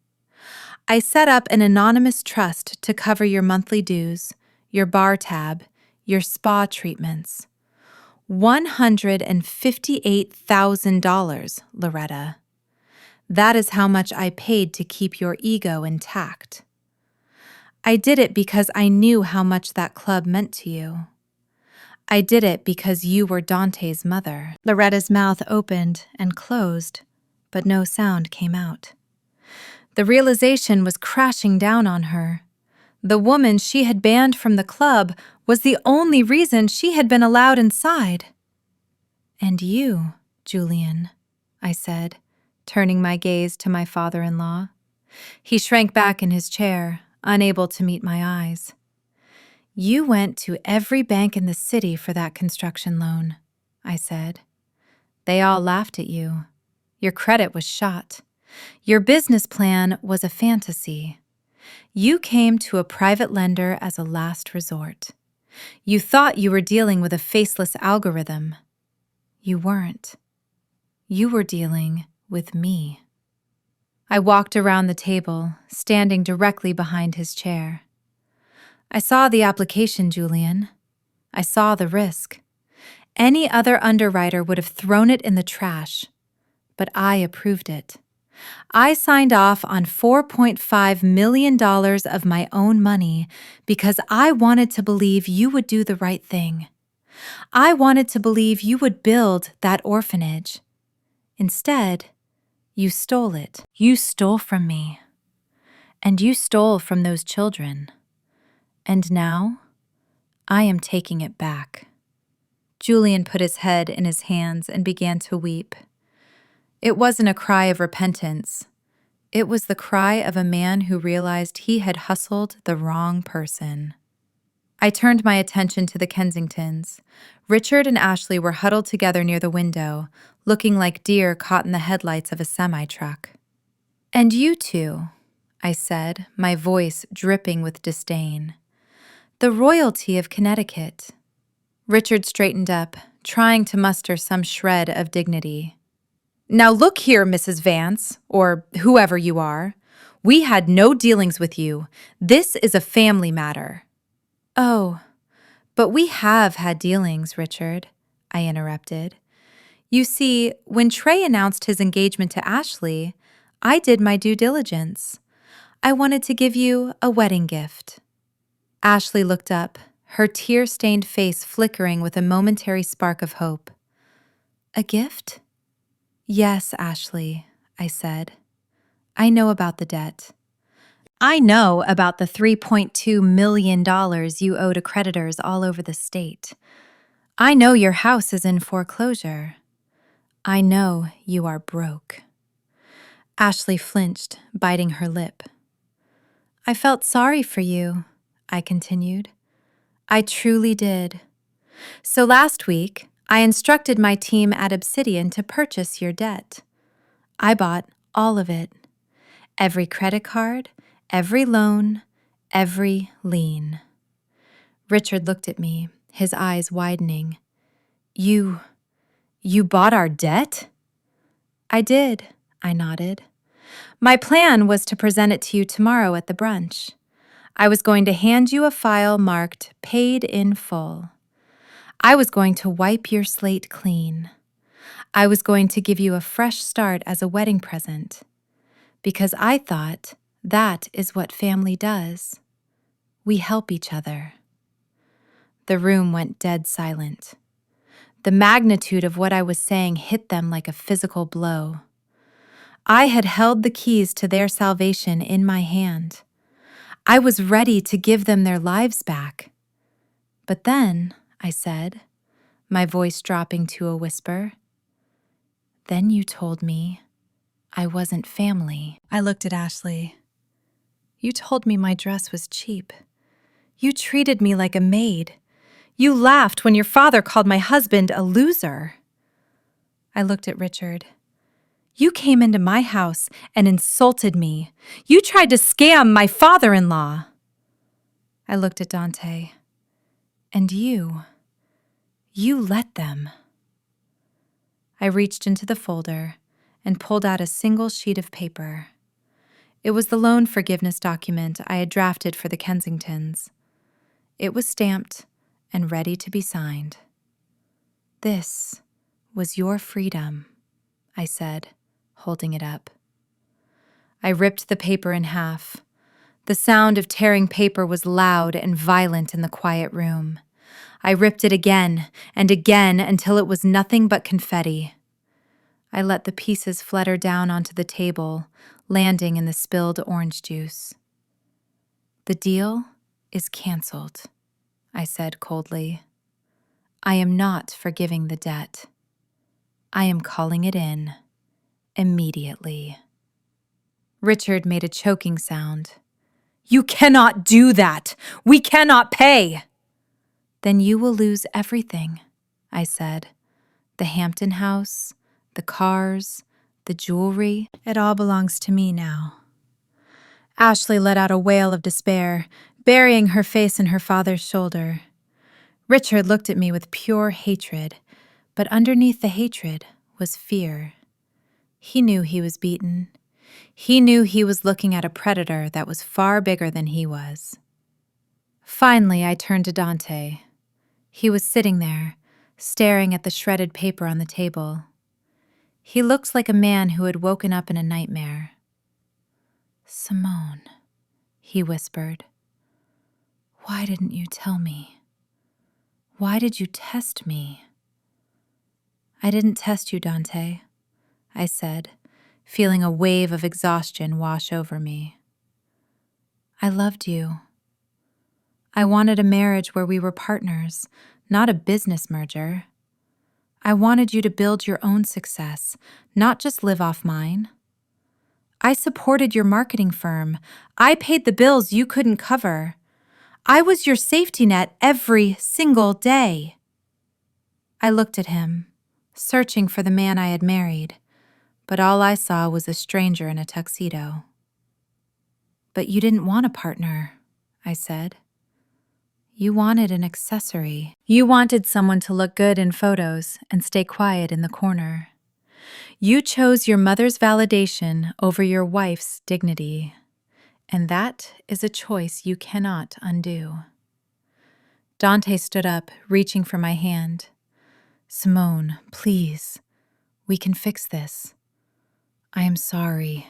I set up an anonymous trust to cover your monthly dues, your bar tab, your spa treatments. $158,000, Loretta. That is how much I paid to keep your ego intact. I did it because I knew how much that club meant to you. I did it because you were Dante's mother. Loretta's mouth opened and closed, but no sound came out. The realization was crashing down on her. The woman she had banned from the club was the only reason she had been allowed inside. And you, Julian, I said, turning my gaze to my father-in-law. He shrank back in his chair, unable to meet my eyes. You went to every bank in the city for that construction loan, I said. They all laughed at you. Your credit was shot. Your business plan was a fantasy. You came to a private lender as a last resort. You thought you were dealing with a faceless algorithm. You weren't. You were dealing with me. I walked around the table, standing directly behind his chair. I saw the application, Julian. I saw the risk. Any other underwriter would have thrown it in the trash, but I approved it. I signed off on $4.5 million of my own money because I wanted to believe you would do the right thing. I wanted to believe you would build that orphanage. Instead, you stole it. You stole from me. And you stole from those children. And now, I am taking it back. Julian put his head in his hands and began to weep. It wasn't a cry of repentance. It was the cry of a man who realized he had hustled the wrong person. I turned my attention to the Kensingtons. Richard and Ashley were huddled together near the window, looking like deer caught in the headlights of a semi-truck. And you two, I said, my voice dripping with disdain. The royalty of Connecticut. Richard straightened up, trying to muster some shred of dignity. Now look here, Mrs. Vance, or whoever you are. We had no dealings with you. This is a family matter. Oh, but we have had dealings, Richard, I interrupted. You see, when Trey announced his engagement to Ashley, I did my due diligence. I wanted to give you a wedding gift. Ashley looked up, her tear-stained face flickering with a momentary spark of hope. A gift? Yes, Ashley, I said. I know about the debt. I know about the $3.2 million you owe to creditors all over the state. I know your house is in foreclosure. I know you are broke. Ashley flinched, biting her lip. I felt sorry for you, I continued. I truly did. So last week, I instructed my team at Obsidian to purchase your debt. I bought all of it. Every credit card, every loan, every lien. Richard looked at me, his eyes widening. You bought our debt? I did, I nodded. My plan was to present it to you tomorrow at the brunch. I was going to hand you a file marked Paid in Full. I was going to wipe your slate clean. I was going to give you a fresh start as a wedding present. Because I thought that is what family does. We help each other. The room went dead silent. The magnitude of what I was saying hit them like a physical blow. I had held the keys to their salvation in my hand. I was ready to give them their lives back. But then, I said, my voice dropping to a whisper, then you told me I wasn't family. I looked at Ashley. You told me my dress was cheap. You treated me like a maid. You laughed when your father called my husband a loser. I looked at Richard. You came into my house and insulted me. You tried to scam my father-in-law. I looked at Dante. And you let them. I reached into the folder and pulled out a single sheet of paper. It was the loan forgiveness document I had drafted for the Kensingtons. It was stamped and ready to be signed. This was your freedom, I said, holding it up. I ripped the paper in half. The sound of tearing paper was loud and violent in the quiet room. I ripped it again and again until it was nothing but confetti. I let the pieces flutter down onto the table, landing in the spilled orange juice. The deal is canceled, I said coldly. I am not forgiving the debt. I am calling it in immediately. Richard made a choking sound. You cannot do that! We cannot pay! Then you will lose everything, I said. The Hampton house, the cars, the jewelry. It all belongs to me now. Ashley let out a wail of despair, burying her face in her father's shoulder. Richard looked at me with pure hatred, but underneath the hatred was fear. He knew he was beaten. He knew he was looking at a predator that was far bigger than he was. Finally, I turned to Dante. He was sitting there, staring at the shredded paper on the table. He looked like a man who had woken up in a nightmare. Simone, he whispered. Why didn't you tell me? Why did you test me? I didn't test you, Dante, I said, feeling a wave of exhaustion wash over me. I loved you. I wanted a marriage where we were partners, not a business merger. I wanted you to build your own success, not just live off mine. I supported your marketing firm. I paid the bills you couldn't cover. I was your safety net every single day. I looked at him, searching for the man I had married, but all I saw was a stranger in a tuxedo. But you didn't want a partner, I said. You wanted an accessory. You wanted someone to look good in photos and stay quiet in the corner. You chose your mother's validation over your wife's dignity, and that is a choice you cannot undo. Dante stood up, reaching for my hand. Simone, please, we can fix this. I am sorry.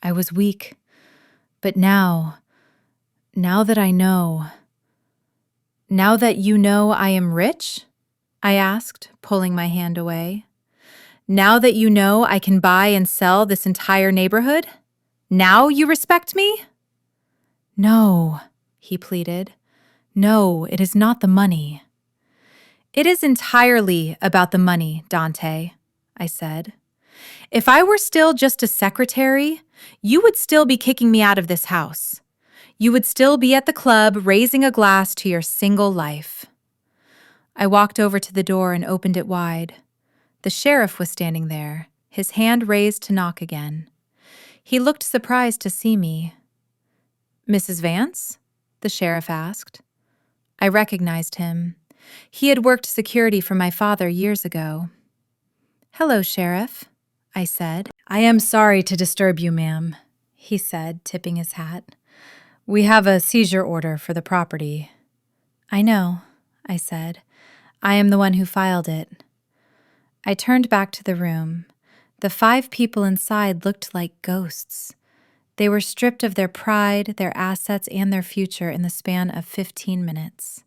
I was weak. But now that I know... Now that you know I am rich? I asked, pulling my hand away. Now that you know I can buy and sell this entire neighborhood? Now you respect me? No, he pleaded. No, it is not the money. It is entirely about the money, Dante, I said. If I were still just a secretary, you would still be kicking me out of this house. You would still be at the club raising a glass to your single life. I walked over to the door and opened it wide. The sheriff was standing there, his hand raised to knock again. He looked surprised to see me. "Mrs. Vance?" the sheriff asked. I recognized him. He had worked security for my father years ago. "Hello, Sheriff," I said. "I am sorry to disturb you, ma'am," he said, tipping his hat. "We have a seizure order for the property." "I know," I said. "I am the one who filed it." I turned back to the room. The 5 people inside looked like ghosts. They were stripped of their pride, their assets, and their future in the span of 15 minutes.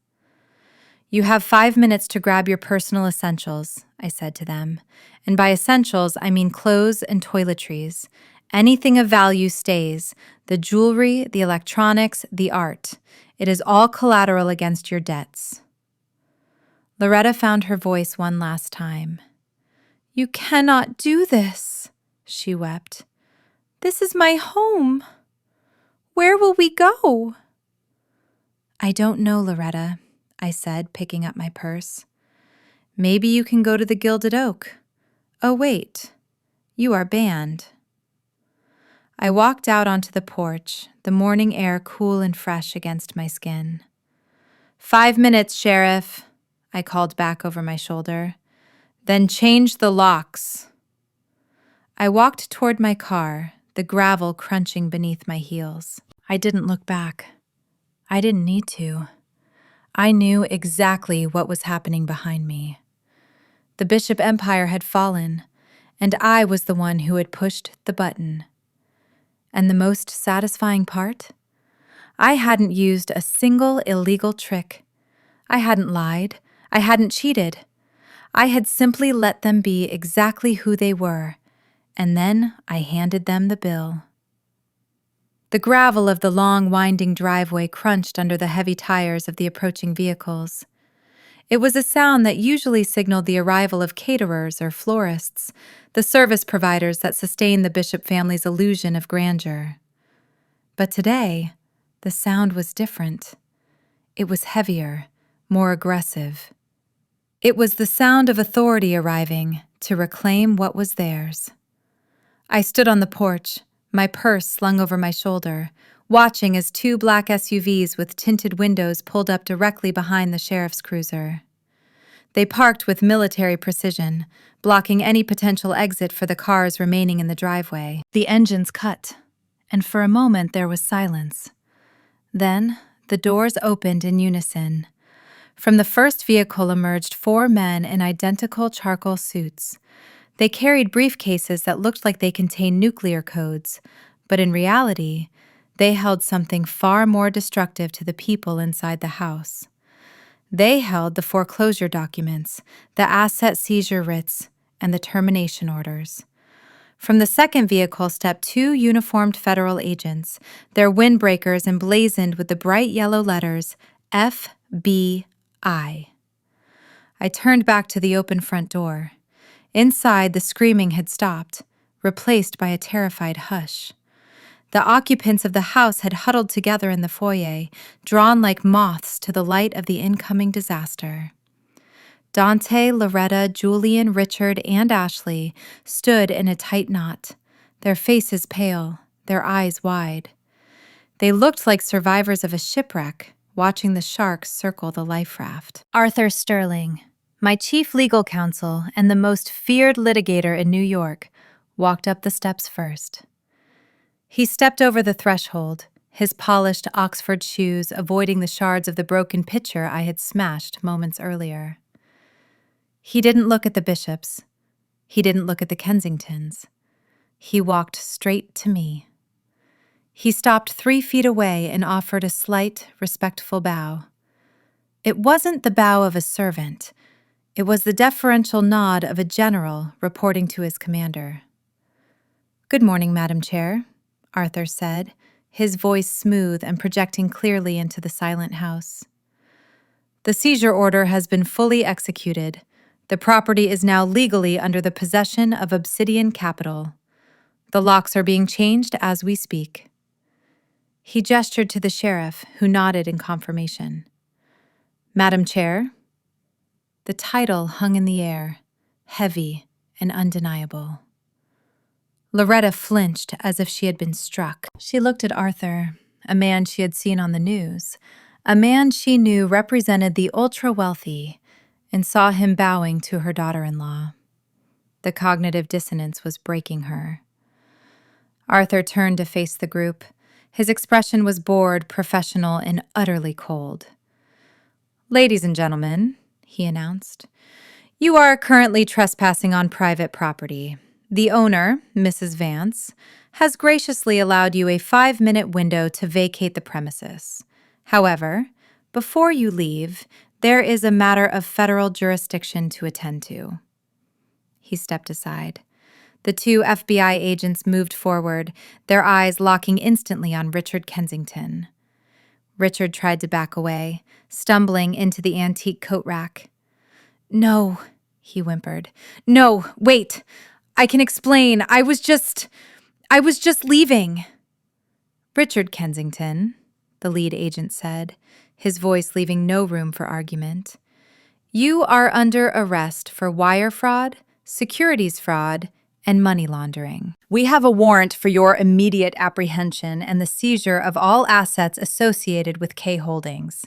"You have 5 minutes to grab your personal essentials," I said to them. And by essentials, I mean clothes and toiletries. Anything of value stays. The jewelry, the electronics, the art. It is all collateral against your debts. Loretta found her voice one last time. "You cannot do this," she wept. "This is my home. Where will we go?" "I don't know, Loretta," I said, picking up my purse. "Maybe you can go to the Gilded Oak. Oh, wait. You are banned." I walked out onto the porch, the morning air cool and fresh against my skin. "5 minutes, Sheriff," I called back over my shoulder. "Then change the locks." I walked toward my car, the gravel crunching beneath my heels. I didn't look back. I didn't need to. I knew exactly what was happening behind me. The Bishop Empire had fallen, and I was the one who had pushed the button. And the most satisfying part? I hadn't used a single illegal trick. I hadn't lied. I hadn't cheated. I had simply let them be exactly who they were, and then I handed them the bill. The gravel of the long, winding driveway crunched under the heavy tires of the approaching vehicles. It was a sound that usually signaled the arrival of caterers or florists, the service providers that sustained the Bishop family's illusion of grandeur. But today, the sound was different. It was heavier, more aggressive. It was the sound of authority arriving to reclaim what was theirs. I stood on the porch, my purse slung over my shoulder, watching as 2 black SUVs with tinted windows pulled up directly behind the sheriff's cruiser. They parked with military precision, blocking any potential exit for the cars remaining in the driveway. The engines cut, and for a moment there was silence. Then, the doors opened in unison. From the first vehicle emerged 4 men in identical charcoal suits. They carried briefcases that looked like they contained nuclear codes, but in reality, they held something far more destructive to the people inside the house. They held the foreclosure documents, the asset seizure writs, and the termination orders. From the second vehicle stepped 2 uniformed federal agents, their windbreakers emblazoned with the bright yellow letters FBI. I turned back to the open front door. Inside, the screaming had stopped, replaced by a terrified hush. The occupants of the house had huddled together in the foyer, drawn like moths to the light of the incoming disaster. Dante, Loretta, Julian, Richard, and Ashley stood in a tight knot, their faces pale, their eyes wide. They looked like survivors of a shipwreck, watching the sharks circle the life raft. Arthur Sterling, my chief legal counsel and the most feared litigator in New York, walked up the steps first. He stepped over the threshold, his polished Oxford shoes avoiding the shards of the broken pitcher I had smashed moments earlier. He didn't look at the Bishops. He didn't look at the Kensingtons. He walked straight to me. He stopped 3 feet away and offered a slight, respectful bow. It wasn't the bow of a servant. It was the deferential nod of a general reporting to his commander. "Good morning, Madam Chair," Arthur said, his voice smooth and projecting clearly into the silent house. "The seizure order has been fully executed. The property is now legally under the possession of Obsidian Capital. The locks are being changed as we speak." He gestured to the sheriff, who nodded in confirmation. "Madam Chair?" The title hung in the air, heavy and undeniable. Loretta flinched as if she had been struck. She looked at Arthur, a man she had seen on the news, a man she knew represented the ultra-wealthy, and saw him bowing to her daughter-in-law. The cognitive dissonance was breaking her. Arthur turned to face the group. His expression was bored, professional, and utterly cold. "Ladies and gentlemen," he announced, "you are currently trespassing on private property. The owner, Mrs. Vance, has graciously allowed you a 5-minute window to vacate the premises. However, before you leave, there is a matter of federal jurisdiction to attend to." He stepped aside. The 2 FBI agents moved forward, their eyes locking instantly on Richard Kensington. Richard tried to back away, stumbling into the antique coat rack. "No," he whimpered. "No, wait. I can explain. I was just leaving." "Richard Kensington," the lead agent said, his voice leaving no room for argument, "you are under arrest for wire fraud, securities fraud, and money laundering. We have a warrant for your immediate apprehension and the seizure of all assets associated with K Holdings."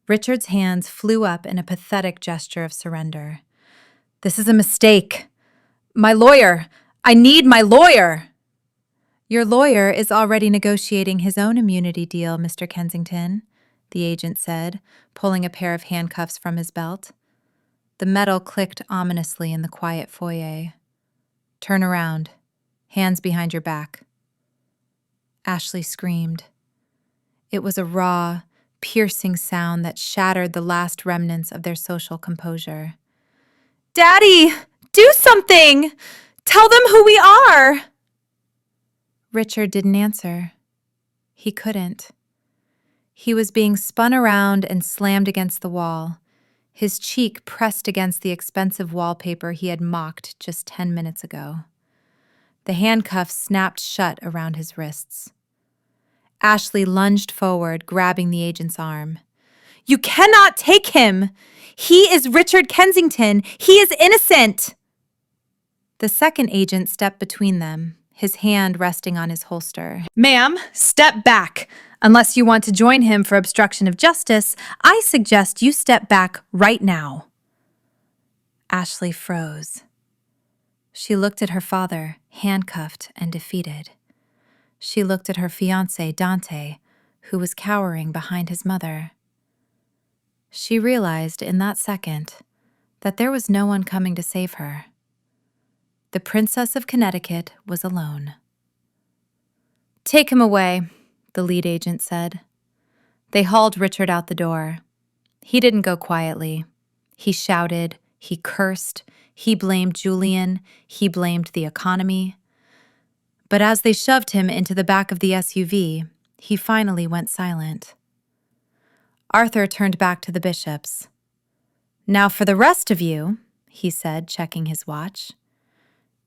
Richard's hands flew up in a pathetic gesture of surrender. "This is a mistake. My lawyer! I need my lawyer!" "Your lawyer is already negotiating his own immunity deal, Mr. Kensington," the agent said, pulling a pair of handcuffs from his belt. The metal clicked ominously in the quiet foyer. "Turn around. Hands behind your back." Ashley screamed. It was a raw, piercing sound that shattered the last remnants of their social composure. "Daddy, do something! Tell them who we are!" Richard didn't answer. He couldn't. He was being spun around and slammed against the wall, his cheek pressed against the expensive wallpaper he had mocked just 10 minutes ago. The handcuffs snapped shut around his wrists. Ashley lunged forward, grabbing the agent's arm. "You cannot take him! He is Richard Kensington! He is innocent!" The second agent stepped between them, his hand resting on his holster. "Ma'am, step back! Unless you want to join him for obstruction of justice, I suggest you step back right now." Ashley froze. She looked at her father, handcuffed and defeated. She looked at her fiancé, Dante, who was cowering behind his mother. She realized in that second that there was no one coming to save her. The Princess of Connecticut was alone. "Take him away," the lead agent said. They hauled Richard out the door. He didn't go quietly. He shouted, he cursed, he blamed Julian, he blamed the economy. But as they shoved him into the back of the SUV, he finally went silent. Arthur turned back to the bishops. "Now for the rest of you," he said, checking his watch.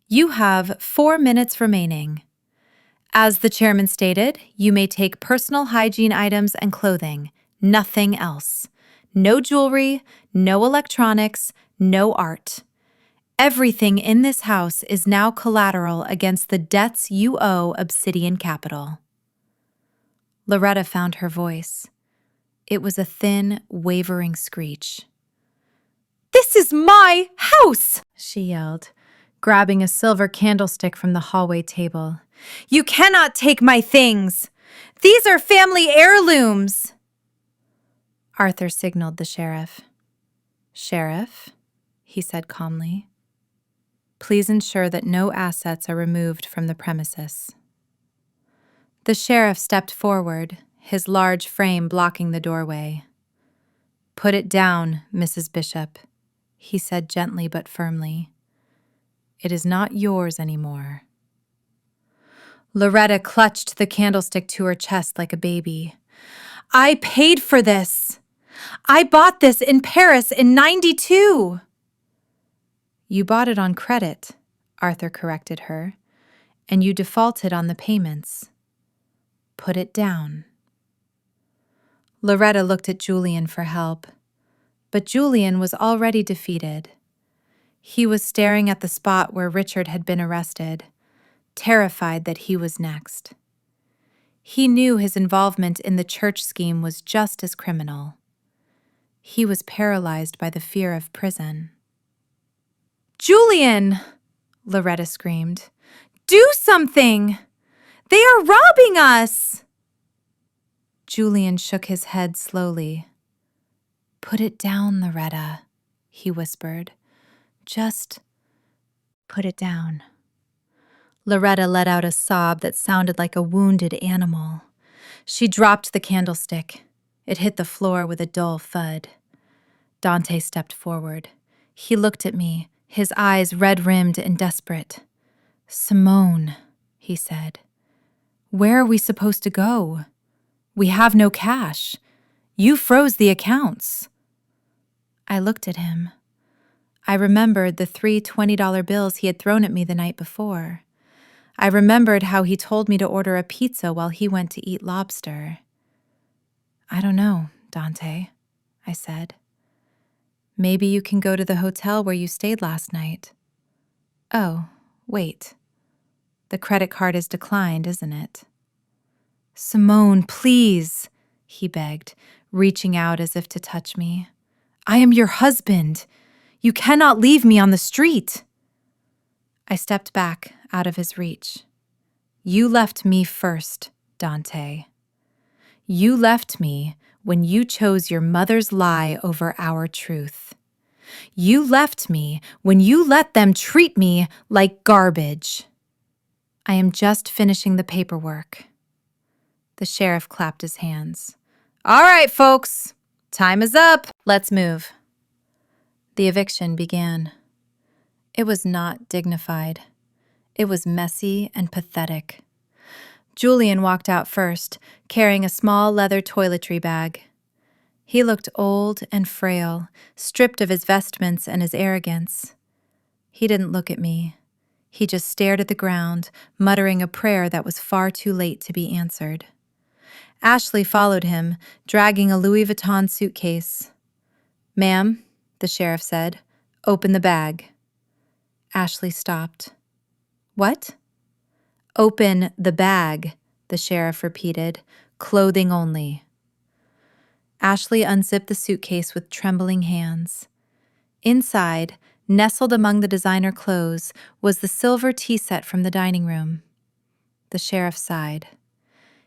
"You have 4 minutes remaining. As the chairman stated, you may take personal hygiene items and clothing, nothing else. No jewelry, no electronics, no art. Everything in this house is now collateral against the debts you owe Obsidian Capital." Loretta found her voice. It was a thin, wavering screech. "This is my house!" she yelled, grabbing a silver candlestick from the hallway table. "You cannot take my things! These are family heirlooms!" Arthur signaled the sheriff. "Sheriff," he said calmly, "please ensure that no assets are removed from the premises." The sheriff stepped forward, his large frame blocking the doorway. "Put it down, Mrs. Bishop," he said gently but firmly. "It is not yours anymore." Loretta clutched the candlestick to her chest like a baby. "I paid for this! I bought this in Paris in '92! "You bought it on credit," Arthur corrected her, "and you defaulted on the payments. Put it down." Loretta looked at Julian for help. But Julian was already defeated. He was staring at the spot where Richard had been arrested, terrified that he was next. He knew his involvement in the church scheme was just as criminal. He was paralyzed by the fear of prison. "Julian!" Loretta screamed. "Do something! They are robbing us!" Julian shook his head slowly. "Put it down, Loretta," he whispered. "Just put it down." Loretta let out a sob that sounded like a wounded animal. She dropped the candlestick. It hit the floor with a dull thud. Dante stepped forward. He looked at me, his eyes red-rimmed and desperate. "Simone," he said, "where are we supposed to go? We have no cash. You froze the accounts." I looked at him. I remembered the 3 $20 bills he had thrown at me the night before. I remembered how he told me to order a pizza while he went to eat lobster. "I don't know, Dante," I said. "Maybe you can go to the hotel where you stayed last night." "Oh, wait. The credit card is declined, isn't it?" "Simone, please," he begged, reaching out as if to touch me. "I am your husband. You cannot leave me on the street." I stepped back out of his reach. "You left me first, Dante. You left me when you chose your mother's lie over our truth. You left me when you let them treat me like garbage." "I am just finishing the paperwork." The sheriff clapped his hands. "All right, folks. Time is up. Let's move." The eviction began. It was not dignified. It was messy and pathetic. Julian walked out first, carrying a small leather toiletry bag. He looked old and frail, stripped of his vestments and his arrogance. He didn't look at me. He just stared at the ground, muttering a prayer that was far too late to be answered. Ashley followed him, dragging a Louis Vuitton suitcase. "Ma'am," the sheriff said, "open the bag." Ashley stopped. "What?" "Open the bag," the sheriff repeated, "clothing only." Ashley unzipped the suitcase with trembling hands. Inside, nestled among the designer clothes, was the silver tea set from the dining room. The sheriff sighed.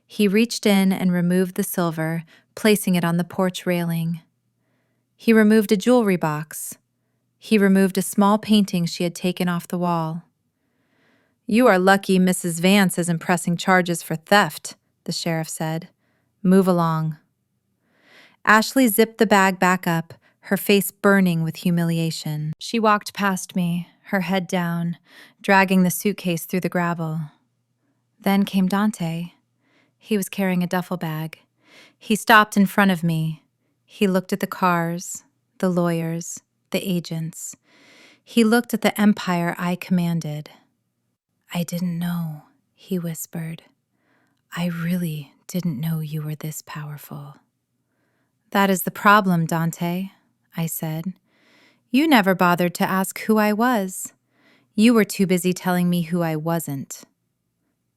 He reached in and removed the silver, placing it on the porch railing. He removed a jewelry box. He removed a small painting she had taken off the wall. "You are lucky Mrs. Vance isn't pressing charges for theft," the sheriff said. "Move along." Ashley zipped the bag back up, her face burning with humiliation. She walked past me, her head down, dragging the suitcase through the gravel. Then came Dante. He was carrying a duffel bag. He stopped in front of me. He looked at the cars, the lawyers, the agents. He looked at the empire I commanded. "I didn't know," he whispered. "I really didn't know you were this powerful." "That is the problem, Dante," I said. "You never bothered to ask who I was. You were too busy telling me who I wasn't."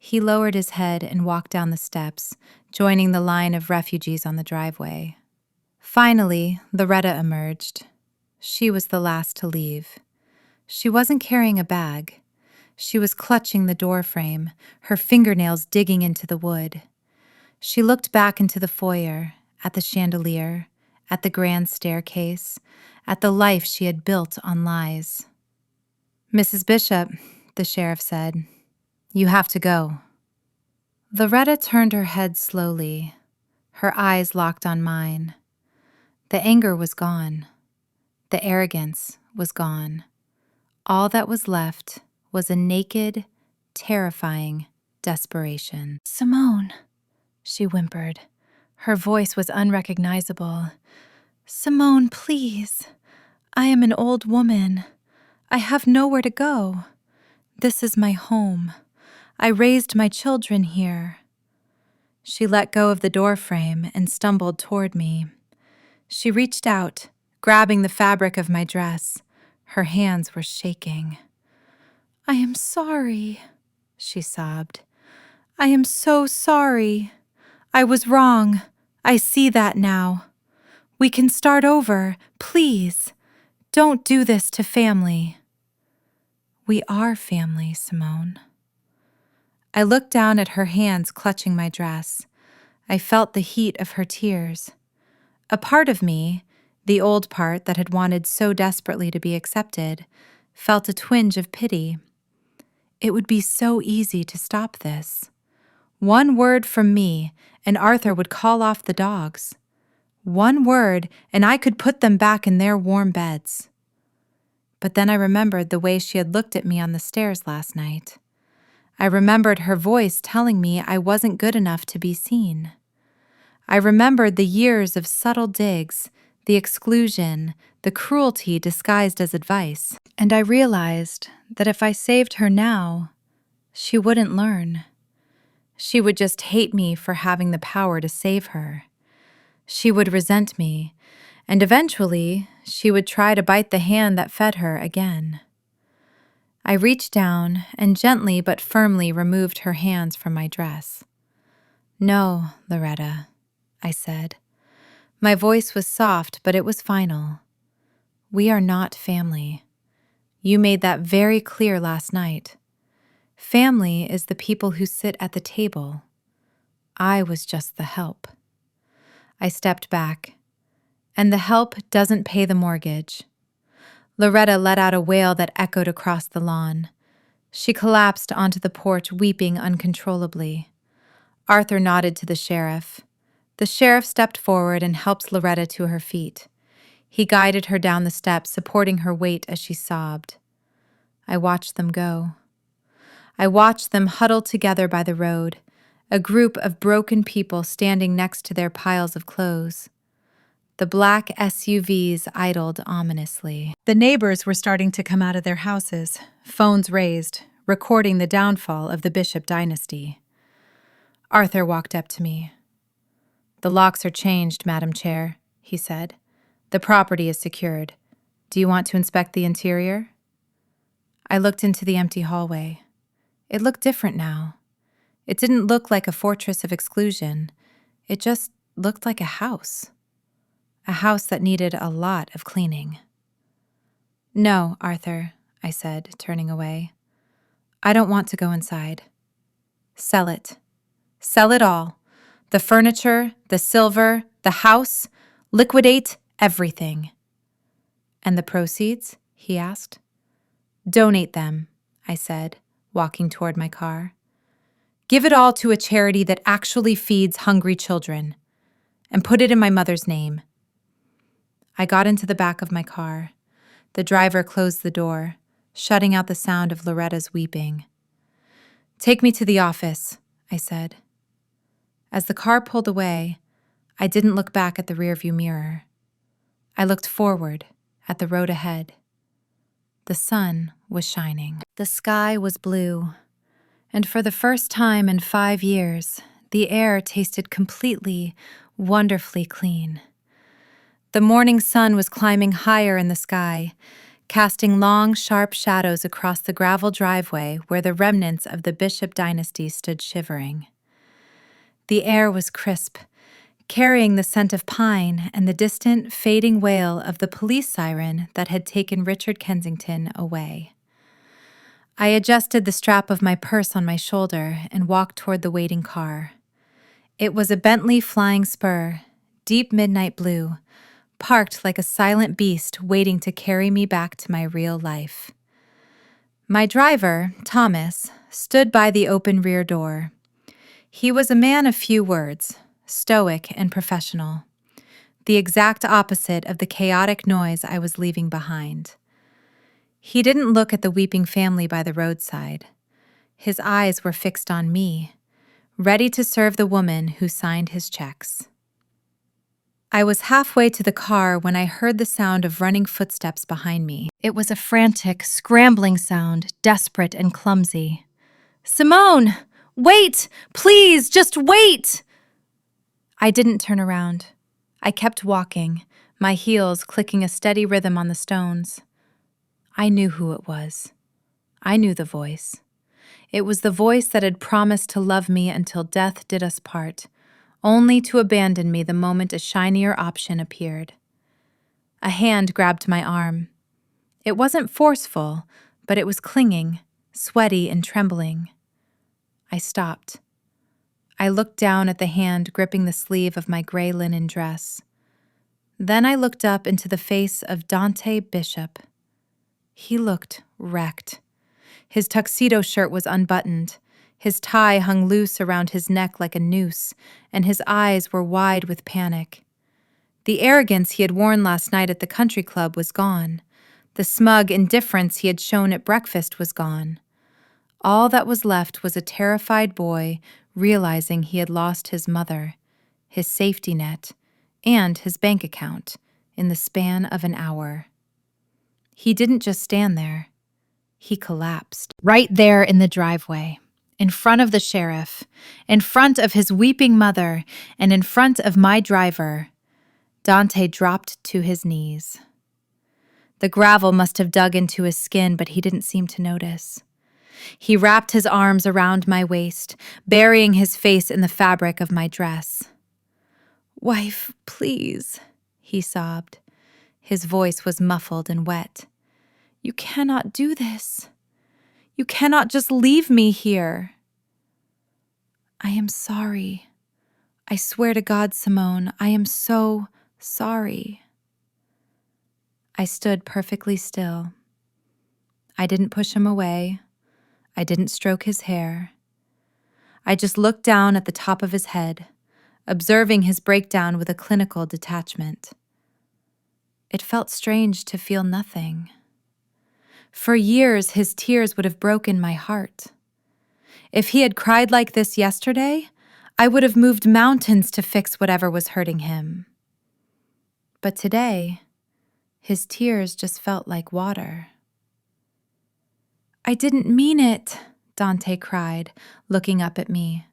He lowered his head and walked down the steps, joining the line of refugees on the driveway. Finally, Loretta emerged. She was the last to leave. She wasn't carrying a bag. She was clutching the door frame, her fingernails digging into the wood. She looked back into the foyer, at the chandelier, at the grand staircase, at the life she had built on lies. "Mrs. Bishop," the sheriff said, "you have to go." Loretta turned her head slowly. Her eyes locked on mine. The anger was gone. The arrogance was gone. All that was left was a naked, terrifying desperation. "Simone," she whimpered. Her voice was unrecognizable. "Simone, please. I am an old woman. I have nowhere to go. This is my home. I raised my children here." She let go of the doorframe and stumbled toward me. She reached out, grabbing the fabric of my dress. Her hands were shaking. "I am sorry," she sobbed. "I am so sorry. I was wrong. I see that now. We can start over, please. Don't do this to family." "We are family, Simone." I looked down at her hands clutching my dress. I felt the heat of her tears. A part of me, the old part that had wanted so desperately to be accepted, felt a twinge of pity. It would be so easy to stop this. One word from me, and Arthur would call off the dogs. One word, and I could put them back in their warm beds. But then I remembered the way she had looked at me on the stairs last night. I remembered her voice telling me I wasn't good enough to be seen. I remembered the years of subtle digs, the exclusion, the cruelty disguised as advice. And I realized that if I saved her now, she wouldn't learn. She would just hate me for having the power to save her. She would resent me, and eventually she would try to bite the hand that fed her again. I reached down and gently but firmly removed her hands from my dress. "No, Loretta," I said. My voice was soft, but it was final. "We are not family. You made that very clear last night. Family is the people who sit at the table. I was just the help." I stepped back. "And the help doesn't pay the mortgage." Loretta let out a wail that echoed across the lawn. She collapsed onto the porch, weeping uncontrollably. Arthur nodded to the sheriff. The sheriff stepped forward and helped Loretta to her feet. He guided her down the steps, supporting her weight as she sobbed. I watched them go. I watched them huddle together by the road, a group of broken people standing next to their piles of clothes. The black SUVs idled ominously. The neighbors were starting to come out of their houses, phones raised, recording the downfall of the Bishop dynasty. Arthur walked up to me. "The locks are changed, Madam Chair," he said. "The property is secured. Do you want to inspect the interior?" I looked into the empty hallway. It looked different now. It didn't look like a fortress of exclusion. It just looked like a house. A house that needed a lot of cleaning. "No, Arthur," I said, turning away. "I don't want to go inside. Sell it. Sell it all. The furniture, the silver, the house. Liquidate everything." "And the proceeds?" he asked. "Donate them," I said, walking toward my car. "Give it all to a charity that actually feeds hungry children. And put it in my mother's name." I got into the back of my car. The driver closed the door, shutting out the sound of Loretta's weeping. "Take me to the office," I said. As the car pulled away, I didn't look back at the rearview mirror. I looked forward at the road ahead. The sun was shining. The sky was blue, and for the first time in 5 years, the air tasted completely, wonderfully clean. The morning sun was climbing higher in the sky, casting long, sharp shadows across the gravel driveway where the remnants of the Bishop dynasty stood shivering. The air was crisp, carrying the scent of pine and the distant, fading wail of the police siren that had taken Richard Kensington away. I adjusted the strap of my purse on my shoulder and walked toward the waiting car. It was a Bentley Flying Spur, deep midnight blue, parked like a silent beast waiting to carry me back to my real life. My driver, Thomas, stood by the open rear door. He was a man of few words, stoic and professional, the exact opposite of the chaotic noise I was leaving behind. He didn't look at the weeping family by the roadside. His eyes were fixed on me, ready to serve the woman who signed his checks. I was halfway to the car when I heard the sound of running footsteps behind me. It was a frantic, scrambling sound, desperate and clumsy. "Simone! Wait! Please, just wait!" I didn't turn around. I kept walking, my heels clicking a steady rhythm on the stones. I knew who it was. I knew the voice. It was the voice that had promised to love me until death did us part, only to abandon me the moment a shinier option appeared. A hand grabbed my arm. It wasn't forceful, but it was clinging, sweaty and trembling. I stopped. I looked down at the hand gripping the sleeve of my gray linen dress. Then I looked up into the face of Dante Bishop. He looked wrecked. His tuxedo shirt was unbuttoned. His tie hung loose around his neck like a noose, and his eyes were wide with panic. The arrogance he had worn last night at the country club was gone. The smug indifference he had shown at breakfast was gone. All that was left was a terrified boy realizing he had lost his mother, his safety net, and his bank account in the span of an hour. He didn't just stand there. He collapsed. Right there in the driveway, in front of the sheriff, in front of his weeping mother, and in front of my driver, Dante dropped to his knees. The gravel must have dug into his skin, but he didn't seem to notice. He wrapped his arms around my waist, burying his face in the fabric of my dress. "Wife, please," he sobbed. His voice was muffled and wet. "You cannot do this. You cannot just leave me here." "I am sorry. I swear to God, Simone, I am so sorry." I stood perfectly still. I didn't push him away. I didn't stroke his hair. I just looked down at the top of his head, observing his breakdown with a clinical detachment. It felt strange to feel nothing. For years, his tears would have broken my heart. If he had cried like this yesterday, I would have moved mountains to fix whatever was hurting him. But today, his tears just felt like water. "I didn't mean it," Dante cried, looking up at me.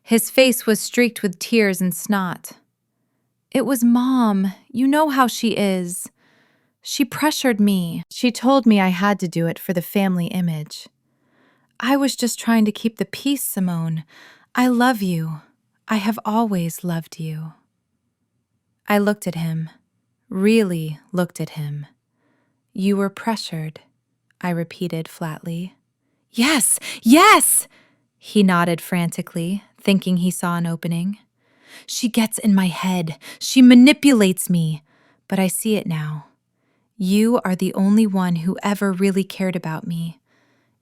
His face was streaked with tears and snot. "It was Mom. You know how she is. She pressured me. She told me I had to do it for the family image. I was just trying to keep the peace, Simone. I love you. I have always loved you." I looked at him, really looked at him. "You were pressured," I repeated flatly. "Yes, yes!" He nodded frantically, thinking he saw an opening. "She gets in my head. She manipulates me. But I see it now. You are the only one who ever really cared about me.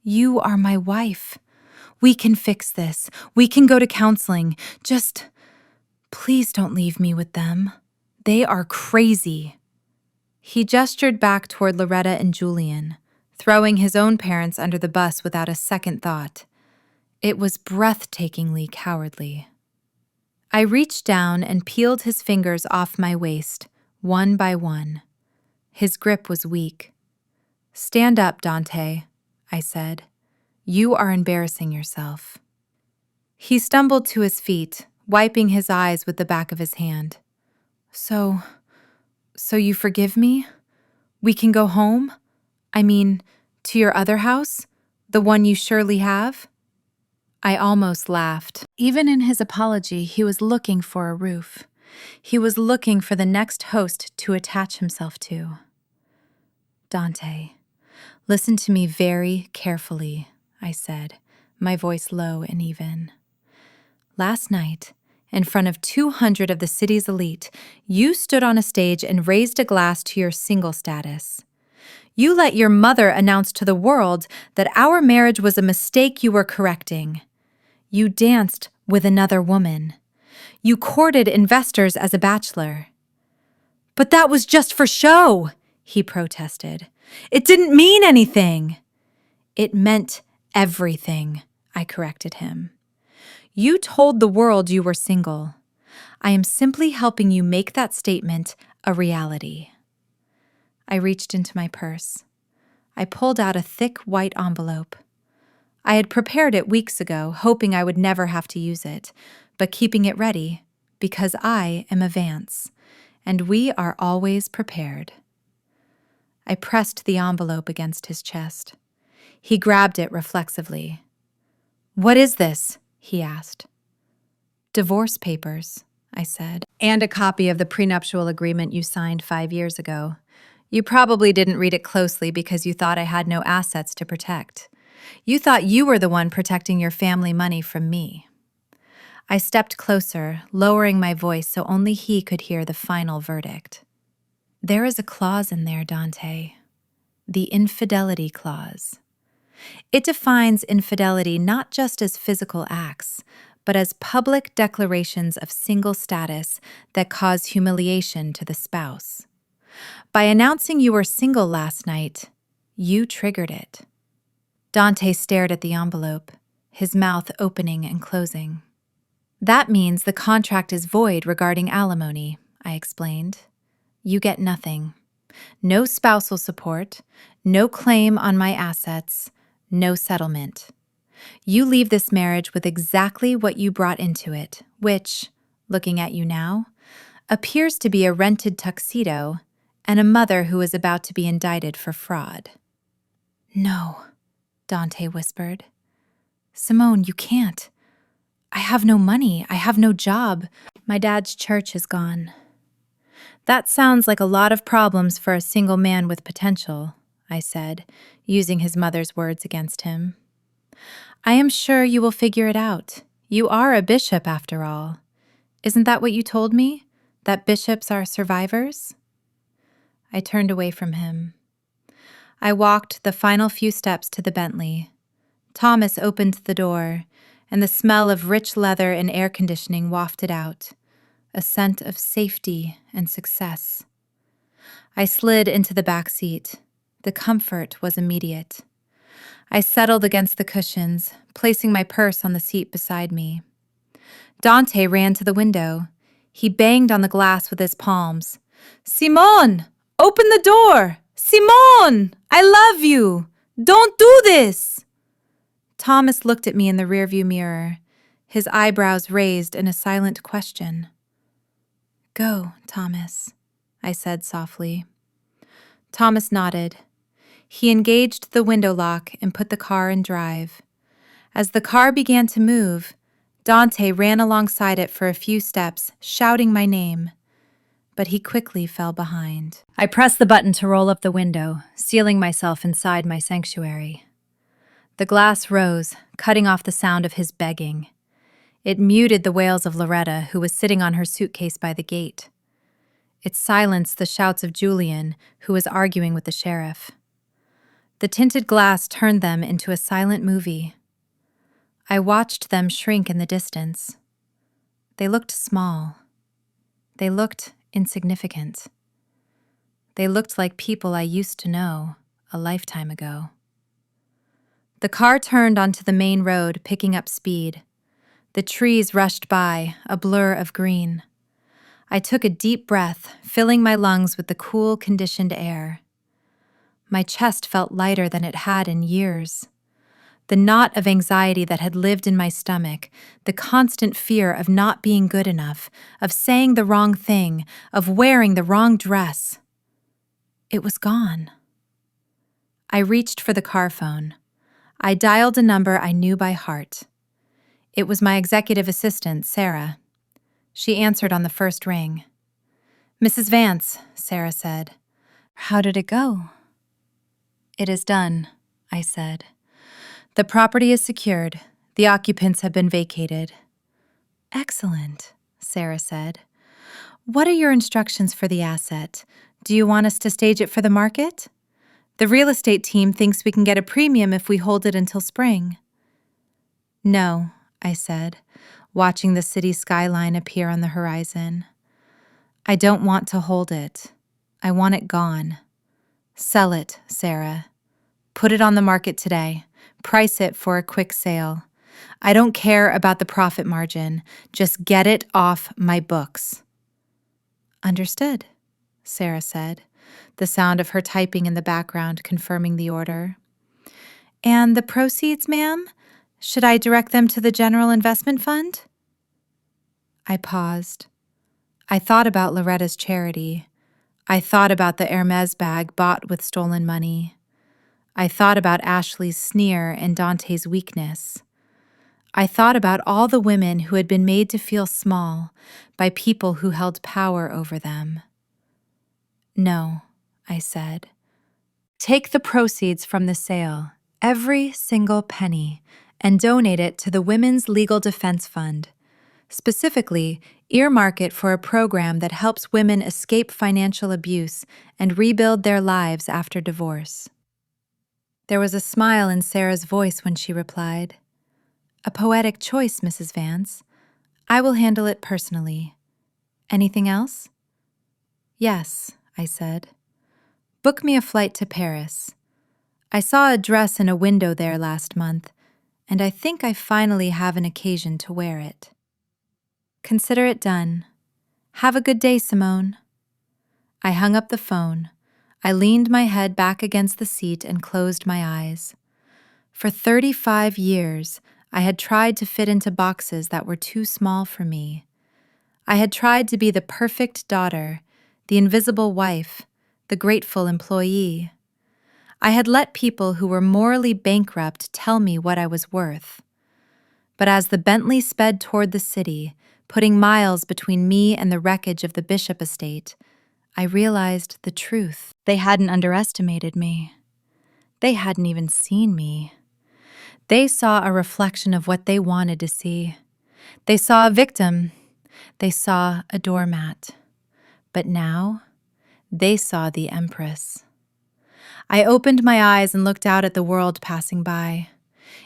You are my wife. We can fix this. We can go to counseling. Just, please don't leave me with them. They are crazy." He gestured back toward Loretta and Julian, throwing his own parents under the bus without a second thought. It was breathtakingly cowardly. I reached down and peeled his fingers off my waist, one by one. His grip was weak. "Stand up, Dante," I said. "You are embarrassing yourself." He stumbled to his feet, wiping his eyes with the back of his hand. So you forgive me? We can go home? I mean, to your other house? The one you surely have?" I almost laughed. Even in his apology, he was looking for a roof. He was looking for the next host to attach himself to. "Dante, listen to me very carefully," I said, my voice low and even. "Last night, in front of 200 of the city's elite, you stood on a stage and raised a glass to your single status. You let your mother announce to the world that our marriage was a mistake you were correcting. You danced with another woman. You courted investors as a bachelor." "But that was just for show," he protested. "It didn't mean anything." "It meant everything," I corrected him. "You told the world you were single. I am simply helping you make that statement a reality." I reached into my purse. I pulled out a thick white envelope. I had prepared it weeks ago, hoping I would never have to use it, but keeping it ready because I am a Vance, and we are always prepared. I pressed the envelope against his chest. He grabbed it reflexively. "What is this?" he asked. "Divorce papers," I said. "And a copy of the prenuptial agreement you signed 5 years ago. You probably didn't read it closely because you thought I had no assets to protect. You thought you were the one protecting your family money from me." I stepped closer, lowering my voice so only he could hear the final verdict. "There is a clause in there, Dante. The infidelity clause. It defines infidelity not just as physical acts, but as public declarations of single status that cause humiliation to the spouse. By announcing you were single last night, you triggered it." Dante stared at the envelope, his mouth opening and closing. "That means the contract is void regarding alimony," I explained. "You get nothing. No spousal support, no claim on my assets, no settlement. You leave this marriage with exactly what you brought into it, which, looking at you now, appears to be a rented tuxedo and a mother who is about to be indicted for fraud." "No," Dante whispered. "Simone, you can't. I have no money. I have no job. My dad's church is gone." "That sounds like a lot of problems for a single man with potential," I said, using his mother's words against him. "I am sure you will figure it out. You are a bishop, after all. Isn't that what you told me? That bishops are survivors?" I turned away from him. I walked the final few steps to the Bentley. Thomas opened the door, and the smell of rich leather and air conditioning wafted out, a scent of safety and success. I slid into the back seat. The comfort was immediate. I settled against the cushions, placing my purse on the seat beside me. Dante ran to the window. He banged on the glass with his palms. "Simone, open the door! Simone, I love you! Don't do this!" Thomas looked at me in the rearview mirror, his eyebrows raised in a silent question. "Go, Thomas," I said softly. Thomas nodded. He engaged the window lock and put the car in drive. As the car began to move, Dante ran alongside it for a few steps, shouting my name. But he quickly fell behind. I pressed the button to roll up the window, sealing myself inside my sanctuary. The glass rose, cutting off the sound of his begging. It muted the wails of Loretta, who was sitting on her suitcase by the gate. It silenced the shouts of Julian, who was arguing with the sheriff. The tinted glass turned them into a silent movie. I watched them shrink in the distance. They looked small. They looked insignificant. They looked like people I used to know a lifetime ago. The car turned onto the main road, picking up speed. The trees rushed by, a blur of green. I took a deep breath, filling my lungs with the cool, conditioned air. My chest felt lighter than it had in years. The knot of anxiety that had lived in my stomach, the constant fear of not being good enough, of saying the wrong thing, of wearing the wrong dress. It was gone. I reached for the car phone. I dialed a number I knew by heart. It was my executive assistant, Sarah. She answered on the first ring. "Mrs. Vance," Sarah said. "How did it go?" "It is done," I said. "The property is secured. The occupants have been vacated." "Excellent," Sarah said. "What are your instructions for the asset? Do you want us to stage it for the market? The real estate team thinks we can get a premium if we hold it until spring." "No," I said, watching the city skyline appear on the horizon. "I don't want to hold it. I want it gone. Sell it, Sarah. Put it on the market today. Price it for a quick sale. I don't care about the profit margin. Just get it off my books." "Understood," Sarah said, the sound of her typing in the background confirming the order. "And the proceeds, ma'am? Should I direct them to the General Investment Fund?" I paused. I thought about Loretta's charity. I thought about the Hermes bag bought with stolen money. I thought about Ashley's sneer and Dante's weakness. I thought about all the women who had been made to feel small by people who held power over them. No, I said. Take the proceeds from the sale, every single penny, and donate it to the Women's Legal Defense Fund. Specifically, earmark it for a program that helps women escape financial abuse and rebuild their lives after divorce. There was a smile in Sarah's voice when she replied, "A poetic choice, Mrs. Vance. I will handle it personally. Anything else?" "Yes," I said. "Book me a flight to Paris. I saw a dress in a window there last month, and I think I finally have an occasion to wear it." "Consider it done. Have a good day, Simone." I hung up the phone. I leaned my head back against the seat and closed my eyes. For 35 years, I had tried to fit into boxes that were too small for me. I had tried to be the perfect daughter, the invisible wife, the grateful employee. I had let people who were morally bankrupt tell me what I was worth. But as the Bentley sped toward the city, putting miles between me and the wreckage of the Bishop estate, I realized the truth. They hadn't underestimated me. They hadn't even seen me. They saw a reflection of what they wanted to see. They saw a victim. They saw a doormat. But now, they saw the Empress. I opened my eyes and looked out at the world passing by.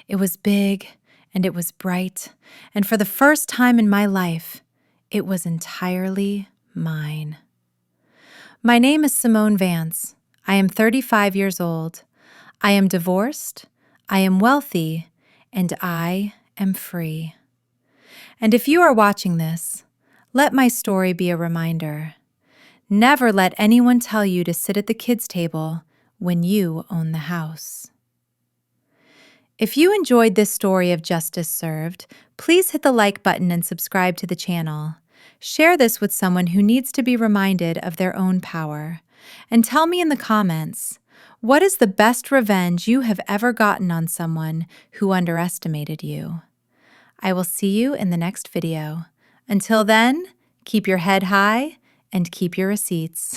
It was big, and it was bright, and for the first time in my life, it was entirely mine. My name is Simone Vance. I am 35 years old. I am divorced, I am wealthy, and I am free. And if you are watching this, let my story be a reminder. Never let anyone tell you to sit at the kids' table when you own the house. If you enjoyed this story of justice served, please hit the like button and subscribe to the channel. Share this with someone who needs to be reminded of their own power. And tell me in the comments, what is the best revenge you have ever gotten on someone who underestimated you? I will see you in the next video. Until then, keep your head high and keep your receipts.